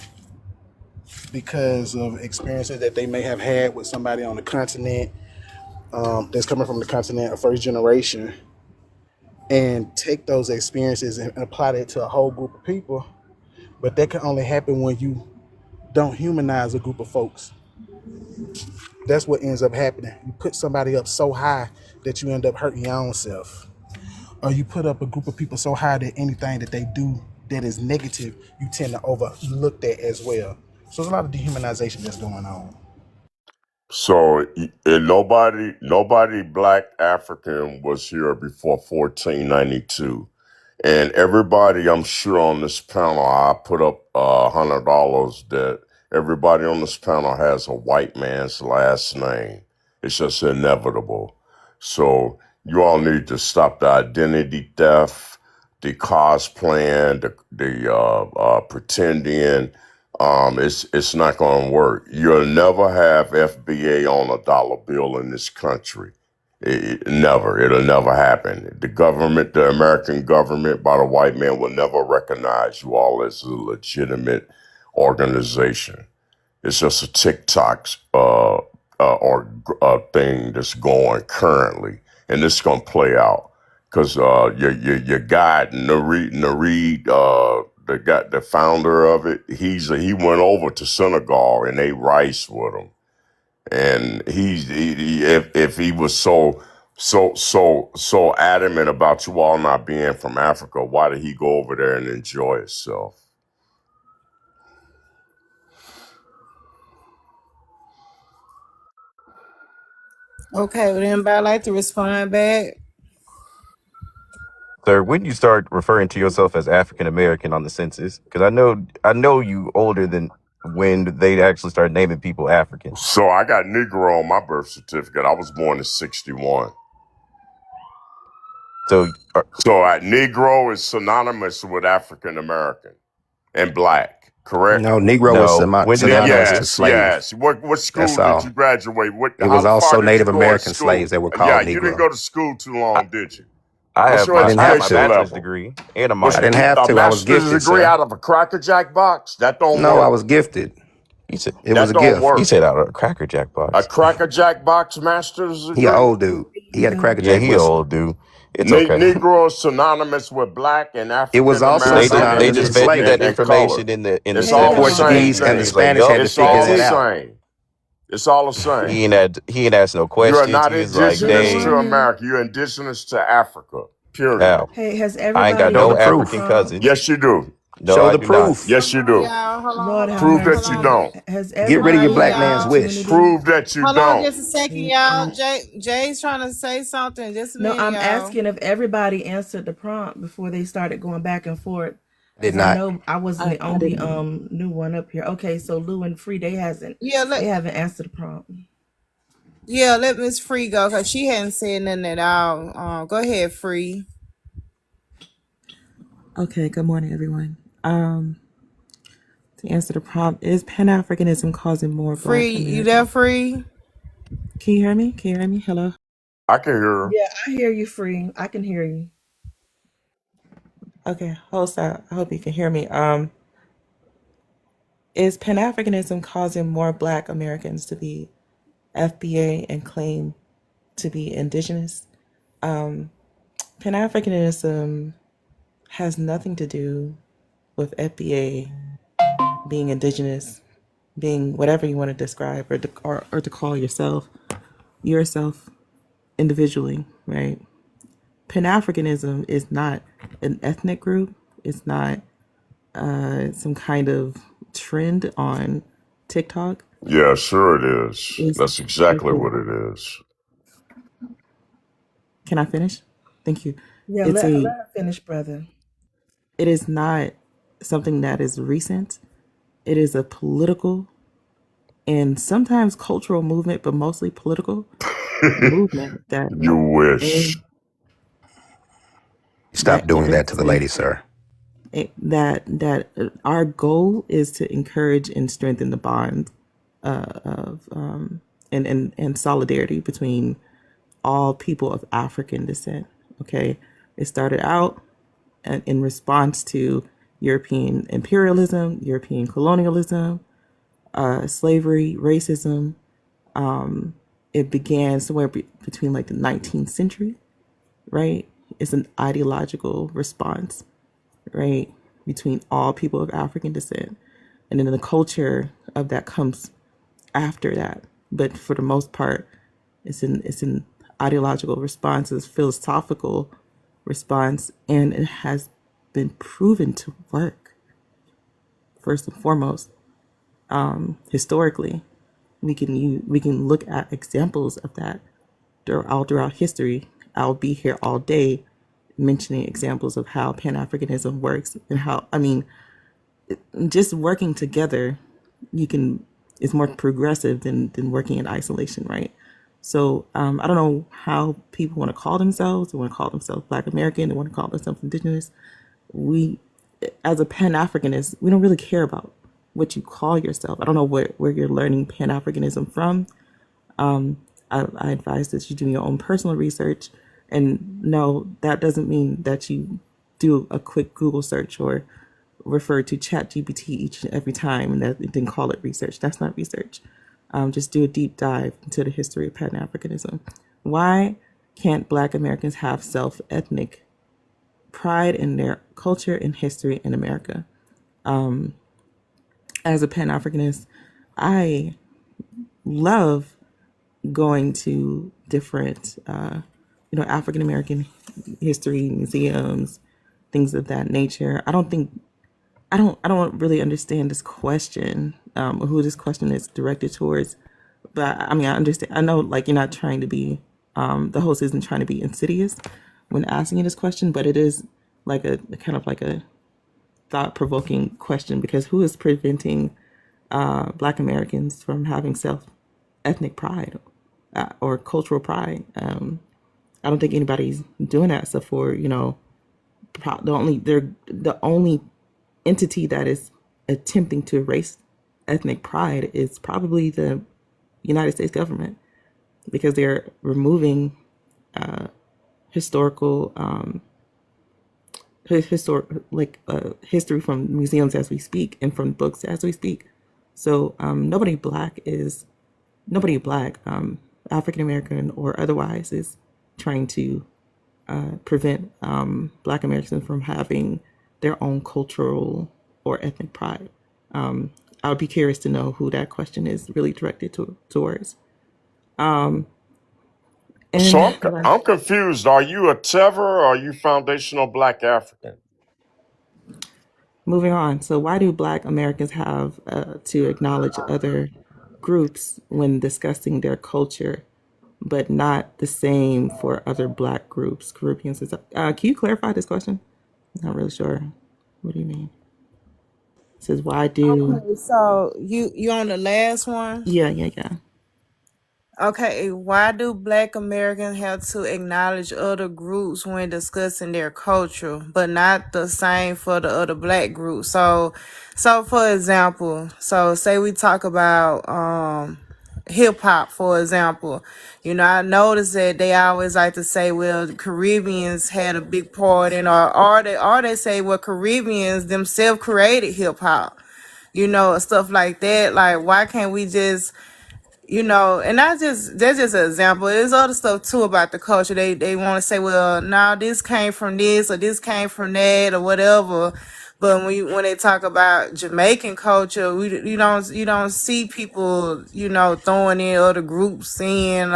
because of experiences that they may have had with somebody on the continent, that's coming from the continent of first generation, and take those experiences and apply that to a whole group of people. But that can only happen when you don't humanize a group of folks. That's what ends up happening. You put somebody up so high that you end up hurting your own self. Or you put up a group of people so high that anything that they do that is negative, you tend to overlook that as well. So there's a lot of dehumanization that's going on. So and nobody black African was here before 1492. And everybody, I'm sure on this panel, I put up $100 that everybody on this panel has a white man's last name. It's just inevitable. So you all need to stop the identity theft, the cosplaying, the pretending. It's not going to work. You'll never have FBA on a dollar bill in this country. Never. It'll never happen. The government, the American government by the white man will never recognize you all as a legitimate organization. It's just a TikTok or thing that's going currently, and this is gonna play out because your guy Nareed, the founder of it, he went over to Senegal and ate rice with him, And if he was so adamant about you all not being from Africa, why did he go over there and enjoy himself? Okay, would anybody like to respond back? Sir, when you start referring to yourself as African American on the census? Because I know you older than when they actually started naming people African. So I got Negro on my birth certificate. I was born in 61. So So Negro is synonymous with African American and black, correct? No, Negro was no, when did that synonymous to happen? slave. Yes. What That's school did you all. graduate? It How was far also did you Native go in American school? slaves that were Yeah, called you didn't Negro. go to school too long, did you? I What's have your I my didn't I have have my education to. bachelor's level? degree and a I What's didn't minor. have a to. I was master's gifted, degree sir. out of a Cracker Jack box? That don't No, I work. was gifted. You said It was That a don't gift. you work. said out of a Cracker Jack A box. Cracker Jack box master's He an degree? old dude. He had a Cracker Yeah, Jack he whistle. old dude. It's okay. Negro is synonymous with black and It was African also They American just they synonymous just with fed you that slavery. and color. information in the It's Hey The all the y'all. same Portuguese and the thing. He's like, Spanish had nope, to It's figure all it's the that it. out. same. It's all the same. He ain't asked no You are questions. not He was like, Good indigenous to dang, morning. America. You're indigenous to Africa. Period. how? Hey, has I ain't got everybody Show no the answered the proof. African prompt? cousins. Yes, you do. No, Show I the do not. proof. Yes, you Hold on, do. y'all. Lord have Prove Hold that you mercy. on. don't. Has Get rid of Hold your everybody on, black had the man's y'all. wish. opportunity? Prove that you Hold on don't. just a second, y'all. Jay's trying to say something. Just a No, minute, I'm y'all. asking if everybody answered the prompt before they started going back and forth. Did Because I not. know I wasn't the I only didn't. new one up here. Okay, so Lou and Free, they Yeah, haven't answered the prompt. let Miss Free go because she hadn't said nothing at all. Go ahead, Free. Okay, good morning, everyone. To answer the prompt, is Pan Africanism causing more Black Free, you there, Americans? Free? Can you hear me? Can you hear me? Hello. I can hear her. Yeah, I hear you, Free. I can hear you. Okay, host. I hope you can hear me. Is Pan Africanism causing more Black Americans to be FBA and claim to be indigenous? Pan Africanism has nothing to do with FBA being indigenous, being whatever you want to describe or to call yourself individually, right? Pan Africanism is not an ethnic group. It's not some kind of trend on TikTok. Yeah, sure it is. It's, That's exactly it's what it is. Can I finish? Thank you. Yeah, It's let a. her finish, brother. It is not something that is recent. It is a political and sometimes cultural movement, but mostly political movement that You wish. aims Stop doing aims that to the to lady, sir. our goal is to encourage and strengthen the bond of and solidarity between all people of African descent. Okay, it started out in response to European imperialism, European colonialism, slavery, racism. It began somewhere between like the 19th century, right? It's an ideological response, right, between all people of African descent. And then the culture of that comes after that. But for the most part, it's an ideological response, it's a philosophical response, and it has been proven to work. First and foremost, historically, we can look at examples of that all throughout history. I'll be here all day mentioning examples of how Pan Africanism works and how just working together, you can is more progressive than working in isolation, right? So I don't know how people want to call themselves. They want to call themselves Black American. They want to call themselves Indigenous. We, as a Pan Africanist, we don't really care about what you call yourself. I don't know where you're learning Pan Africanism from. I advise that you do your own personal research. And no, that doesn't mean that you do a quick Google search or refer to ChatGPT each and every time and then call it research. That's not research. Just do a deep dive into the history of Pan Africanism. Why can't Black Americans have self-ethnic pride in their culture and history in America? As a Pan Africanist, I love going to different, African American history museums, things of that nature. I don't really understand this question, or who this question is directed towards. But I mean, I understand. I know, like, you're not trying to be, the host isn't trying to be insidious when asking you this question, but it is like a kind of like a thought provoking question, because who is preventing Black Americans from having self ethnic pride, or cultural pride? I don't think anybody's doing that except for, the only entity that is attempting to erase ethnic pride is probably the United States government, because they're removing historical history from museums as we speak, and from books as we speak. So nobody black, African American or otherwise, is trying to prevent Black Americans from having their own cultural or ethnic pride. I would be curious to know who that question is really directed towards. And So I'm confused. Are you a Tether or are you foundational Black African? moving on. So why do Black Americans have to acknowledge other groups when discussing their culture, but not the same for other Black groups, Caribbeans and stuff? Can you clarify this question? I'm not really sure. What do you mean? It says, why do... Okay, so you on the last one? Yeah. Okay, why do Black Americans have to acknowledge other groups when discussing their culture, but not the same for the other Black groups? So for example, so say we talk about hip hop, for example. I noticed that they always like to say, well, the Caribbeans had a big part in, or they say, well, Caribbeans themselves created hip hop, stuff like that. Like, why can't we just, and that's just an example. There's other stuff too about the culture. They want to say, well, no, this came from this or this came from that or whatever. But when they talk about Jamaican culture, you don't see people throwing in other groups, saying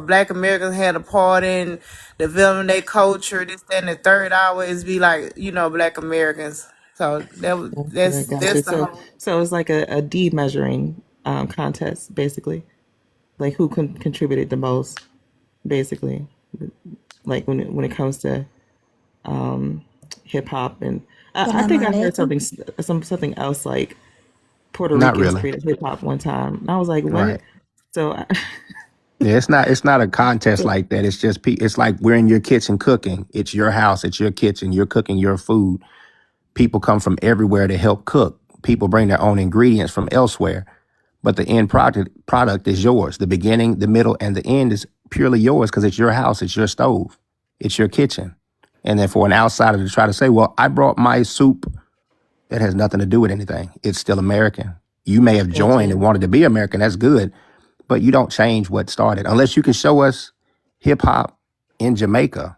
Black Americans had a part in developing their culture. This, that, and the third. Always be like Black Americans. So Okay, that's gotcha. the whole. So it's like a deed measuring contest, basically. Like, who contributed the most, basically. Like, when it comes to hip hop, and I think I heard something else, like Puerto Not Ricans really. created hip hop one time, and I was like, Right. what? So Yeah, it's not a contest like that. It's just it's like we're in your kitchen cooking. It's your house. It's your kitchen. You're cooking your food. People come from everywhere to help cook. People bring their own ingredients from elsewhere, but the end product is yours. The beginning, the middle, and the end is purely yours because it's your house. It's your stove. It's your kitchen. And then for an outsider to try to say, "Well, I brought my soup," that has nothing to do with anything. It's still American. You may have joined and wanted to be American. That's good. But you don't change what started unless you can show us hip hop in Jamaica.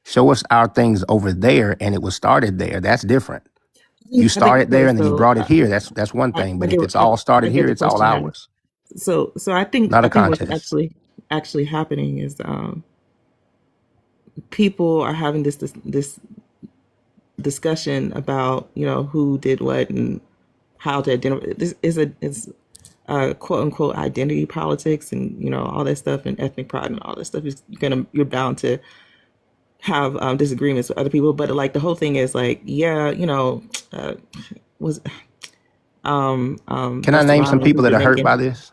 Show us our things over there, and it was started there. That's different. You I think, started there, okay, and then you so brought it here. That's one thing. I But if get it's all I started get here, the it's all question now. ours. So I think Not a what's contest. actually happening is people are having this discussion about who did what and how to identify. This is quote unquote identity politics, and all that stuff, and ethnic pride and all that stuff. You're bound to have disagreements with other people, but like the whole thing is like, yeah, was Can I Busta name some Rhymes people is that are hurt Jamaican. by this?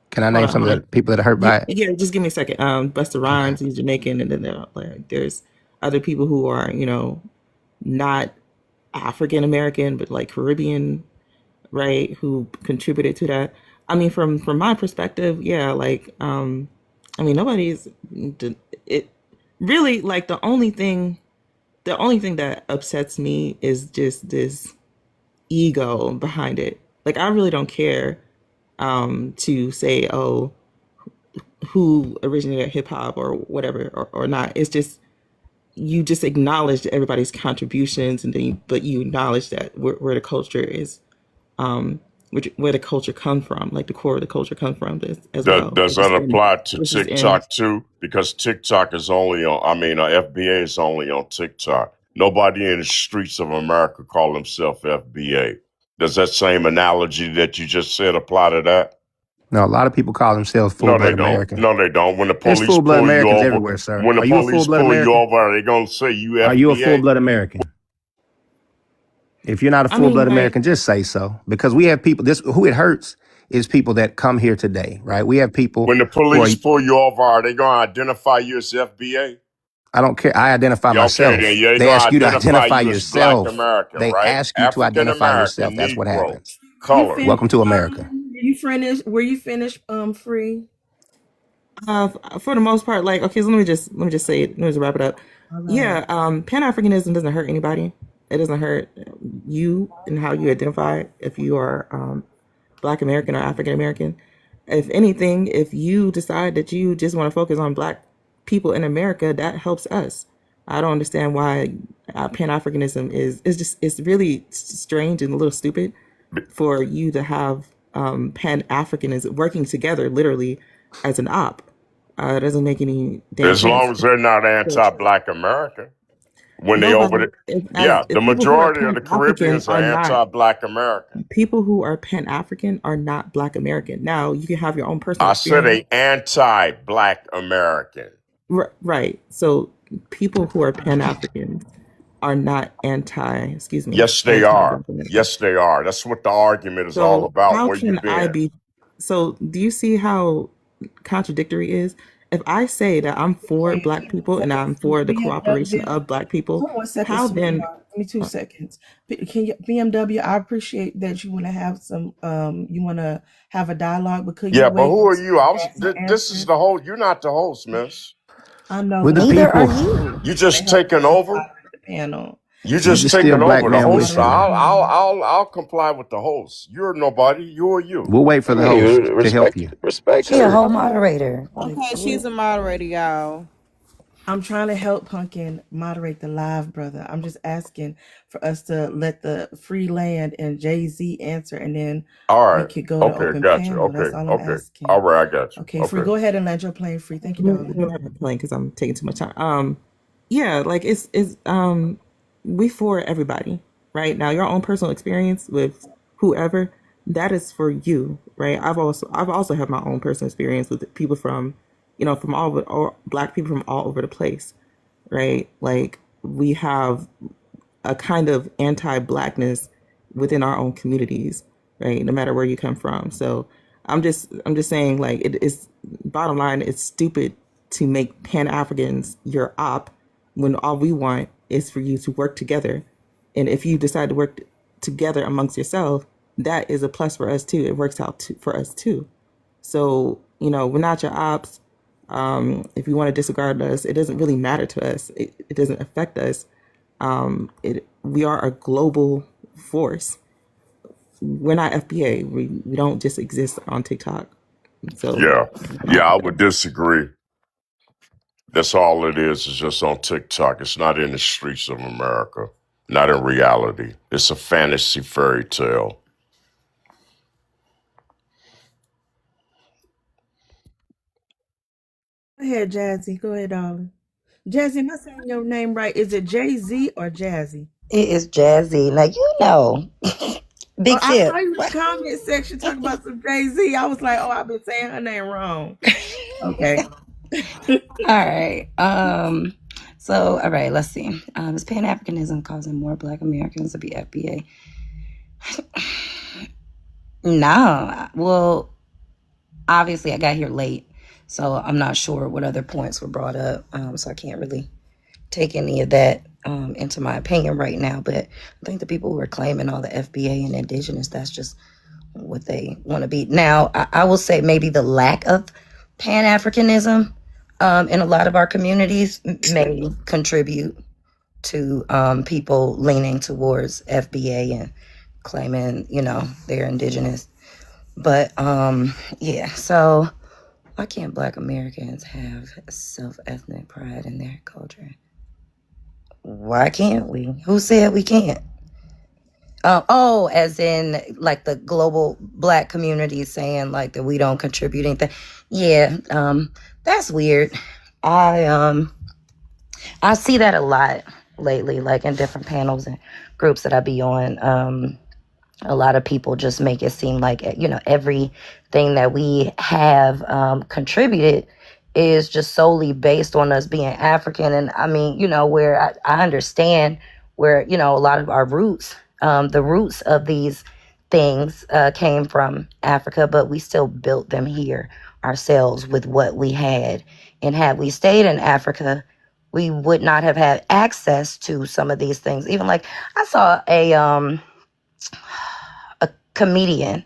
Can I Hold name on, some hold of on. the people that are hurt by it? Yeah, just give me a second. Busta Okay. Rhymes, he's Jamaican, and then there's other people who are not African American, but like Caribbean, right? Who contributed to that. I mean, from my perspective, yeah, like I mean, nobody's it really, like, the only thing that upsets me is just this ego behind it. Like, I really don't care to say, oh, who originated hip hop or whatever, or not. It's just, you just acknowledge everybody's contributions, and then but you acknowledge that where the culture is where the culture come from, like the core of the culture come from as Does, well. does that apply to This is in TikTok too? Because TikTok is only on, FBA is only on TikTok. Nobody in the streets of America call themselves FBA. Does that same analogy that you just said apply to that? No, a lot of people call themselves No, full-blood they don't. American. No, they don't. When the There's police full-blood pull you Americans over, everywhere, sir. when the Are you a police full-blood pull you American? over, are they gonna say you Are you a FBA? full-blood American? If you're not a I mean, full-blood like, American, just say so. Because we have people, this who it hurts is people that come here today, right? We have people When the who are, police pull you over, are they gonna identify you as FBA? I don't care. I identify Yeah, okay, then myself. yeah, they They gonna ask you to identify identify you as Black yourself. American, They right? ask you to African identify yourself. American, That's what Negro, happens. you color. finished. Welcome to America. You finished? Were you finished? Free. For the most part, like, okay, so let me just say it. Let me just wrap it up. All right. Yeah, Pan Africanism doesn't hurt anybody. It doesn't hurt you and how you identify if you are Black American or African American. If anything, if you decide that you just want to focus on Black people in America, that helps us. I don't understand why Pan Africanism is just it's really strange and a little stupid for you to have Pan Africanism working together literally as an op. It doesn't make any damn As long sense. as they're not anti-Black American. When they over Nobody, there, yeah, the if people who are majority of Pan the African Caribbeans are are not anti-Black American. people who are Pan African are not Black American. Now you can have your own personal I said experience, a anti-Black American. right? So people who are Pan Africans are not Yes, they are. anti-Black American. Yes, they are. That's what the argument is all So about. how Where you can I been? be? So do you see how contradictory it is? If I say that I'm for Okay, Black people and I'm for the cooperation BMW. of Black people, Hold on 1 second, how then? sweetheart. Give me 2 seconds. Can you BMW? I appreciate that you want to have some. You want to have a dialogue, but could you Yeah, but wait who are until you? Jasmine This is answers? the whole. You're not the host, miss. I know, We're but the I'm Neither are people. you. You trying to just help taking you over. moderate the panel. You You just just still taking Black over. The man host. wish you. I'll comply with the host. You're nobody. Who are you? We'll wait for the host to help Respect you. respect She a her. whole Okay. moderator. Like, Okay, for real. she's a moderator, y'all. I'm trying to help Pumpkin moderate the live, brother. I'm just asking for us to let the free land and Jay-Z answer, and then All we right. could go to Okay. open Gotcha. panel. That's all I'm Okay. asking. All right. I got you. Okay, free. Okay. Go ahead and land your plane, free. Thank you, darling. We're not playing because I'm taking too much time. Yeah, like it's we for everybody, right? Now your own personal experience with whoever, that is for you, right? I've also had my own personal experience with people from, from all Black people from all over the place, right? Like we have a kind of anti-Blackness within our own communities, right? No matter where you come from. So I'm just saying, like, it is, bottom line, it's stupid to make Pan Africans your op when all we want is for you to work together. And if you decide to work together amongst yourself, that is a plus for us too. It works out for us too. So, we're not your ops. If you want to disregard us, it doesn't really matter to us. It doesn't affect us. We are a global force. We're not FBA. We don't just exist on TikTok. So Yeah. Yeah. I would disagree. That's all it is just on TikTok. It's not in the streets of America. Not in reality. It's a fantasy fairy tale. Go ahead, Jazzy. Go ahead, darling. Jazzy, am I saying your name right? Is it Jay-Z or Jazzy? It is Jazzy. Like, Oh, Big I tip. saw you in the comment section talking about some Jay-Z. I was like, oh, I've been saying her name wrong. Okay. All right. So, all right, let's see. Is Pan Africanism causing more Black Americans to be FBA? No. Well, obviously, I got here late, so I'm not sure what other points were brought up. So I can't really take any of that into my opinion right now. But I think the people who are claiming all the FBA and indigenous, that's just what they want to be. Now, I will say maybe the lack of Pan-Africanism in a lot of our communities may contribute to people leaning towards FBA and claiming, they're indigenous. But yeah, so why can't Black Americans have self-ethnic pride in their culture? Why can't we? Who said we can't? Oh, as in like the global black community saying like that we don't contribute anything. Yeah, that's weird. I I see that a lot lately, like in different panels and groups that I be on. A lot of people just make it seem like, everything that we have contributed is just solely based on us being African. And I mean, where I understand where, a lot of our roots, the roots of these things came from Africa, but we still built them here ourselves with what we had. And had we stayed in Africa, we would not have had access to some of these things. Even like I saw a comedian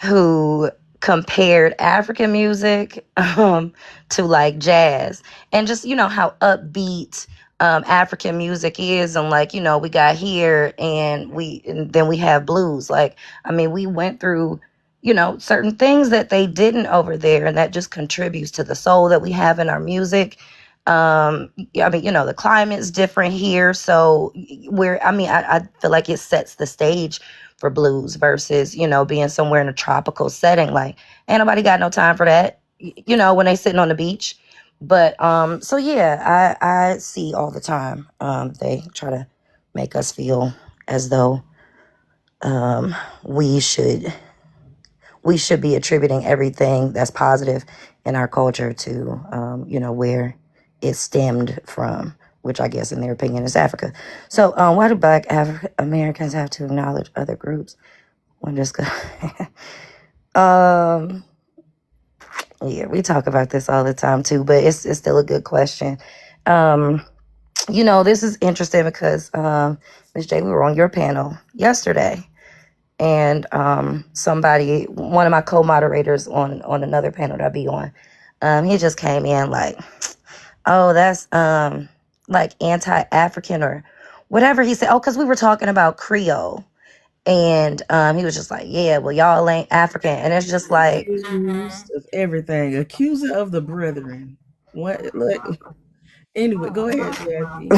who compared African music to like jazz, and just how upbeat African music is, and like we got here and then we have blues. Like I mean, we went through certain things that they didn't over there, and that just contributes to the soul that we have in our music. Yeah, I mean, the climate's different here, so I feel like it sets the stage for blues versus being somewhere in a tropical setting. Like ain't nobody got no time for that, when they sitting on the beach. But so yeah, I see all the time they try to make us feel as though we should be attributing everything that's positive in our culture to where it stemmed from, which I guess in their opinion is Africa. So why do black Americans have to acknowledge other groups? When just yeah, we talk about this all the time too, but it's still a good question. This is interesting because Ms. J, we were on your panel yesterday, and one of my co-moderators on another panel that I be on, he just came in like, oh, that's like anti-African or whatever he said. Oh, because we were talking about Creole. And he was just like, yeah, well, y'all ain't African. And it's just like, Accused of everything. Accuser of the brethren. What? Look. Anyway, go ahead, Jackie.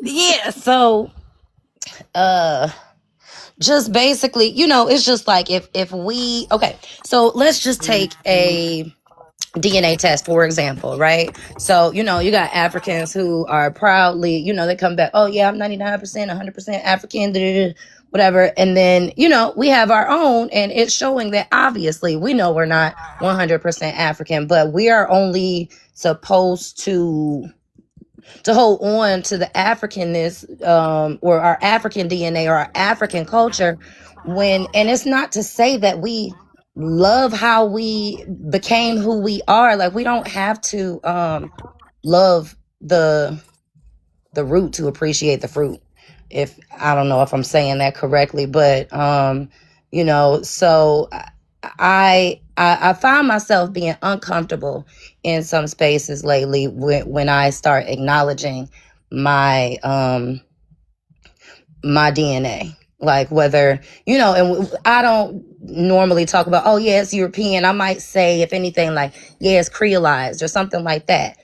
yeah. So, just basically, it's just like if we, okay, so let's just take a DNA test, for example, right? So, you got Africans who are proudly, they come back, oh, yeah, I'm 99%, 100% African, whatever. And then, we have our own, and it's showing that obviously we know we're not 100% African, but we are only supposed to hold on to the Africanness or our African DNA or our African culture and it's not to say that we love how we became who we are. Like we don't have to love the root to appreciate the fruit. If I don't know if I'm saying that correctly, but so I find myself being uncomfortable in some spaces lately when I start acknowledging my my DNA. Like whether, and I don't normally talk about, oh, yeah, it's European. I might say, if anything, like, yeah, it's Creolized or something like that.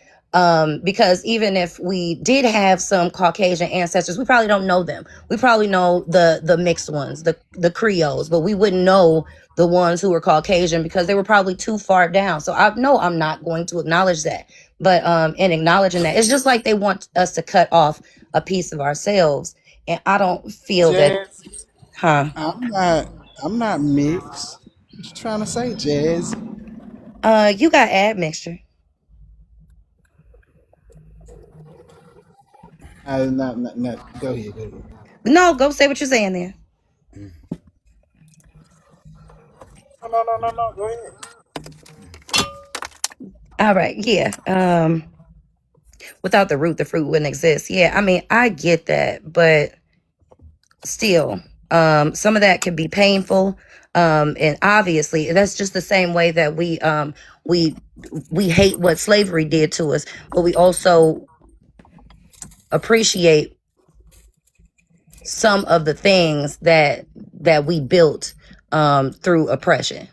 Because even if we did have some Caucasian ancestors, we probably don't know them. We probably know the mixed ones, the Creoles, but we wouldn't know the ones who were Caucasian because they were probably too far down. So I know I'm not going to acknowledge that. But in acknowledging that, it's just like they want us to cut off a piece of ourselves. And I don't feel that, Jazz. huh? I'm not mixed. What you trying to say, Jazz? You got admixture. Not. Go ahead. Go ahead. No, go say what you're saying there. No. Go ahead. All right, yeah. Without the root, the fruit wouldn't exist. Yeah, I mean, I get that, but still, some of that can be painful. And obviously, that's just the same way that we hate what slavery did to us, but we also appreciate some of the things that we built through oppression.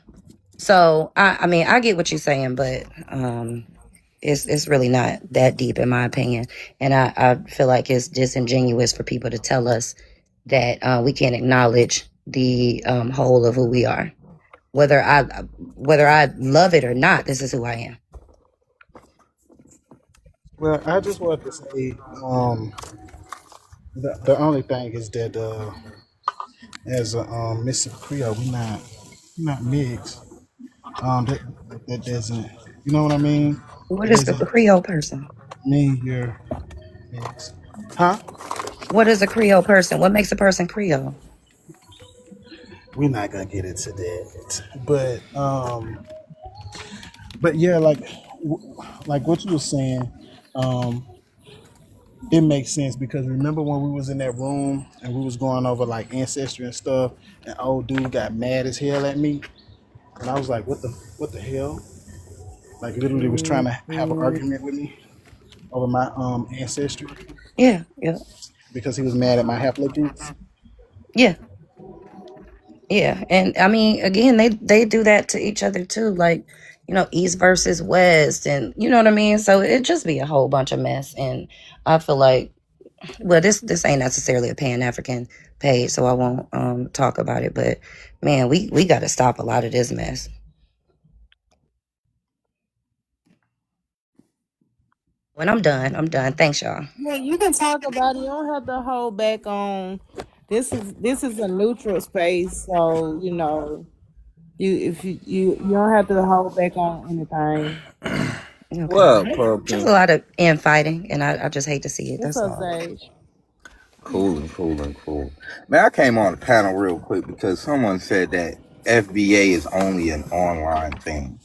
So I mean, I get what you're saying, but it's really not that deep in my opinion. And I feel like it's disingenuous for people to tell us that we can't acknowledge the whole of who we are. Whether I love it or not, this is who I am. Well, I just wanted to say, the only thing is that as a Mississippi Creole, we not mixed. That doesn't, you know what I mean? What It is a doesn't Creole person? mean you're mixed, huh? What is a Creole person? What makes a person Creole? We're not gonna get into that, but yeah, like what you were saying, um, it makes sense because remember when we was in that room and we was going over like ancestry and stuff, and old dude got mad as hell at me, and I was like, what the hell? Like literally was trying to have an Mhm. argument with me over my ancestry Yeah, yeah, because he was mad at my haplogroups. yeah, yeah. And I mean, again, they do that to each other too. Like, East versus West, and you know what I mean. So it just be a whole bunch of mess. And I feel like, well, this ain't necessarily a Pan African page, so I won't talk about it. But man, we got to stop a lot of this mess. When I'm done, I'm done. Thanks, y'all. Yeah, you can talk about it. You don't have to hold back on. This is a neutral space, so you don't have to hold back on anything. Okay. What up, Just Pumpkin? a lot of infighting, and I just hate to see it. What's That's up, all. Sage? Cool. Man, I came on the panel real quick because someone said that FBA is only an online thing.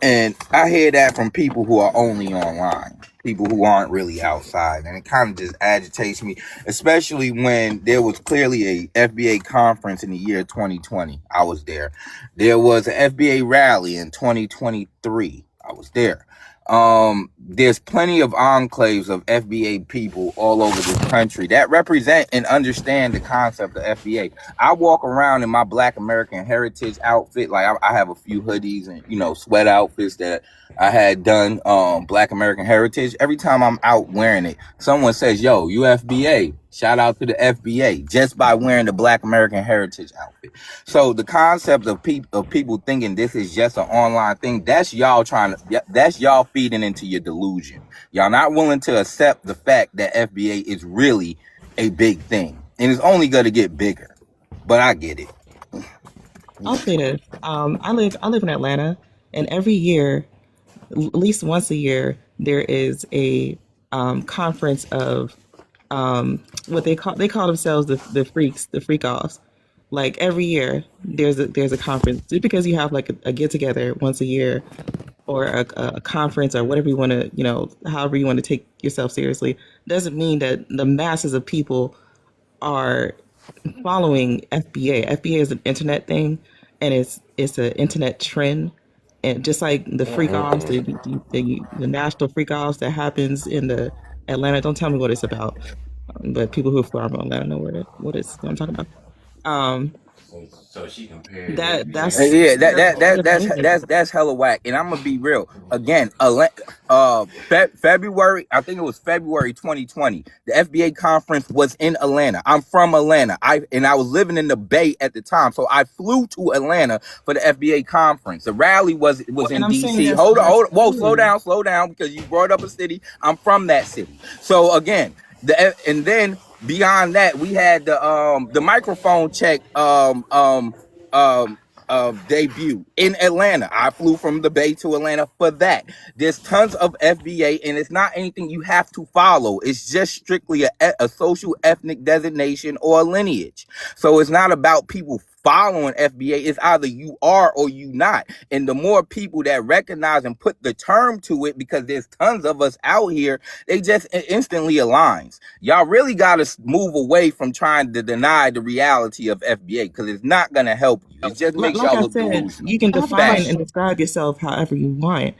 And I hear that from people who are only online, people who aren't really outside. And it kind of just agitates me, especially when there was clearly a FBA conference in the year 2020. I was there. There was an FBA rally in 2023. I was there. There's plenty of enclaves of FBA people all over this country that represent and understand the concept of FBA. I walk around in my Black American heritage outfit. Like I have a few hoodies and sweat outfits that I had done Black American heritage. Every time I'm out wearing it, someone says, "Yo, you FBA." Shout out to the FBA just by wearing the Black American heritage outfit. So the concept of people thinking this is just an online thing, that's y'all feeding into your delusion. Y'all not willing to accept the fact that FBA is really a big thing and it's only going to get bigger. But I get it. I'll say this. I live in Atlanta, and every year, at least once a year, there is a conference of what they call themselves the freaks, the freak offs. Like every year, there's a conference. Just because you have like a get together once a year, or a conference, or whatever you want to, however you want to take yourself seriously, doesn't mean that the masses of people are following FBA. FBA is an internet thing, and it's an internet trend. And just like the freak offs, the national freak offs that happens in the Atlanta. Don't tell me what it's about, but people who are from Atlanta know what I'm talking about. Um, So she compared that FBA. that's Yeah, that's all they're painting. that's hella whack. And I'm gonna be real. Again, February, I think it was February 2020. The FBA conference was in Atlanta. I'm from Atlanta. I was living in the Bay at the time, so I flew to Atlanta for the FBA conference. The rally was And in I'm saying DC. that's Hold on. Whoa, true. slow down, because you brought up a city. I'm from that city. So again, and then beyond that, we had the microphone check um debut in Atlanta. I flew from the Bay to Atlanta for that. There's tons of FBA, and it's not anything you have to follow. It's just strictly a social ethnic designation or a lineage. So it's not about people following FBA. It's either you are or you not. And the more people that recognize and put the term to it, because there's tons of us out here, they just instantly aligns. Y'all really got to move away from trying to deny the reality of FBA, because it's not going to help you. It just makes Like y'all I look said, delusional. you can I have a define and Facts. question. describe yourself however you want,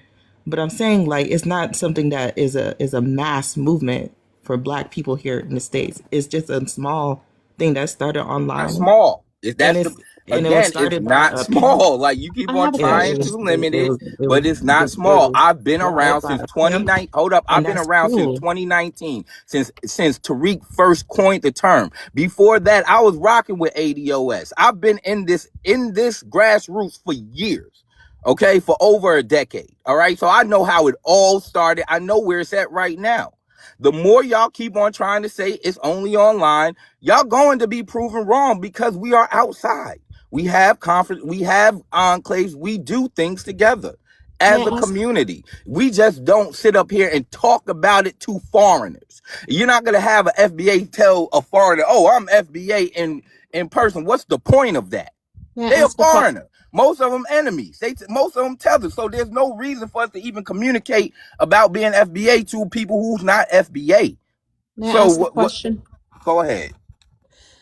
but I'm saying like it's not something that is a mass movement for Black people here in the States. It's just a small thing that started Not online, small. and That's the it's and it was Again, it's started by not pimp. small. Like you keep I on have a trying to question. limit it, It but was it's not it small. was I've been started around by since a pimp, 29. Hold up, and I've been that's around since cool. 2019. Since Tariq first coined the term. Before that, I was rocking with ADOS. I've been in this grassroots for years. Okay, for over a decade. All right, so I know how it all started. I know where it's at right now. The more y'all keep on trying to say it's only online, y'all going to be proven wrong because we are outside. We have conference, we have enclaves, we do things together May as I a ask? community. We just don't sit up here and talk about it to foreigners. You're not gonna have an FBA tell a foreigner, "Oh, I'm FBA in person." What's the point of that? May I They a ask a question? foreigner. Most of them enemies. Most of them Tether. So there's no reason for us to even communicate about being FBA to people who's not FBA. May I So ask a what? question? Go ahead.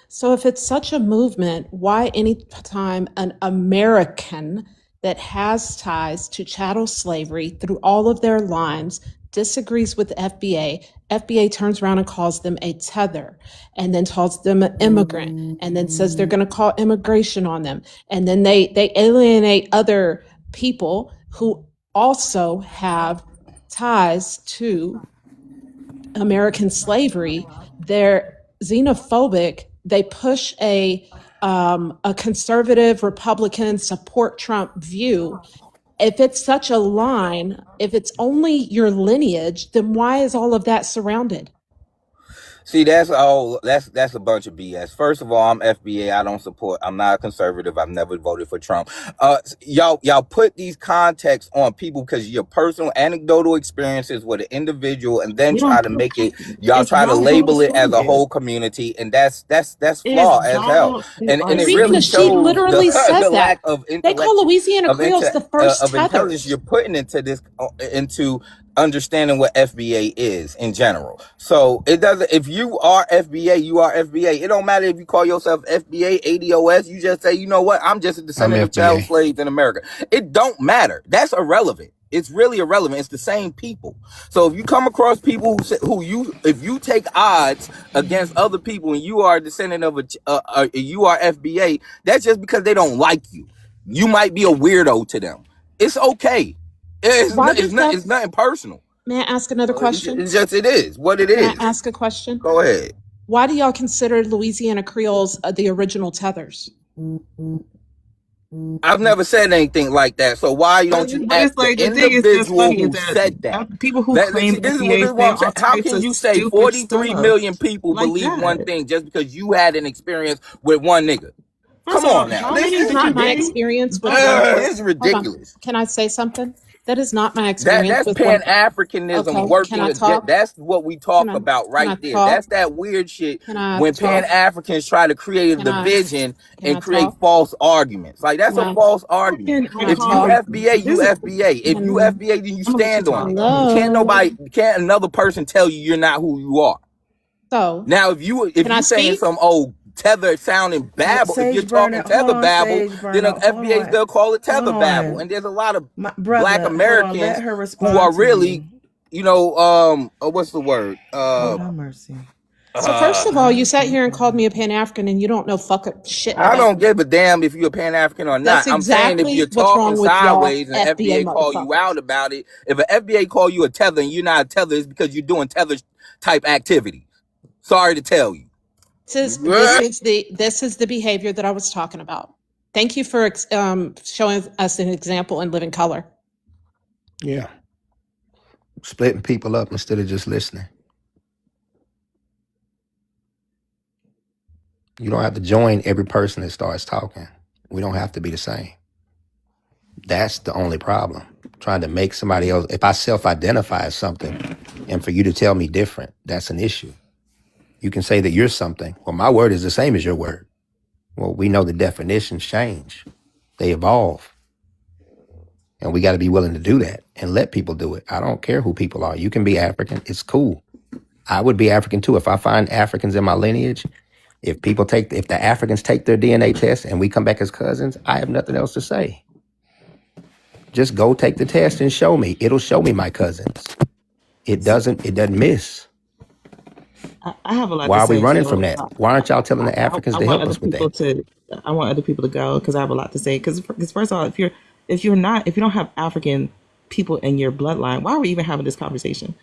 So, if it's such a movement, why any time an American that has ties to chattel slavery through all of their lives disagrees with the FBA turns around and calls them a tether, and then calls them an immigrant, and then says they're going to call immigration on them, and then they alienate other people who also have ties to American slavery. They're xenophobic. They push a conservative Republican support Trump view. If it's such a line, if it's only your lineage, then why is all of that surrounded? See, that's a bunch of BS. First of all, I'm FBA. I don't support. I'm not a conservative. I've never voted for Trump. Y'all put these contexts on people because your personal anecdotal experiences with an individual, and then We try don't to put make it. people. Y'all It's try to those who are label it as a slaves. whole community, and that's It's flawed as hell. those who And are it Rika, really she shows slaves. literally the says the that. lack of They call Louisiana Creoles the first of intelligence tethers. you're putting into this into understanding what FBA is in general. So it doesn't, if you are FBA, you are FBA. It don't matter if you call yourself FBA, ADOS, you just say, you know what, I'm just a I'm descendant of child FBA. slaves in America. It don't matter. That's irrelevant. It's really irrelevant. It's the same people. So if you come across people if you take odds against other people and you are a descendant of you are FBA, that's just because they don't like you. You might be a weirdo to them. It's okay. Why does that? It's nothing personal. May I ask another question? It is what it May I is. ask a question? Go ahead. Why do y'all consider Louisiana Creoles the original tethers? I've never said anything like that. So why don't you But ask it's the like the thing is that's individual funny is who that said that? people who That claim see, this is FBA what say I'm saying. all How types can of you say stupid 43 stuff million people like believe one that. thing just because you had an experience with one nigga? First Come of on all, now. how That many is This is not my ridiculous. experience with one person. It's Hold on. ridiculous. Can I say something? That is not my experience That's with one person. Pan-Africanism Okay. Can working. I talk? That's what we Can talk I about can I right there. talk? That's that weird shit Can I when talk? Pan-Africans try to create a Can I division can I and create talk? false arguments. Like that's Can a I false argument. fucking can I If you talk? retarded. FBA, you This is FBA. If you Can FBA, then you I'm gonna let you stand on talk. it. hello? Can't another person tell you you're not who you are. So Now, if can I you saying speak? some old tether sounding babble, if you're Sage talking Burner, hold tether on, babble, Sage then Burner, an hold FBA is on, gonna call it hold tether babble. on. And there's a lot of My black brother, hold on, let Americans her who respond are to really, you. what's the word? Lord have mercy. So first of all, you sat here and called me a Mm-mm-mm-mm. Pan African, and you don't know fuck shit I about don't me. give a damn if you're a Pan African or That's not. I'm saying if you're exactly what's talking wrong with y'all sideways and FBA FBA call you motherfuckers. out about it, if an FBA call you a tether and you're not a tether, it's because you're doing tether type activity. Sorry to tell you. This is the behavior that I was talking about. Thank you for showing us an example in living color. Yeah. Splitting people up instead of just listening. You don't have to join every person that starts talking. We don't have to be the same. That's the only problem. Trying to make somebody else, if I self-identify as something and for you to tell me different, that's an issue. You can say that you're something. Well, my word is the same as your word. Well, we know the definitions change. They evolve. And we got to be willing to do that and let people do it. I don't care who people are. You can be African. It's cool. I would be African too. If I find Africans in my lineage, if the Africans take their DNA test and we come back as cousins, I have nothing else to say. Just go take the test and show me. It'll show me my cousins. It doesn't miss. I have a lot Why to are we say, running from so that? Why aren't y'all telling the Africans I to want help other us with people that? to I want other people to go because I have a lot to say. Because first of all, if you don't have African people in your bloodline, why are we even having this conversation?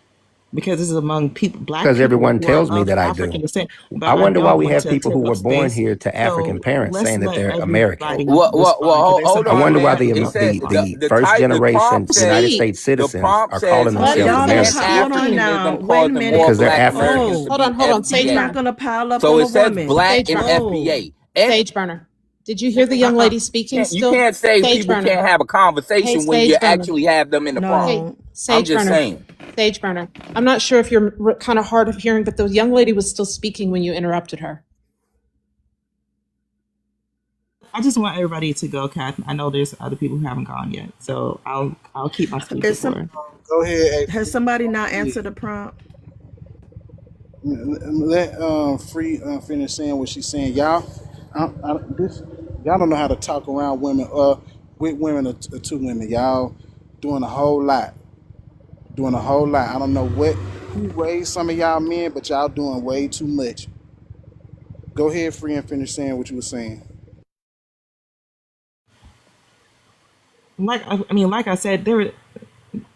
Because this is among people, black Because people everyone who are tells me of that I do. African descent. I But I wonder why don't we want have to people who take up were born space. here to African So parents let's saying that let they're American. everybody respond because there's some Hold I on, wonder people why man. that It want to said respond. the first the generation prompt United says Speak. States citizens are calling he Hold, Okay, themselves says y'all Pan just American Speak. hold on now. Africanism Wait a causing minute. more because they're black Africans. Americans to Hold be on, hold on. Sage We're FBA. not burner. gonna pile up So on a it says woman. black Sage and burner. Whoa. FBA. And Sage burner. Did you hear the young uh-uh. lady speaking You still? can't say Sage people burner. can't have a Hey, conversation when you sage burner. actually have them in the prompt. Hey, No. I'm sage just burner. saying. Sage burner. I'm not sure if you're kind of hard of hearing, but the young lady was still speaking when you interrupted her. I just want everybody to go, Kath. I know there's other people who haven't gone yet, so I'll keep my speech Is some before. Go ahead, has April. somebody not Yeah. answered the prompt? Let Free finish saying what she's saying. Y'all don't know how to talk around women with women or to women. Y'all doing a whole lot. Doing a whole lot. I don't know who raised some of y'all men, but y'all doing way too much. Go ahead, Free, and finish saying what you were saying. Like I said,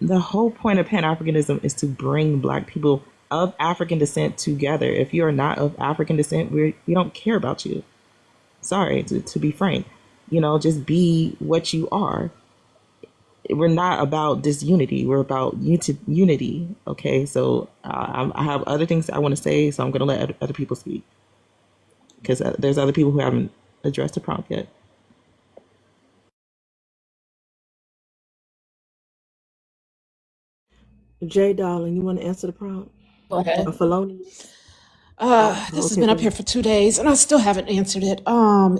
the whole point of Pan Africanism is to bring Black people of African descent together. If you are not of African descent, we don't care about you. Sorry, to be frank, just be what you are. We're not about disunity. We're about unity. Okay, so I have other things I want to say, so I'm going to let other people speak because there's other people who haven't addressed the prompt yet. Jay Darling, you want to answer the prompt? Go ahead. Or Felonious? This has Okay, been up go here ahead. for 2 days and I still haven't answered it.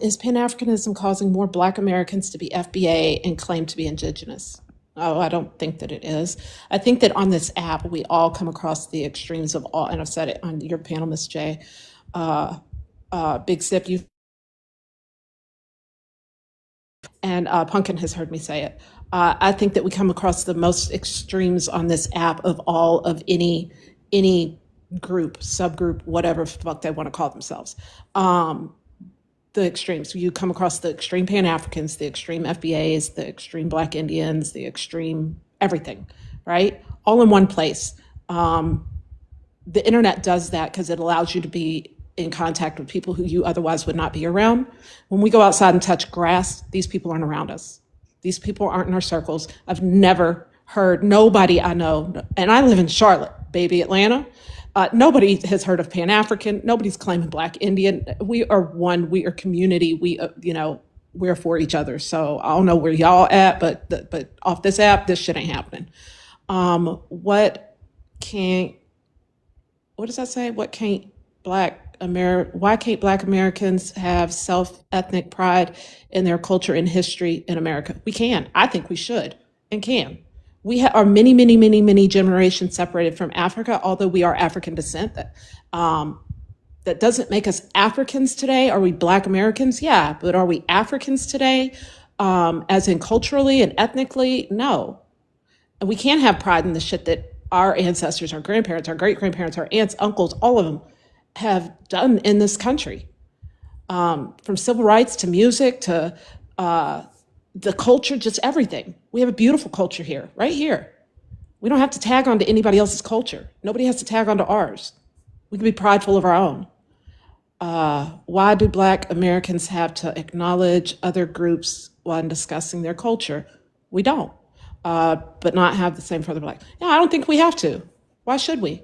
Is Pan Africanism causing more Black Americans to be FBA and claim to be indigenous? Oh, I don't think that it is. I think that on this app, we all come across the extremes of all, and I've said it on your panel, Miss J. Big Sip, you and Pumpkin has heard me say it. I think that we come across the most extremes on this app of all of any group, subgroup, whatever fuck they want to call themselves. The extremes. You come across the extreme Pan Africans, the extreme FBAs, the extreme Black Indians, the extreme everything, right? All in one place. The internet does that because it allows you to be in contact with people who you otherwise would not be around. When we go outside and touch grass, these people aren't around us. These people aren't in our circles. I've never heard, nobody I know, and I live in Charlotte, baby, Atlanta. Nobody has heard of Pan African. Nobody's claiming Black Indian. We are one. We are community. We're for each other. So I don't know where y'all at, but off this app, this shit ain't happening. What can what does that say? Why can't Black Americans have self-ethnic pride in their culture and history in America? We can. I think we should and can. We are many, many, many, many generations separated from Africa, although we are African descent. That doesn't make us Africans today. Are we Black Americans? Yeah, but are we Africans today? As in culturally and ethnically? No. And we can't have pride in the shit that our ancestors, our grandparents, our great grandparents, our aunts, uncles, all of them have done in this country. From civil rights to music to the culture, just everything. We have a beautiful culture here, right here. We don't have to tag on to anybody else's culture. Nobody has to tag on to ours. We can be prideful of our own. Why do Black Americans have to acknowledge other groups when discussing their culture? We don't, but not have the same for the Black. Yeah, I don't think we have to. Why should we?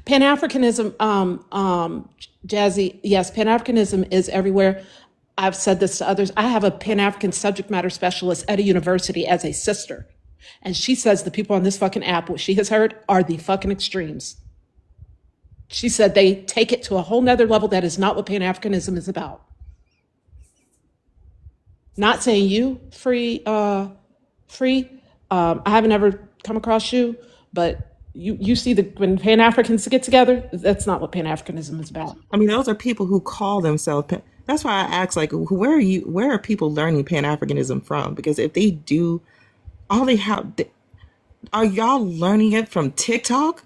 Pan Africanism, Jazzy, yes, Pan Africanism is everywhere. I've said this to others. I have a Pan African subject matter specialist at a university as a sister. And she says the people on this fucking app, what she has heard, are the fucking extremes. She said they take it to a whole nother level that is not what Pan Africanism is about. Not saying you, Free. I haven't ever come across you, but you see when Pan Africans get together, that's not what Pan Africanism is about. Those are people who call themselves. That's why I ask, like, where are people learning Pan Africanism from? Because if they do, all they have, are y'all learning it from TikTok?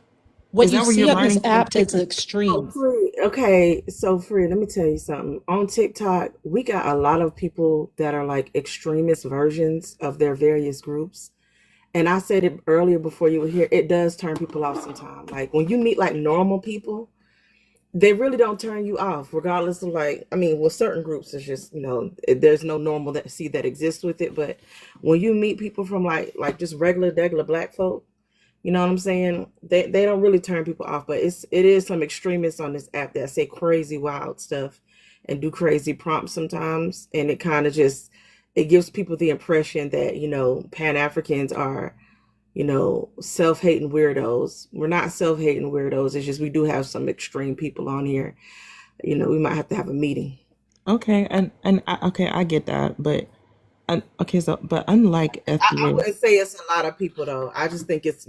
What Is you that where you're see on this learning from app is TikTok? Oh, extreme. Free. Okay, so Free, let me tell you something. On TikTok, we got a lot of people that are like extremist versions of their various groups. And I said it earlier before you were here, it does turn people off sometimes. Like when you meet like normal people, they really don't turn you off, regardless of like, I mean, with certain groups, it's just, there's no normal that see that exists with it. But when you meet people from like just regular black folk, you know what I'm saying? They don't really turn people off, but it is some extremists on this app that say crazy wild stuff and do crazy prompts sometimes, and it kind of just it gives people the impression that Pan Africans are self-hating weirdos. We're not self-hating weirdos. It's just we do have some extreme people on here. We might have to have a meeting. Okay, okay, I get that, but okay, so but unlike I FBA, wouldn't say it's a lot of people though. I just think it's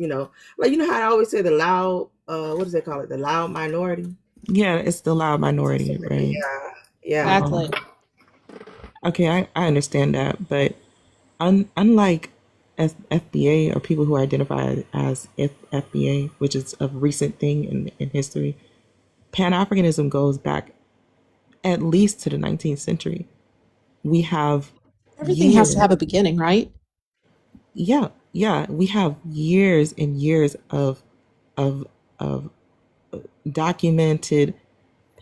like how I always say the loud what does they call it, the loud minority. yeah, it's the loud minority, right? Yeah. Um, Exactly. okay, I understand that, but unlike FBA or people who identify as FBA, which is a recent thing in history, Pan Africanism goes back at least to the 19th century. We have Everything has to years, have a beginning, right? yeah, we have years and years of of documented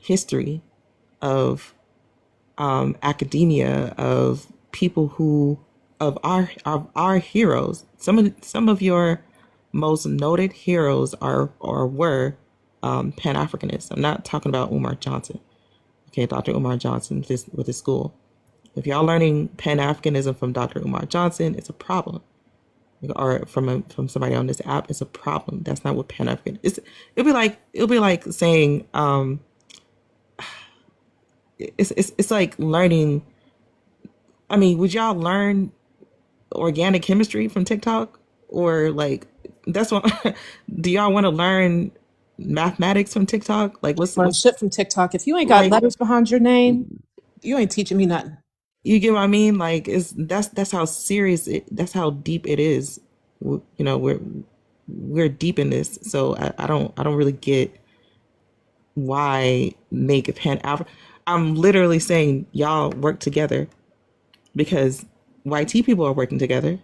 history of academia, of people who of our heroes. Some of your most noted heroes are or were Pan Africanists. I'm not talking about Umar Johnson. Okay, Dr. Umar Johnson with his school. If y'all learning Pan Africanism from Dr. Umar Johnson, it's a problem. Or from somebody on this app, it's a problem. That's not what Pan African is. It'll be like saying it's like learning. I mean, would y'all learn organic chemistry from TikTok? Or like that's what do y'all want to learn mathematics from TikTok? Like Learn what's shit from TikTok. If you ain't got like letters behind your name, you ain't teaching me nothing. you get what I mean? Like it's that's how serious that's how deep it is. We're deep in this. So I don't really get why make a Pan African. I'm literally saying y'all work together because YT people are working together.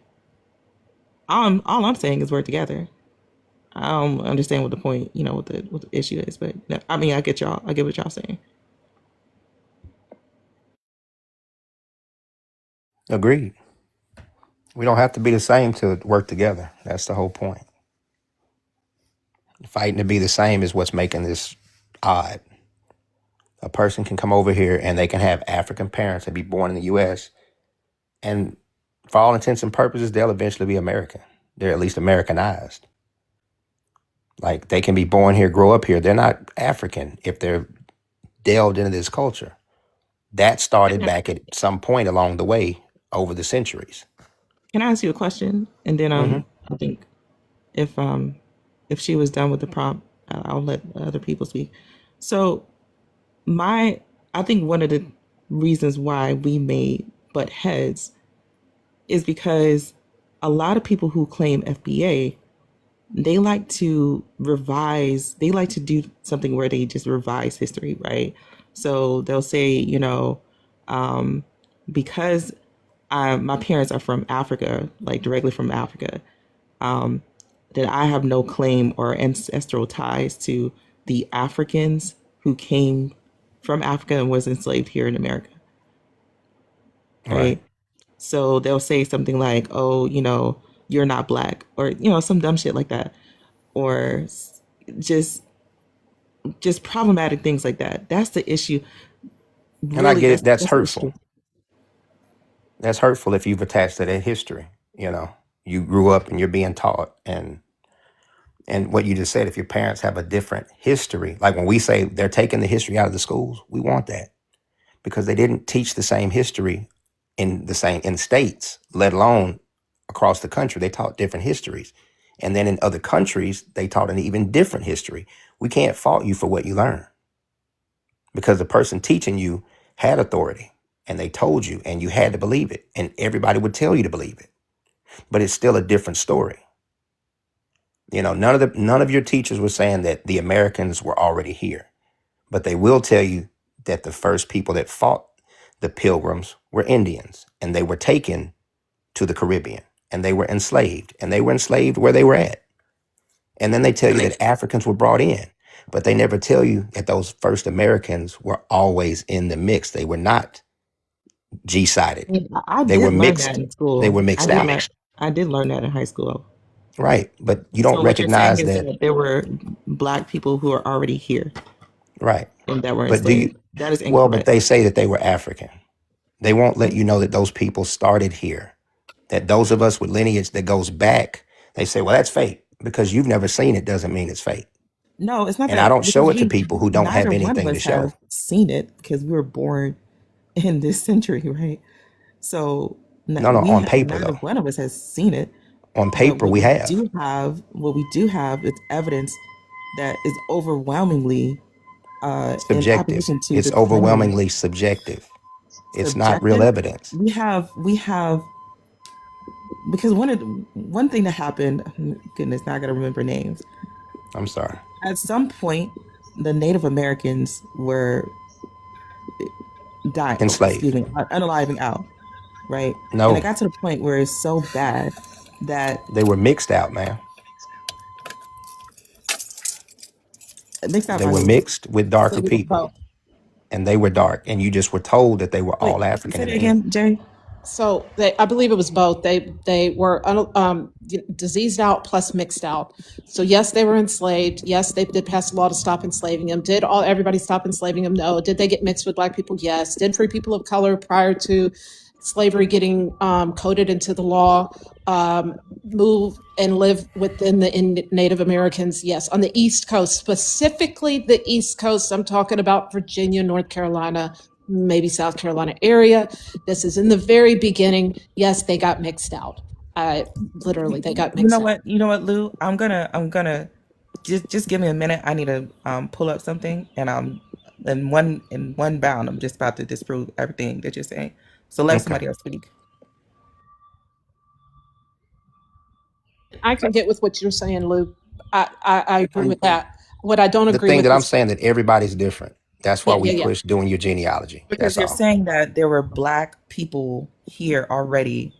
All I'm saying is work together. I don't understand what the point, what the issue is, but no, I mean, I get y'all. I get what y'all saying. Agreed. We don't have to be the same to work together. That's the whole point. Fighting to be the same is what's making this odd. A person can come over here and they can have African parents and be born in the U.S. and for all intents and purposes, they'll eventually be American. They're at least Americanized. Like they can be born here, grow up here. They're not African if they're delved into this culture. That started back at some point along the way over the centuries. Can I ask you a question? And then Hmm. I think if she was done with the prompt, I'll let other people speak. So my I think one of the reasons why we may butt heads is because a lot of people who claim FBA, they like to revise, they like to do something where they just revise history, right? So they'll say, because my parents are from Africa, like directly from Africa, that I have no claim or ancestral ties to the Africans who came from Africa and was enslaved here in America, Right. right? So they'll say something like, "Oh, you're not black," or some dumb shit like that, or just just problematic things like that. That's the issue. And I Really, get it. That's that's the hurtful. issue. That's hurtful if you've attached to that history. You grew up and you're being taught, and what you just said, if your parents have a different history, like when we say they're taking the history out of the schools, we want that because they didn't teach the same history in states, let alone across the country. They taught different histories. And then in other countries, they taught an even different history. We can't fault you for what you learn because the person teaching you had authority and they told you and you had to believe it. And everybody would tell you to believe it. But it's still a different story. You know, none of your teachers were saying that the Americans were already here, but they will tell you that the first people that fought the Pilgrims were Indians, and they were taken to the Caribbean, and they were enslaved, and they were enslaved where they were at. And then they tell you that Africans were brought in, but they never tell you that those first Americans were always in the mix. They were not G-sided. I They were did learn that mixed. in They school. were mixed out. I did learn that in high school. Right. But you don't So what you're saying recognize is that. that there were black people who are already here Right. and that were But do you, enslaved. That is well, but incorrect. they say that they were African. They won't let you know that those people started here. That those of us with lineage that goes back, they say, well, that's fake. Because you've never seen it doesn't mean it's fake. No, it's not And I that don't show because it to people who don't have neither one of anything to us show. have seen it because we were born in this century, right? So No, on paper neither though. one of us has seen it. On But paper we have. what we do have is evidence that is overwhelmingly in Subjective. opposition to It's the claim. overwhelmingly subjective. It's not real Subjective. evidence. We have because one thing that happened. Goodness, now I gotta remember names. I'm sorry. At some point, the Native Americans were dying. Oh, excuse Enslaved. me, unaliving out, right? And it No, got to the point where it's so bad that they were mixed out, man. mixed out They by were who? mixed with So darker you were people. both. And they were dark. And you just were told that they were Wait, all African say in that the end. again, Jay. So I believe it was both. They were diseased out plus mixed out. So yes, they were enslaved. Yes, they did pass a law to stop enslaving them. Did everybody stop enslaving them? No. Did they get mixed with black people? Yes. Did free people of color prior to slavery getting coded into the law move and live within the Native Americans? Yes. On the East Coast, specifically the East Coast, I'm talking about Virginia, North Carolina, maybe South Carolina area. This is in the very beginning. Yes, they got mixed out. Literally, they got You know mixed out. what? You know what, Lou? I'm gonna just give me a minute. I need to pull up something, and in one bound, I'm just about to disprove everything that you're saying. So let Okay. somebody else speak. I can get with what you're saying, Lou. I agree with that. What I don't The agree thing with that I'm is, saying that everybody's different. That's why yeah, we yeah, yeah. push doing your genealogy. Because That's you're all. saying that there were black people here already,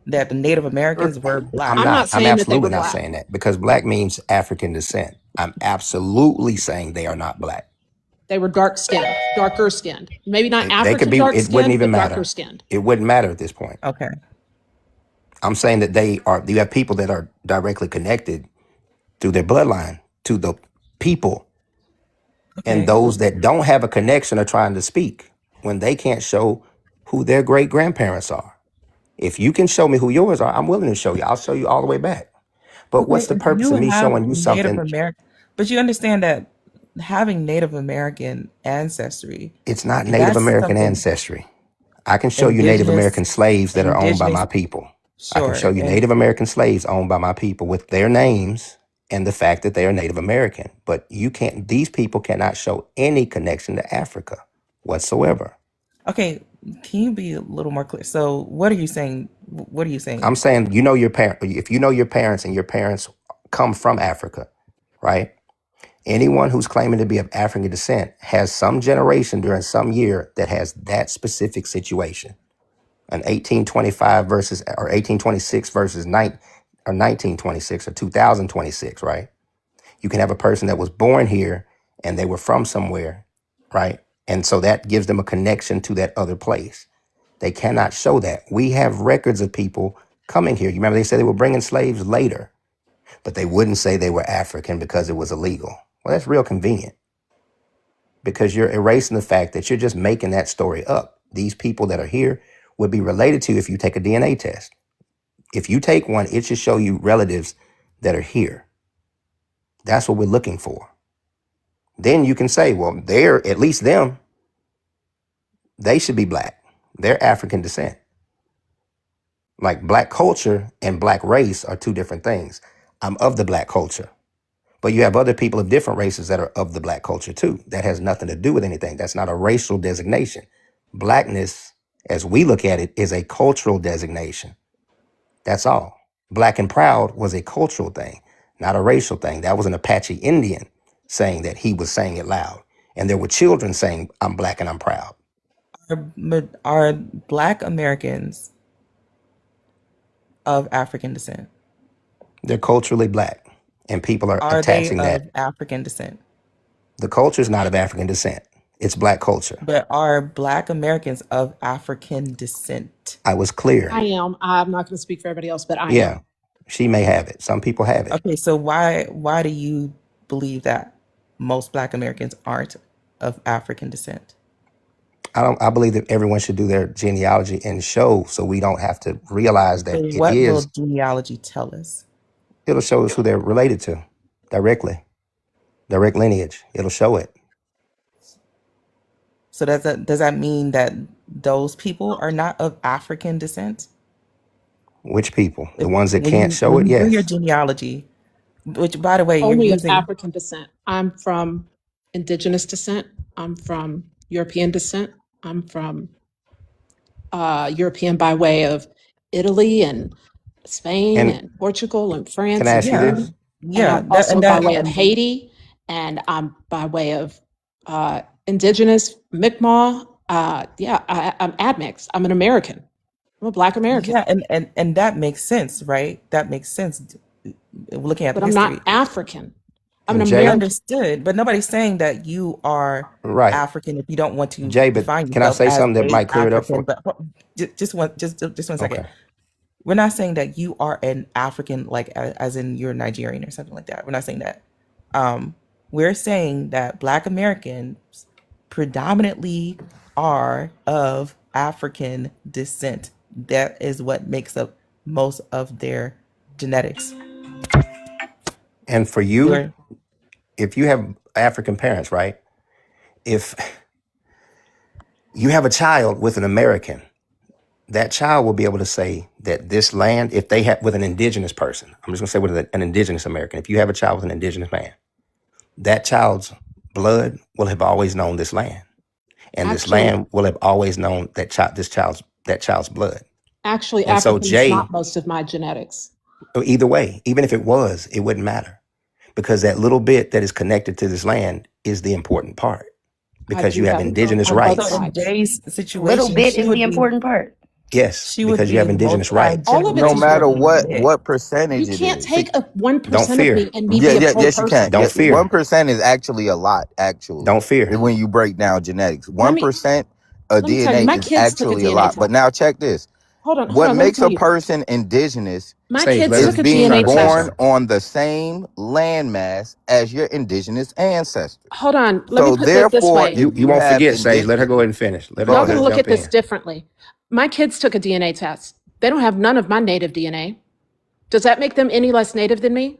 that the Native Americans were black. I'm not I'm saying that they were absolutely not black. saying that because black means African descent. I'm absolutely saying they are not black. They were dark skinned, darker skinned. Maybe not They could African be, dark it wouldn't skinned, even but darker matter. skinned. It wouldn't matter at this point. Okay. I'm saying that you have people that are directly connected through their bloodline to the people. And Okay. those that don't have a connection are trying to speak when they can't show who their great grandparents are. If you can show me who yours are, I'm willing to show you. I'll show you all the way back. But Okay. what's the If purpose you of me have showing you Native something? American, but you understand that having Native American ancestry, It's not Native that's American something ancestry. I can show you Native indigenous, American slaves that are owned by my indigenous, people. I can sure. show you And Native American slaves owned by my people with their names and the fact that they are Native American. But these people cannot show any connection to Africa whatsoever. okay, can you be a little more clear? So what are you saying? What are you saying? I'm saying, your parent, if you know your parents and your parents come from Africa, right? Anyone who's claiming to be of African descent has some generation during some year that has that specific situation. An 1825 versus or 1826 versus 1926 or 2026, right? You can have a person that was born here and they were from somewhere, right? And so that gives them a connection to that other place. They cannot show that. We have records of people coming here. You remember they said they were bringing slaves later, but they wouldn't say they were African because it was illegal. Well, that's real convenient because you're erasing the fact that you're just making that story up. These people that are here would be related to you if you take a DNA test. If you take one, it should show you relatives that are here. That's what we're looking for. Then you can say, well, they're at least them. They should be black. They're African descent. Like black culture and black race are two different things. I'm of the black culture, but you have other people of different races that are of the black culture too. That has nothing to do with anything. That's not a racial designation. Blackness, as we look at it, is a cultural designation. That's all. Black and proud was a cultural thing. not a racial thing. That was an Apache Indian saying that he was saying it loud. And there were children saying, I'm black and I'm proud. Are Black Americans of African descent? They're culturally black, and people are Are they attaching of that. African descent? The culture is not of African descent. It's black culture. But are Black Americans of African descent? I was clear. I am. I'm not going to speak for everybody else, but I am. Yeah, she may have it. Some people have it. Okay, so why do you believe that most Black Americans aren't of African descent? I believe that everyone should do their genealogy and show, so we don't have to realize that So it what will is. genealogy tell us? It'll show us who they're related to directly. Direct lineage. It'll show it. So does that mean that those people are not of African descent? Which people? The ones that When can't show when it? you do your Yes. genealogy, which by the way, you're Only of using African descent. I'm from indigenous descent. I'm from European descent. I'm from European by way of Italy and Spain And and Portugal and can I France and ask you yeah, this? Italy. And yeah, I'm that also and by that way of and Haiti. And I'm by way of indigenous Mi'kmaq. I'm admixed. I'm an American. I'm a Black American. yeah, and that makes sense, right? That makes sense. Looking at But the I'm not history, African. I'm an And Jay, American. understood. But nobody's saying that you are right. African if you don't want to Jay, but define can I yourself say as something that a might clear it up African. for? But just one second. Okay. We're not saying that you are an African, like as in you're Nigerian or something like that. We're not saying that. We're saying that Black Americans predominantly are of African descent. That is what makes up most of their genetics. And for you, We're if you have African parents, right? If you have a child with an American, that child will be able to say that this land, if they have with an indigenous person, I'm just gonna say with an indigenous American, if you have a child with an indigenous man, that child's blood will have always known this land. And this Actually, land will have always known that child's blood. actually, And so African is Jay, not most of my genetics. either way, even if it was, it wouldn't matter. Because that little bit that is connected to this land is the important part. I Because do you have have it indigenous on both so rights. in sides. Jay's Little situation, bit is the important part. Yes, she would because you be have indigenous rights. All of it's No multi-generationally matter important. big. what percentage You it can't is. take a Don't 1% of me fear. and me be a whole Yes, you can. person. Don't Yeah, fear. 1% is actually a lot. Actually, Don't fear. when you break down genetics, Let me 1% of let me tell you, DNA my is kids took a actually a DNA lot. But test. now check this: Hold what on, let me makes tell a you. person indigenous My Sage, kids let her, took is a she's being trying DNA to say born test. something. on the same landmass as your indigenous ancestors. Hold on, let me So put that this therefore, way. if You you won't have forget, Sage. Let her go ahead and finish. Let her go Y'all let gonna her ahead. look at jump this in. differently. My kids took a DNA test. They don't have none of my native DNA. Does that make them any less native than me?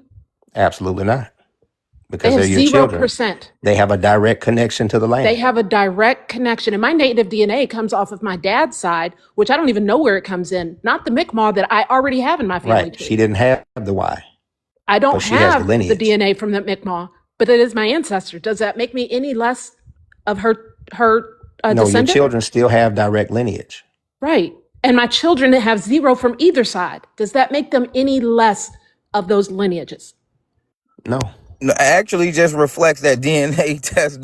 Absolutely not. They Because have they're your children. 0%. They have a direct connection to the They land. have a direct connection. And my native DNA comes off of my dad's side, which I don't even know where it comes in, not the Mi'kmaq that I already have in my family Right. She tree. didn't have the Y, I but don't she has the have the lineage. DNA from the Mi'kmaq, but it is my ancestor. Does that make me any less of her No, your descendant? children still have direct lineage. Right. And my children that have 0 from either side. Does that make them any less of those lineages? No. No, actually just reflects that DNA tests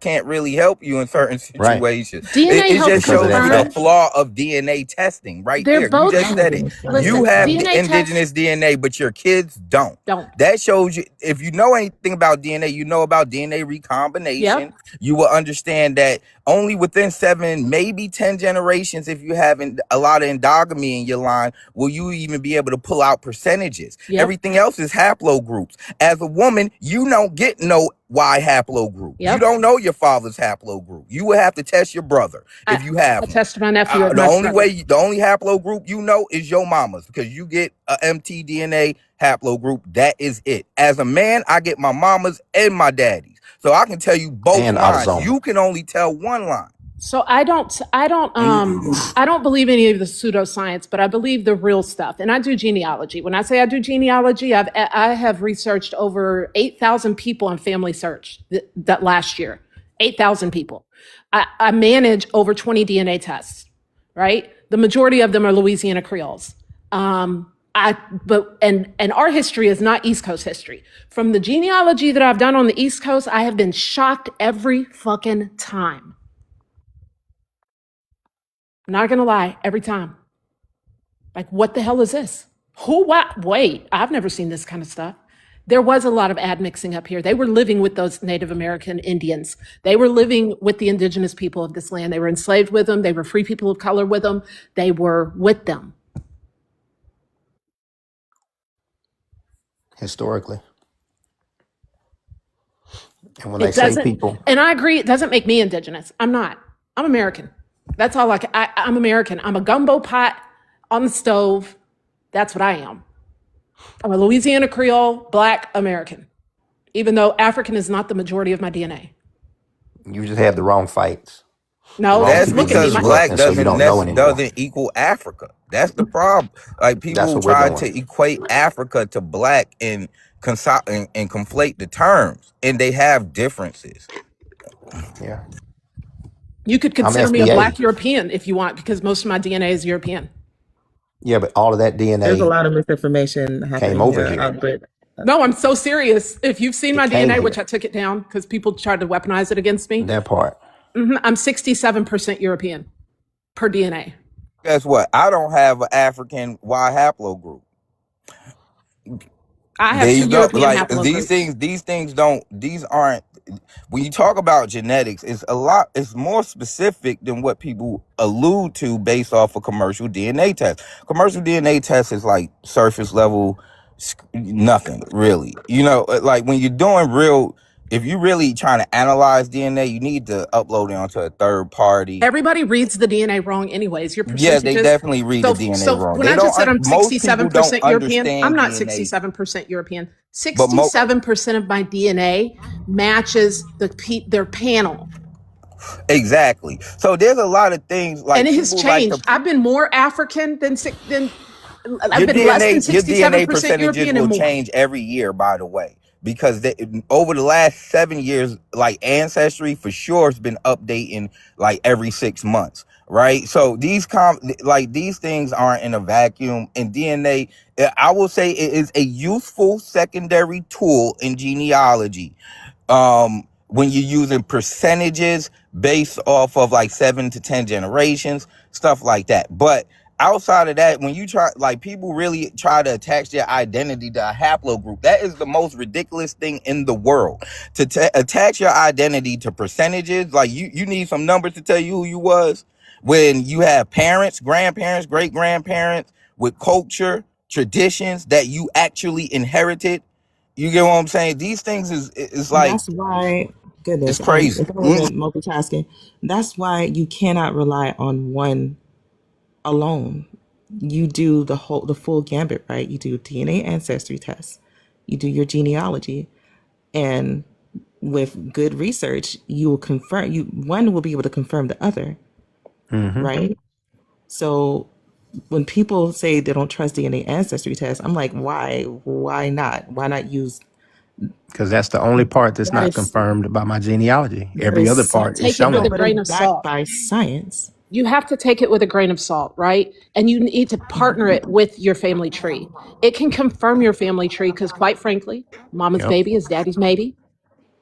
can't really help you in certain Right. situations. DNA It helps just Because of shows that you the confirm. fact. flaw of DNA testing right They're there. You both, just I'm not said even it. sure You listen, what's have going the DNA tests indigenous DNA, but your kids don't. don't. That shows you, if you know anything about DNA, you know about DNA recombination. Yep. You will understand that only within 7, maybe 10 generations, if you have a lot of endogamy in your line, will you even be able to pull out percentages. Yep. Everything else is haplogroups. As a woman, you don't get no Y haplogroup. You Yep. don't know your father's haplogroup. You will have to test your brother if you have I one. tested my nephew as The my only brother. the only haplogroup you know is your mama's, because you get a mtDNA haplogroup. That is it. As a man, I get my mama's and my daddy's, so I can tell you both And lines. autosomal. You can only tell one line. So I don't believe any of the pseudoscience, but I believe the real stuff. And I do genealogy. When I say I do genealogy, I have researched over 8,000 people on Family Search that last year. 8,000 people. I manage over 20 DNA tests, right? The majority of them are Louisiana Creoles. And our history is not East Coast history. From the genealogy that I've done on the East Coast, I have been shocked every fucking time. I'm not gonna lie, every time. Like, what the hell is this? Who, what? Wait, I've never seen this kind of stuff. There was a lot of admixing up here. They were living with those Native American Indians. They were living with the indigenous people of this land. They were enslaved with them. They were free people of color with them. They were with them. Historically. And when they It say doesn't, people, and I agree, it doesn't make me indigenous. I'm not. I'm American. That's all I'm American. I'm a gumbo pot on the stove. That's what I am. I'm a Louisiana Creole, Black American, even though African is not the majority of my DNA. you just have the wrong fights. The No, wrong That's people look at when me. you because grew up, black and so you don't know anymore. doesn't equal Africa. That's the problem. Like That's people what we're try doing. to equate Africa to black and and conflate the terms, and they have differences. Yeah. You could I'm consider me a FBA. Black European if you want, because most of my DNA is European. Yeah, but all of that There's a DNA lot of misinformation came happening over here. here. But No, I'm so serious. If you've seen It my came DNA, which here. I took it down because people tried to weaponize it against me, That part. I'm 67% European per DNA. Guess what? I don't have an African Y haplogroup. I have There two you go. European Like haplogroups. these aren't. When you talk about genetics, it's more specific than what people allude to based off a commercial DNA test. Commercial DNA test is like surface level, nothing really. Like when you're doing real, if you're really trying to analyze DNA, you need to upload it onto a third party. Everybody reads the DNA wrong anyways. Your Yeah, they percentages. definitely read the So, DNA so wrong. when They I don't. just said I'm Most people don't 67% European, I'm understand not DNA, 67% European. but 67% of my DNA matches their panel. exactly. So there's a lot of things And like it has people like to. changed. I've been more African than I've Your been less than DNA 67% percentages European and will more. change every year, by the way, because over the last 7 years, like Ancestry for sure has been updating like every 6 months, right? So these things aren't in a vacuum. And DNA, I will say, it is a useful secondary tool in genealogy. When you're using percentages based off of like 7 to 10 generations, stuff like that. But outside of that, when you try, like people really try to attach their identity to a haplogroup, that is the most ridiculous thing in the world. To attach your identity to percentages, like you need some numbers to tell you who you was, when you have parents, grandparents, great grandparents with culture, traditions that you actually inherited. You get what I'm saying? These things is like, that's why, it's goodness, crazy. if I wasn't multitasking, that's why you cannot rely on one alone. You do the full gambit, right? You do DNA ancestry tests, you do your genealogy, and with good research, you will confirm. One will be able to confirm the other, Mm-hmm. right? So when people say they don't trust DNA ancestry tests, I'm like, why? Why not? Why not use Because that's the only part that's that not is confirmed by my genealogy. that Every other is part is Take it with showing a it. but it's grain of backed salt. by science. You have to take it with a grain of salt, right? And you need to partner it with your family tree. It can confirm your family tree because, quite frankly, mama's Yep. baby is daddy's maybe.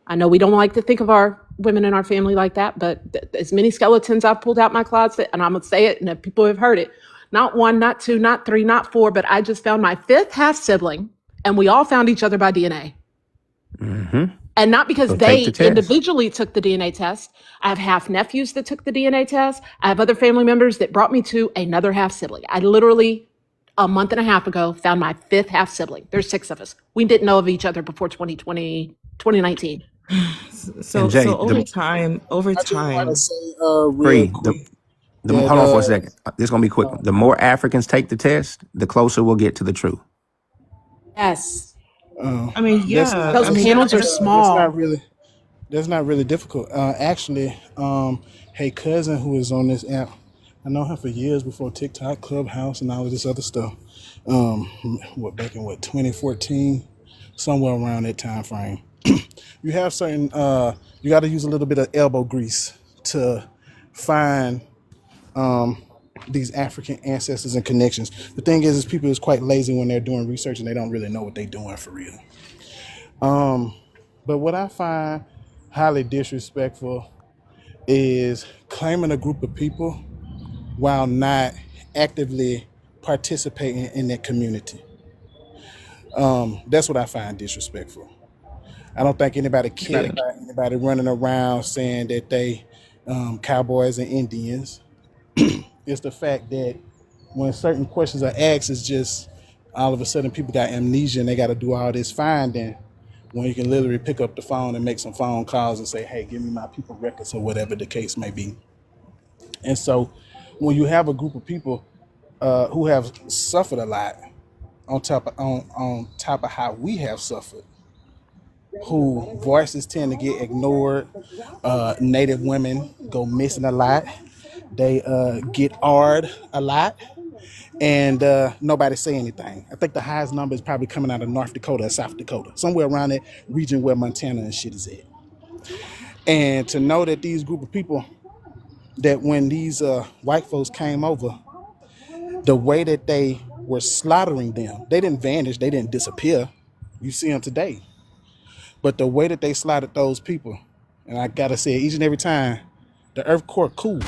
I know we don't like to think of our women in our family like that, but as many skeletons I've pulled out my closet, and I'm going to say it, and if people have heard it, not one, not two, not three, not four, but I just found my fifth half sibling, and we all found each other by DNA. Mm-hmm. And not because So take the they test. individually took the DNA test. I have half nephews that took the DNA test. I have other family members that brought me to another half sibling. I literally, a month and a half ago, found my fifth half sibling. There's 6 of us. We didn't know of each other before 2019. So And Jay, over the time, I just want to say real free quick the that hold on for a second. This is gonna be quick. The more Africans take the test, the closer we'll get to the truth. Yes. I mean, that's yeah, not Those I mean, panels are small. that's not really difficult. Actually, hey cousin who is on this app, I know her for years before TikTok, Clubhouse, and all of this other stuff. Back in 2014, somewhere around that time frame. You have certain you got to use a little bit of elbow grease to find these African ancestors and connections. The thing is people is quite lazy when they're doing research and they don't really know what they're doing for real. But what I find highly disrespectful is claiming a group of people while not actively participating in that community. That's what I find disrespectful. I don't think anybody care Yeah. about anybody running around saying that they cowboys and Indians. It's the fact that when certain questions are asked, it's just all of a sudden people got amnesia and they got to do all this finding when you can literally pick up the phone and make some phone calls and say, hey, give me my people records or whatever the case may be. And so when you have a group of people who have suffered a lot on top of how we have suffered, who voices tend to get ignored, Native women go missing a lot, they get AR'd a lot, and nobody say anything. I think the highest number is probably coming out of North Dakota or South Dakota, somewhere around that region where Montana and shit is at. And to know that these group of people, that when these white folks came over, the way that they were slaughtering them, they didn't vanish, they didn't disappear. You see them today. But the way that they slaughtered those people, and I gotta say, each and every time, the earth core cooled.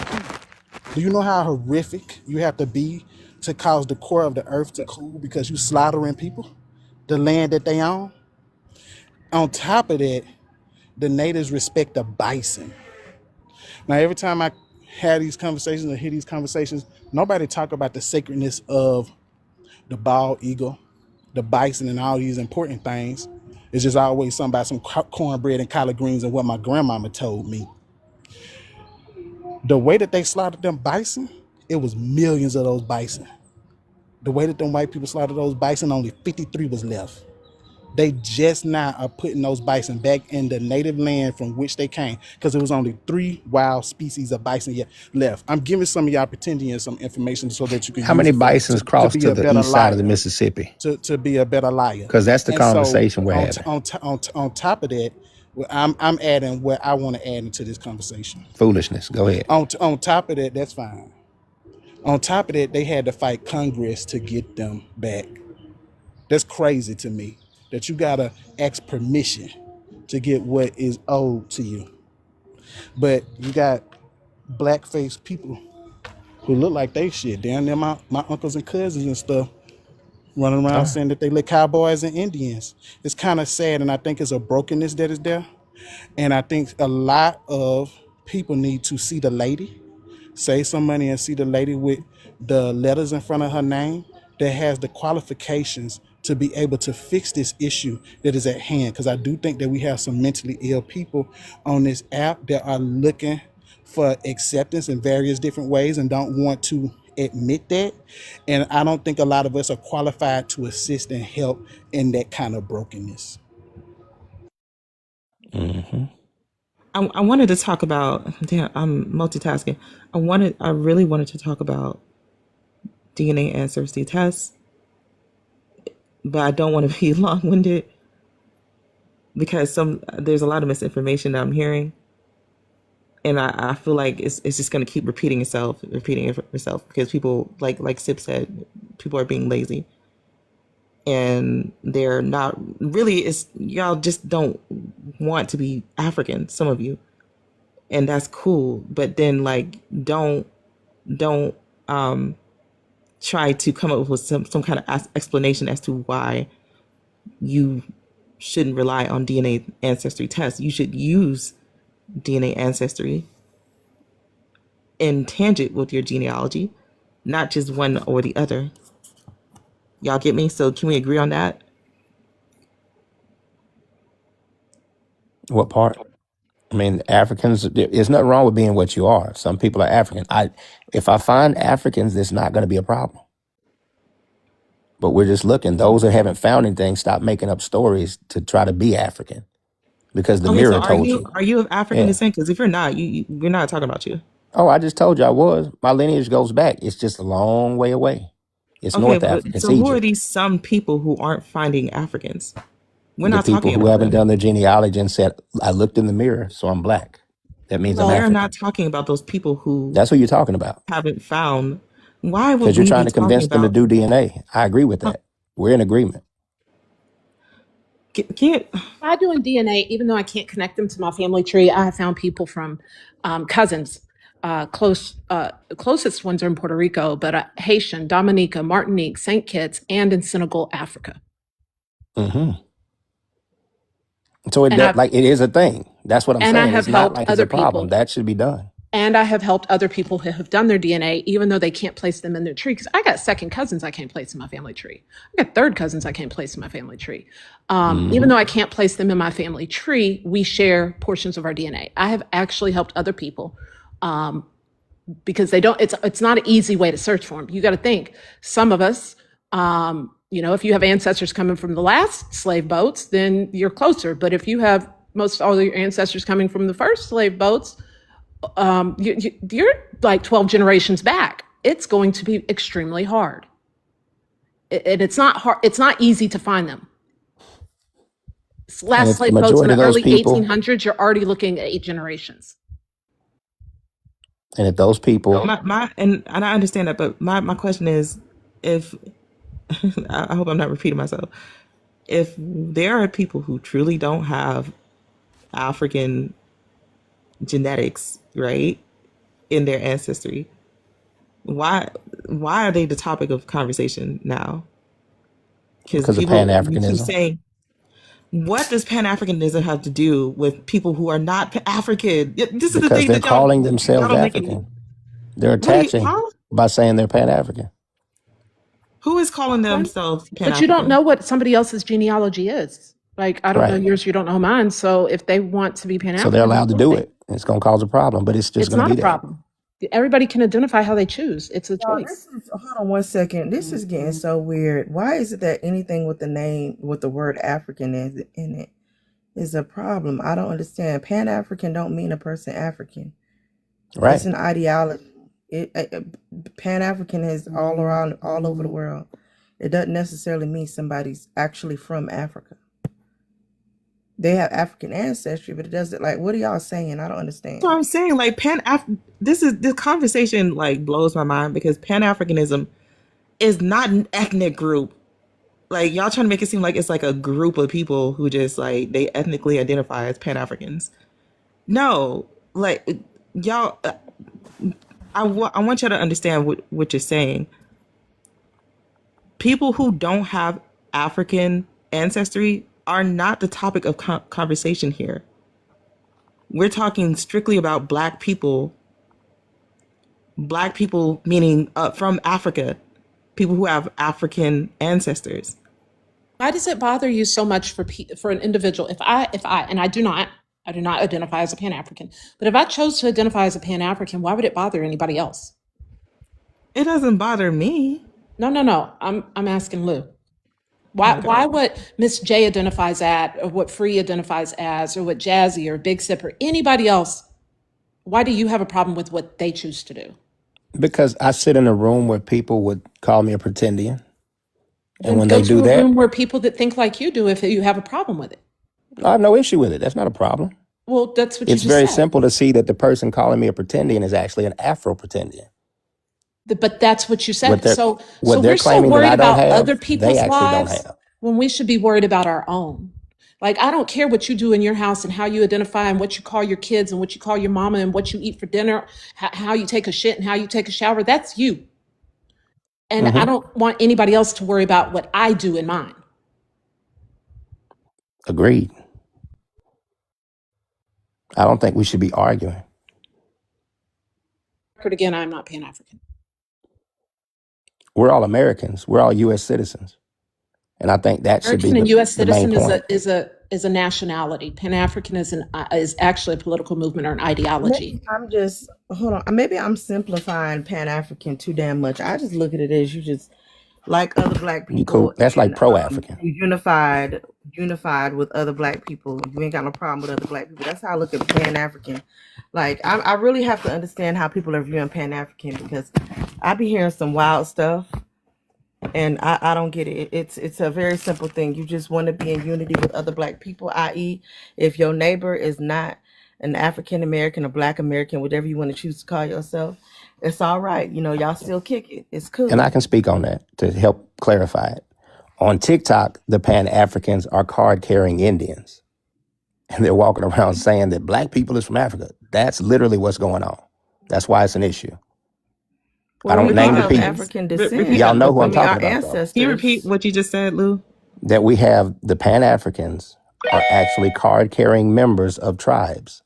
Do you know how horrific you have to be to cause the core of the earth to cool because you slaughtering people, the land that they own? On top of that, the natives respect the bison. Now, every time I have these conversations or hear these conversations, nobody talk about the sacredness of the bald eagle, the bison, and all these important things. It's just always something about some cornbread and collard greens and what my grandmama told me. The way that they slaughtered them bison, it was millions of those bison. The way that them white people slaughtered those bison, only 53 was left. They just now are putting those bison back in the native land from which they came, because it was only 3 wild species of bison yet left. I'm giving some of y'all pretending some information so that you can How use many it bisons to crossed be to a the better east side of the liar. Mississippi? To be a better liar. Because that's the And so conversation we're having. on top of that, well, I'm adding what I want to add into this conversation. Foolishness. Go ahead. On top of that, that's fine. On top of that, they had to fight Congress to get them back. That's crazy to me, that you gotta ask permission to get what is owed to you. But you got black-faced people who look like they shit. Down there, my uncles and cousins and stuff running around saying that they look cowboys and Indians. It's kind of sad, and I think it's a brokenness that is there. And I think a lot of people need to see the lady, save some money and see the lady with the letters in front of her name that has the qualifications to be able to fix this issue that is at hand. Because I do think that we have some mentally ill people on this app that are looking for acceptance in various different ways and don't want to admit that. And I don't think a lot of us are qualified to assist and help in that kind of brokenness. Mm-hmm. I wanted to talk about, damn, I'm multitasking. I really wanted to talk about DNA ancestry tests, but I don't want to be long-winded because there's a lot of misinformation that I'm hearing, and I feel like it's just going to keep repeating itself because people, like Sip said, people are being lazy, and they're not really. It's y'all just don't want to be African, some of you, and that's cool. But then don't try to come up with some kind of explanation as to why you shouldn't rely on DNA ancestry tests. You should use DNA ancestry in tangent with your genealogy, not just one or the other. Y'all get me? So can we agree on that? What part? I mean, Africans, there's nothing wrong with being what you are. Some people are African. If I find Africans, it's not going to be a problem. But we're just looking. Those that haven't found anything, stop making up stories to try to be African. Because the Okay, so mirror told you. are you of African Yeah. descent? Because if you're not, we're not talking about you. Oh, I just told you I was. My lineage goes back. It's just a long way away. It's Okay, North but Africa. It's so who are Egypt. these some people who aren't finding Africans? We're The not people talking who about haven't them. done their genealogy and said, I looked in the mirror, so I'm black. That means I'm We're African. not talking about those people who That's who you're talking about. haven't found. Why would Because you're we be trying to talking convince them to about? do DNA. I agree with that. We're in agreement. Can't By doing DNA, even though I can't connect them to my family tree, I have found people from cousins. Closest ones are in Puerto Rico, but Haitian, Dominica, Martinique, St. Kitts, and in Senegal, Africa. Hmm. So And I've it is a thing. That's what I'm and I saying. have It's not helped like it's a other problem. people. That should be done. And I have helped other people who have done their DNA, even though they can't place them in their tree. Because I got second cousins I can't place in my family tree. I got third cousins I can't place in my family tree. Even Hmm. though I can't place them in my family tree, we share portions of our DNA. I have actually helped other people because they don't. It's not an easy way to search for them. You got to think. Some of us, if you have ancestors coming from the last slave boats, then you're closer. But if you have most all of your ancestors coming from the first slave boats, you're like 12 generations back. It's going to be extremely hard. And it's not hard. It's not easy to find them. And Last if the slave boats in majority the of those early people, 1800s, you're already looking at 8 generations. and if those people, and I understand that, but my question is, if I hope I'm not repeating myself. If there are people who truly don't have African genetics, right, in their ancestry, why are they the topic of conversation now? Because because of people, Pan you keep Africanism, saying, what does Pan Africanism have to do with people who are not African? This is the because thing they're that y'all calling y'all themselves don't make any. African. They're What do you? attaching Huh? by saying they're Pan African. Who is calling Okay. themselves Pan But you don't African? know what somebody else's genealogy is. Like, I don't know Right. yours, you don't know mine. So if they want to be Pan So they're African, allowed that's to one do thing. it. It's going to cause a problem, but it's just It's going to not be a there. problem. Everybody can identify how they choose. It's a Y'all, this choice. is hold on one second. This is getting so weird. Why is it that anything with the word African is in it is a problem? I don't understand. Pan African don't mean a person African. It's Right. an ideology. Pan African is all around, all over the world. It doesn't necessarily mean somebody's actually from Africa. They have African ancestry, but it doesn't. Like, what are y'all saying? I don't understand. So I'm saying, like, this conversation like blows my mind because Pan Africanism is not an ethnic group. Like, y'all trying to make it seem like it's like a group of people who just like they ethnically identify as Pan Africans. No, like y'all, I want y'all to understand what you're saying. People who don't have African ancestry are not the topic of conversation here. We're talking strictly about Black people. Black people meaning from Africa, people who have African ancestors. Why does it bother you so much for an individual? If I and I do not identify as a Pan African, but if I chose to identify as a Pan African, why would it bother anybody else? It doesn't bother me. No. I'm asking Lou. Why Okay. why what Miss J identifies at, or what Free identifies as, or what Jazzy or Big Sip or anybody else? Why do you have a problem with what they choose to do? Because I sit in a room where people would call me a pretendian. And Then when go they do to a that, room where people that think like you do if you have a problem with it. I have no issue with it. That's not a problem. Well, that's what you It's just very said. simple to see that the person calling me a pretendian is actually an Afro pretendian. But that's what you What said. they're So what they're we're so claiming that worried I don't about other have, they people's actually don't lives have. when we should be worried about our own. Like, I don't care what you do in your house and how you identify and what you call your kids and what you call your mama and what you eat for dinner, how you take a shit and how you take a shower. That's you. And I Hmm. don't want anybody else to worry about what I do in mine. Agreed. I don't think we should be arguing. Again, I'm not Pan African. We're all Americans. We're all U.S. citizens. And I think that should be American and U.S. the main citizen point. is a nationality. Pan African is actually a political movement or an ideology. Maybe I'm just hold on. Maybe I'm simplifying Pan African too damn much. I just look at it as you just like other Black You cool. people That's like and pro-African. you unified with other Black people. You ain't got no problem with other Black people. That's how I look at Pan African. Like, I really have to understand how people are viewing Pan African because I be hearing some wild stuff. And I don't get it. It's a very simple thing. You just want to be in unity with other Black people, i.e., if your neighbor is not an African American or Black American, whatever you want to choose to call yourself, It's all right. You know, y'all still kick it. It's cool. And I can speak on that to help clarify it. On TikTok, the Pan-Africans are card-carrying Indians. And they're walking around saying that black people is from Africa. That's literally what's going on. That's why it's an issue. I Well, don't we name are the of people. African Repeat descent. Y'all that, know who I I'm Lou. mean, talking our about, though. Can you repeat ancestors. what you just said, Lou? That we have the Pan-Africans are actually card-carrying members of tribes.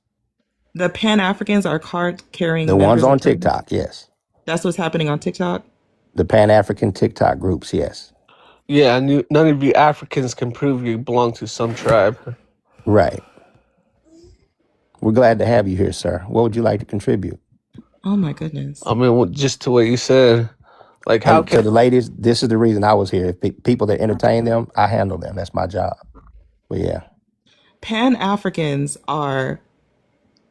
The Pan Africans are card The carrying ones members of on tribes. TikTok, yes. That's what's happening on TikTok. The Pan-African TikTok groups, yes. Yeah, none of you Africans can prove you belong to some tribe. Right. We're glad to have you here, sir. What would you like to contribute? Oh my goodness. I mean, just to what you said, like how And to can the ladies, this is the reason I was here. People that entertain them, I handle them. That's my job. But yeah. Pan Africans are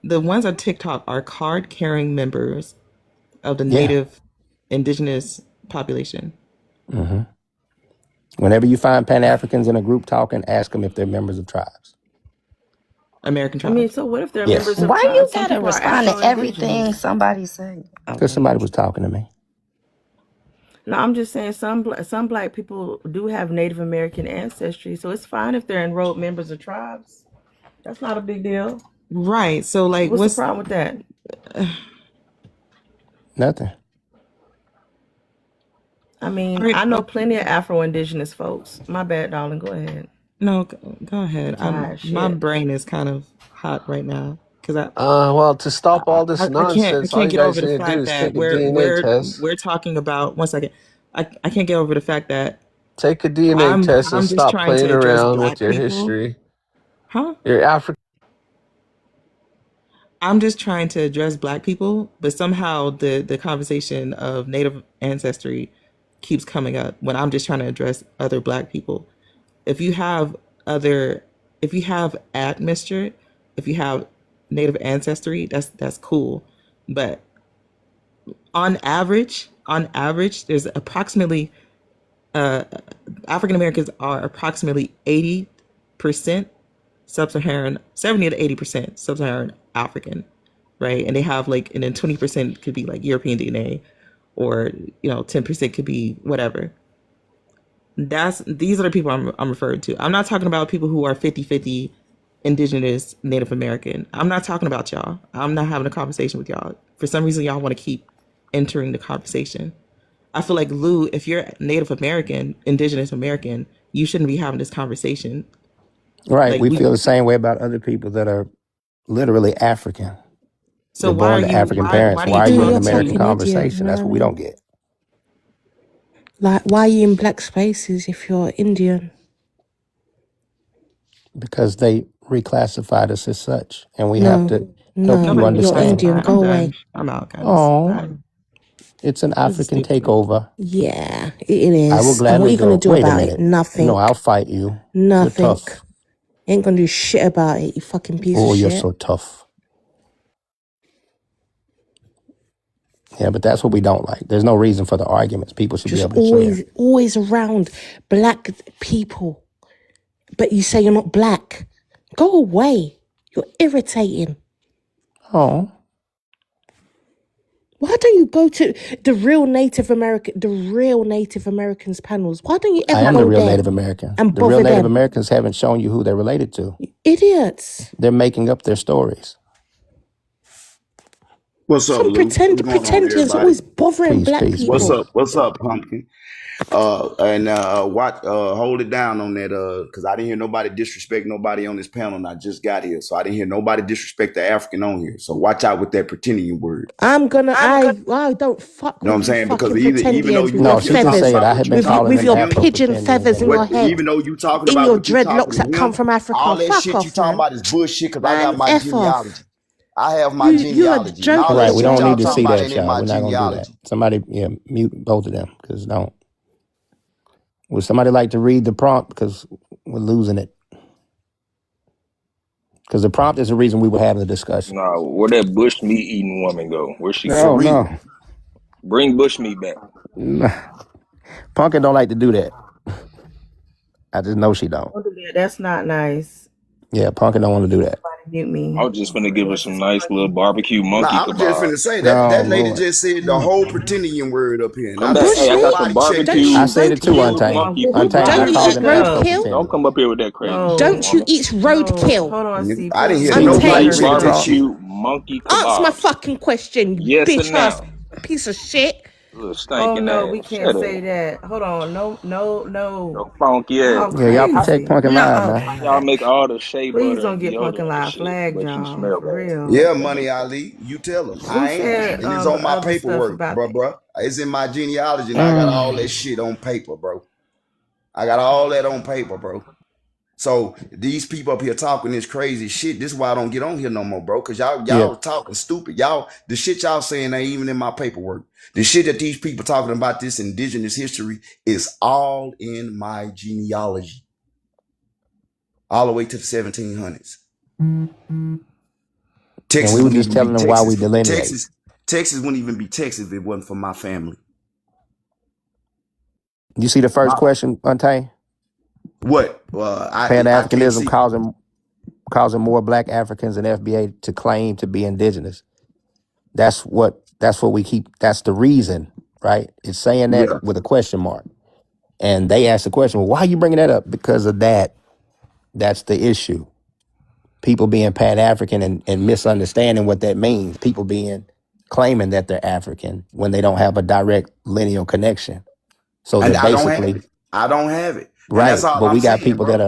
the ones on TikTok are card carrying members of the Yeah. native indigenous population. Mm-hmm. Whenever you find Pan-Africans in a group talking, ask them if they're members of tribes. American I mean, tribes. so what if they're Yes. members of Why you tribes? Some gotta people are respond to everything Afro-Indigenous. somebody say? Because Okay. somebody was talking to me. No, I'm just saying some black people do have Native American ancestry, so it's fine if they're enrolled members of tribes. That's not a big deal. Right. So like What's the problem with that? Nothing. I mean, All right, I know plenty of Afro-Indigenous folks. My bad, darling. Go ahead. no, go ahead. My Shit. brain is kind of hot right now because well, to stop all this I nonsense, all can't you get over guys the need to do fact is that take a DNA test. we're talking about 1 second. I can't get over the fact that Take a DNA test and I'm just stop trying to playing address around with black your people. history. Huh? You're African. I'm just trying to address black people, but somehow the conversation of native ancestry keeps coming up when I'm just trying to address other black people. If you have admixture, if you have native ancestry, that's cool. But on average, there's approximately African Americans are approximately 80% sub-Saharan, 70 to 80% sub-Saharan African, right? And they have like, and then 20% could be like European DNA, or 10% could be whatever. These are the people I'm referring to. I'm not talking about people who are 50-50 indigenous Native American. I'm not talking about y'all. I'm not having a conversation with y'all. For some reason, y'all want to keep entering the conversation. I feel like, Lou, if you're Native American, indigenous American, you shouldn't be having this conversation. Right. Like We feel the same way about other people that are literally African. so They're why are born to you African why parents. do Why you are you in talk the You're American to talking idiot, you conversation? know That's what I what we mean? don't get. Like, why are you in black spaces if you're Indian? Because they reclassified us as such. And we have No, to help no, you nobody you're understand. Indian. reclassified? I'm Go away. done. I'm out, guys. Oh, Bye. it's an This is African stupid. takeover. Yeah, it I will is. And what are gladly you gonna go. do Wait a about it? minute. No, Nothing. I'll fight you. You're Nothing. tough. Ain't gonna do shit about it, you fucking piece of Oh, you're shit. so tough. Yeah, but that's what we don't like. There's no reason for the arguments. People should be Just able to share. always around black people. But you say you're not black. Go away. You're irritating. Oh, Why don't you go to the real Native Americans panels? Why don't you I ever am the go real there Native American. and The real bother Native them? Americans haven't shown you who they're related to. Idiots. They're making up their stories. What's up, Some Lou? What's going on, pretenders everybody? always bothering Peace, black peace, What's peace. people. up? What's up, Pumpkin? And watch, hold it down on that, because I didn't hear nobody disrespect nobody on this panel, and I just got here, so I didn't hear nobody disrespect the African on here. So watch out with that pretending word. I don't fuck You know what with I'm you saying? Because fucking even though pretendians with you your No, you're she can talking say feathers, it. I about what have you're been talking calling with them to your him, pigeon Afro-pretenders feathers in and your what head, even though you talking in about your what you talking dreadlocks to that come him, from Africa. all that Fuck shit you off, talking man. about is bullshit. Because I got Man, my F off. genealogy. I have my You're a genealogy, and joke. all that right. We shit don't y'all need to talking see about that, ain't in y'all. my We're not gonna do that. genealogy. Somebody, mute both of them because don't. Would somebody like to read the prompt because we're losing it? Because the prompt is the reason we were having the discussion. Nah, where that bush meat eating woman go? Where'd she For go? No, real. no. Bring bush meat back. Pumpkin don't like to do that. I just know she don't. Don't do that. That's not nice. Yeah, Pumpkin don't want to do that. Mute I me. was just finna give her some nice little barbecue Nah, monkey I was just finna kebabs. say that No, that lady Lord. just said the whole pretendian word up here, and Come I back. just Hey, said I got Bushmeat? some nobody check Don't this. I barbecue you said it too, pulled roadkill? Untamed. monkey Untamed, I Don't kebabs. you called eat him that for roadkill? Don't pretending. come up here with that crazy shit, Don't No, you woman. eat no. roadkill? Hold on, see. I didn't Please hear don't Some get nobody her nice Untamed. say that started. shit. barbecue monkey Answer my kebabs. fucking question, you Yes or bitch ass no? piece of shit. Little Oh stinking no, ass. we can't Shut say up. that. Hold on. No, no, no. Your funky ass. Y'all Yeah, y'all protect crazy. Punkin Live Nuh-uh. Why now. y'all make all the shea Please butter don't and get Pumpkin deodorant and Live shit, flagged, but you y'all. smell For bad? real. Yeah, Money Ali, you tell them Who I am, said and it's on my other stuff paperwork, about bruh. It's in my genealogy, and I got all that Mm, shit on paper, bro. I got all that on paper, bro. So these people up here talking this crazy shit. This is why I don't get on here no more, bro. Cause yeah. y'all talking stupid. Y'all the shit y'all saying ain't even in my paperwork. The shit that these people talking about this indigenous history is all in my genealogy, all the way to the 1700s. And Texas we were wouldn't just even be telling them why we Texas. delineate. Texas wouldn't even be Texas if it wasn't for my family. You see the first My, question, Untamed? what? Pan I can't Africanism see. causing more black Africans and FBA to claim to be indigenous. That's what we keep, that's the reason, right? It's saying that Yeah, with a question mark. And they ask the question, well, why are you bringing that up? Because of that. That's the issue. People being Pan African and misunderstanding what that means. People being claiming that they're African when they don't have a direct lineal connection. So they're and I don't have basically it. I don't have it, and that's right. all But I'm we got saying, people bro.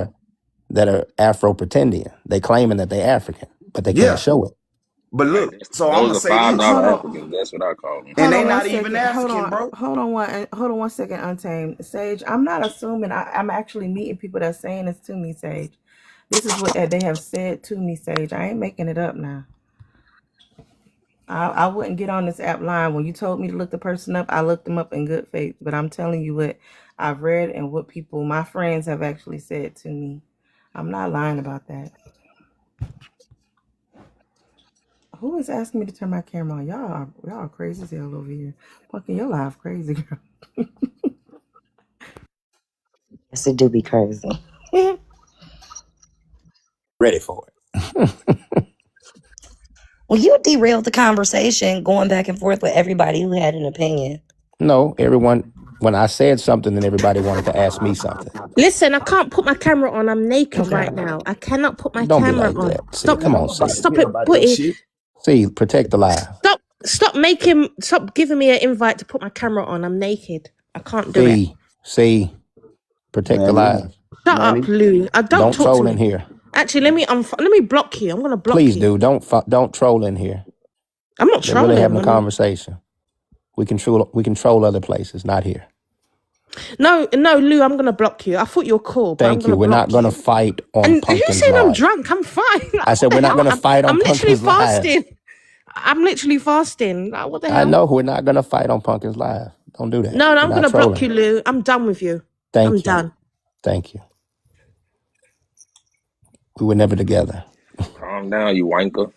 that are Afro pretending. They claiming that they're African, but they can't Yeah, show it. but Hey, look. So I'm those gonna are say $5 this, Hold Africans. on. That's what I call them. and Hold they on one not even second. African, bro. Hold on one second, Untamed. Sage, I'm not assuming. I'm actually meeting people that's saying this to me, Sage. This is what they have said to me, Sage. I ain't making it up now. I wouldn't get on this app line. When you told me to look the person up, I looked them up in good faith. But I'm telling you what I've read and what people, my friends, have actually said to me. I'm not lying about that. Who is asking me to turn my camera on? Y'all are crazy as hell over here. Fucking your life crazy, girl. Yes, it do be crazy. Ready for it. Well, you derailed the conversation going back and forth with everybody who had an opinion. No, everyone, when I said something, then everybody wanted to ask me something. Listen, I can't put my camera on. I'm naked Okay. right now. I cannot put my Don't be camera like on. that. See, Stop. come Man, on, don't nobody see. Stop care it. about Put that it. shit. See, protect the live. Stop giving me an invite to put my camera on. I'm naked. I can't do it. See, protect the Money, live. Shut up, money. Lou. Don't Don't talk to troll in me. here. Actually, let me block you. I'm gonna block Please you. do. Don't troll in here. I'm not They're really having trolling. a conversation. We control other places, not here. No, Lou. I'm gonna block you. I thought you were cool, but I'm Thank you. gonna We're not block gonna you. fight on And who's Pumpkins saying I'm Live. drunk? I'm fine. Like, I what said the we're not hell? gonna fight I'm on literally Pumpkins Live. fasting. I'm literally fasting. Like, what the I hell? know we're not gonna fight on Pumpkins Live. Don't do that. No, We're I'm not gonna block you, trolling. Lou. I'm done with you. I'm Thank you. done. Thank you. We were never together. Calm down, you wanker.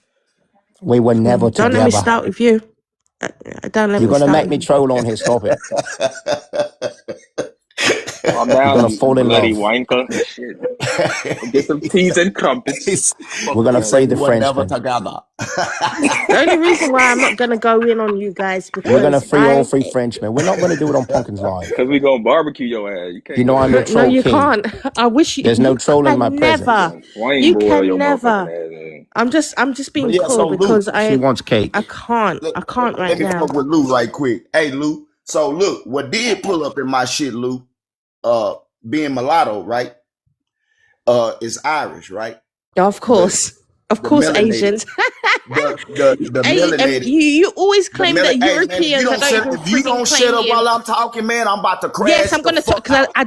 We were never Don't let me together. start with you. Don't let You're me gonna start make with me you. troll on his topic. Calm You're down, gonna you fall in bloody love. wanker. Shit. Go get some teas and crumpets. We're Fuck gonna around with free We the you. were never Frenchman. together. The only reason why I'm not gonna go in on you guys We're gonna because free old free Frenchman. We're not gonna do it on Pumpkins Live. Cause we gonna barbecue your ass. You You can't know go I'm your there. no, troll you king. can't. I wish There's no you troll in my can presence. never. Gonna flame You broil can your motherfucking never. ass in. I'm just But being yeah, cool so Lou, because She wants I cake. can't. look, I can't right let me now. fuck with Lou right quick. Hey Lou. So look, what did pull up in my shit, Lou? Uh being mulatto, right? Is Irish, right? Of The course. Of the course, melanated. Asians. The melanated. You always The claim that hey man, Europeans. I don't even if you freaking don't shut claim up you. while I'm talking, man, I'm about to Yes, crash I'm the gonna talk fuck because out. I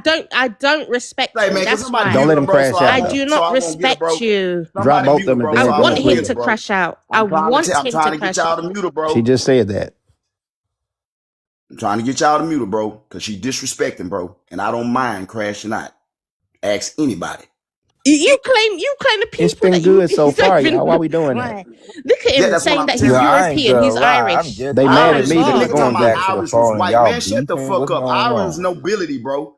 don't respect Hey you. man, can That's somebody why Don't mute let her, him bro, crash out I though. do so not I won't get her, respect bro? you. Drop Somebody both of mute her, them and bro, then I so we'll I deal want won't with get him her, it. to bro. crash out. I want I'm him to trying to get crash y'all out. to mute her, She bro. just said that. I'm trying to get y'all to mute her, bro, because she disrespecting, bro. And I don't mind crashing out. Ask anybody. You claim the It's people been that you good so don't far, even y'all. Why know. we doing that? Right. Look at Yeah, him that's what saying I'm that he's Yo, telling you. I ain't European, gonna he's lie. I'm Irish. just They I mad Oh at was me, that but honestly it's nigga God. talking going getting about good. back to the Irish was phone and white. y'all Man, shut the beefing. fuck What's up. going Irish on? nobility, bro.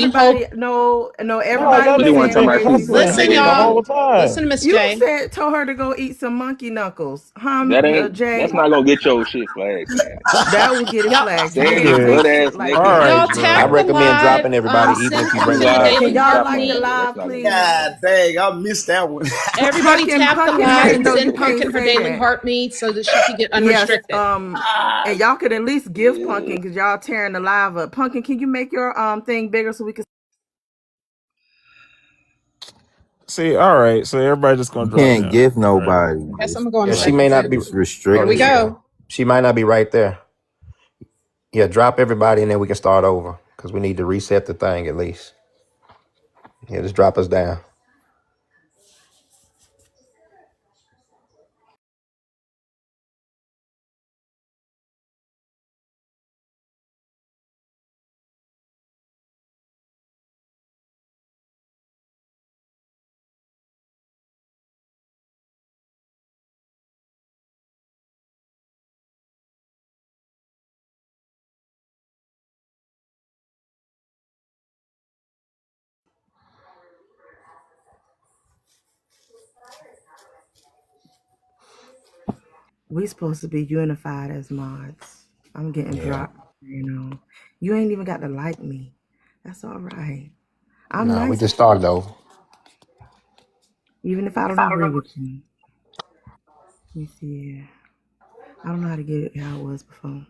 we hold. everybody, no, No, everybody let She was didn't want Miss to saying talk J about crazy she cuss at slapped stuff. Listen, that me the ass. whole y'all. time. Listen to Miss You J. told her to go eat some monkey knuckles, That ain't that's Jay? not gonna get your shit flagged, man. That will get it Y'all, flagged. You Saying can't his Okay. say butt shit ass like All naked is that. right, y'all crazy. I tap bro. the recommend live. dropping everybody, even Send if you You bring Pumpkin them to live, back. Can Daily man. y'all Heart Stop like the playing, Me. man. That's live, not gonna get please? you. God dang, I missed that one. Everybody Pumpkin, tap the Pumpkin, live you and know you send can't Pumpkin her say Daily that. Heart Me so that she can get Yes, unrestricted. and y'all could at least give Pumpkin because y'all tearing the live up. Pumpkin, can you make your thing bigger so we can? See, all right. So everybody just gonna You drop can't down. give All right. nobody I guess I'm this. gonna go on a Yeah, she Like, may second not trip. be. it's Oh, Here we there you restricted. go. go. She might not be right there. Yeah, drop everybody and then we can start over because we need to reset the thing at least. Yeah, just drop us down. We supposed to be unified as mods. I'm getting Yeah. dropped, You ain't even got to like me. That's all right. I'm No, we nice, just started though. even if I don't agree with you. Let me see. I don't know how to get it how it was before.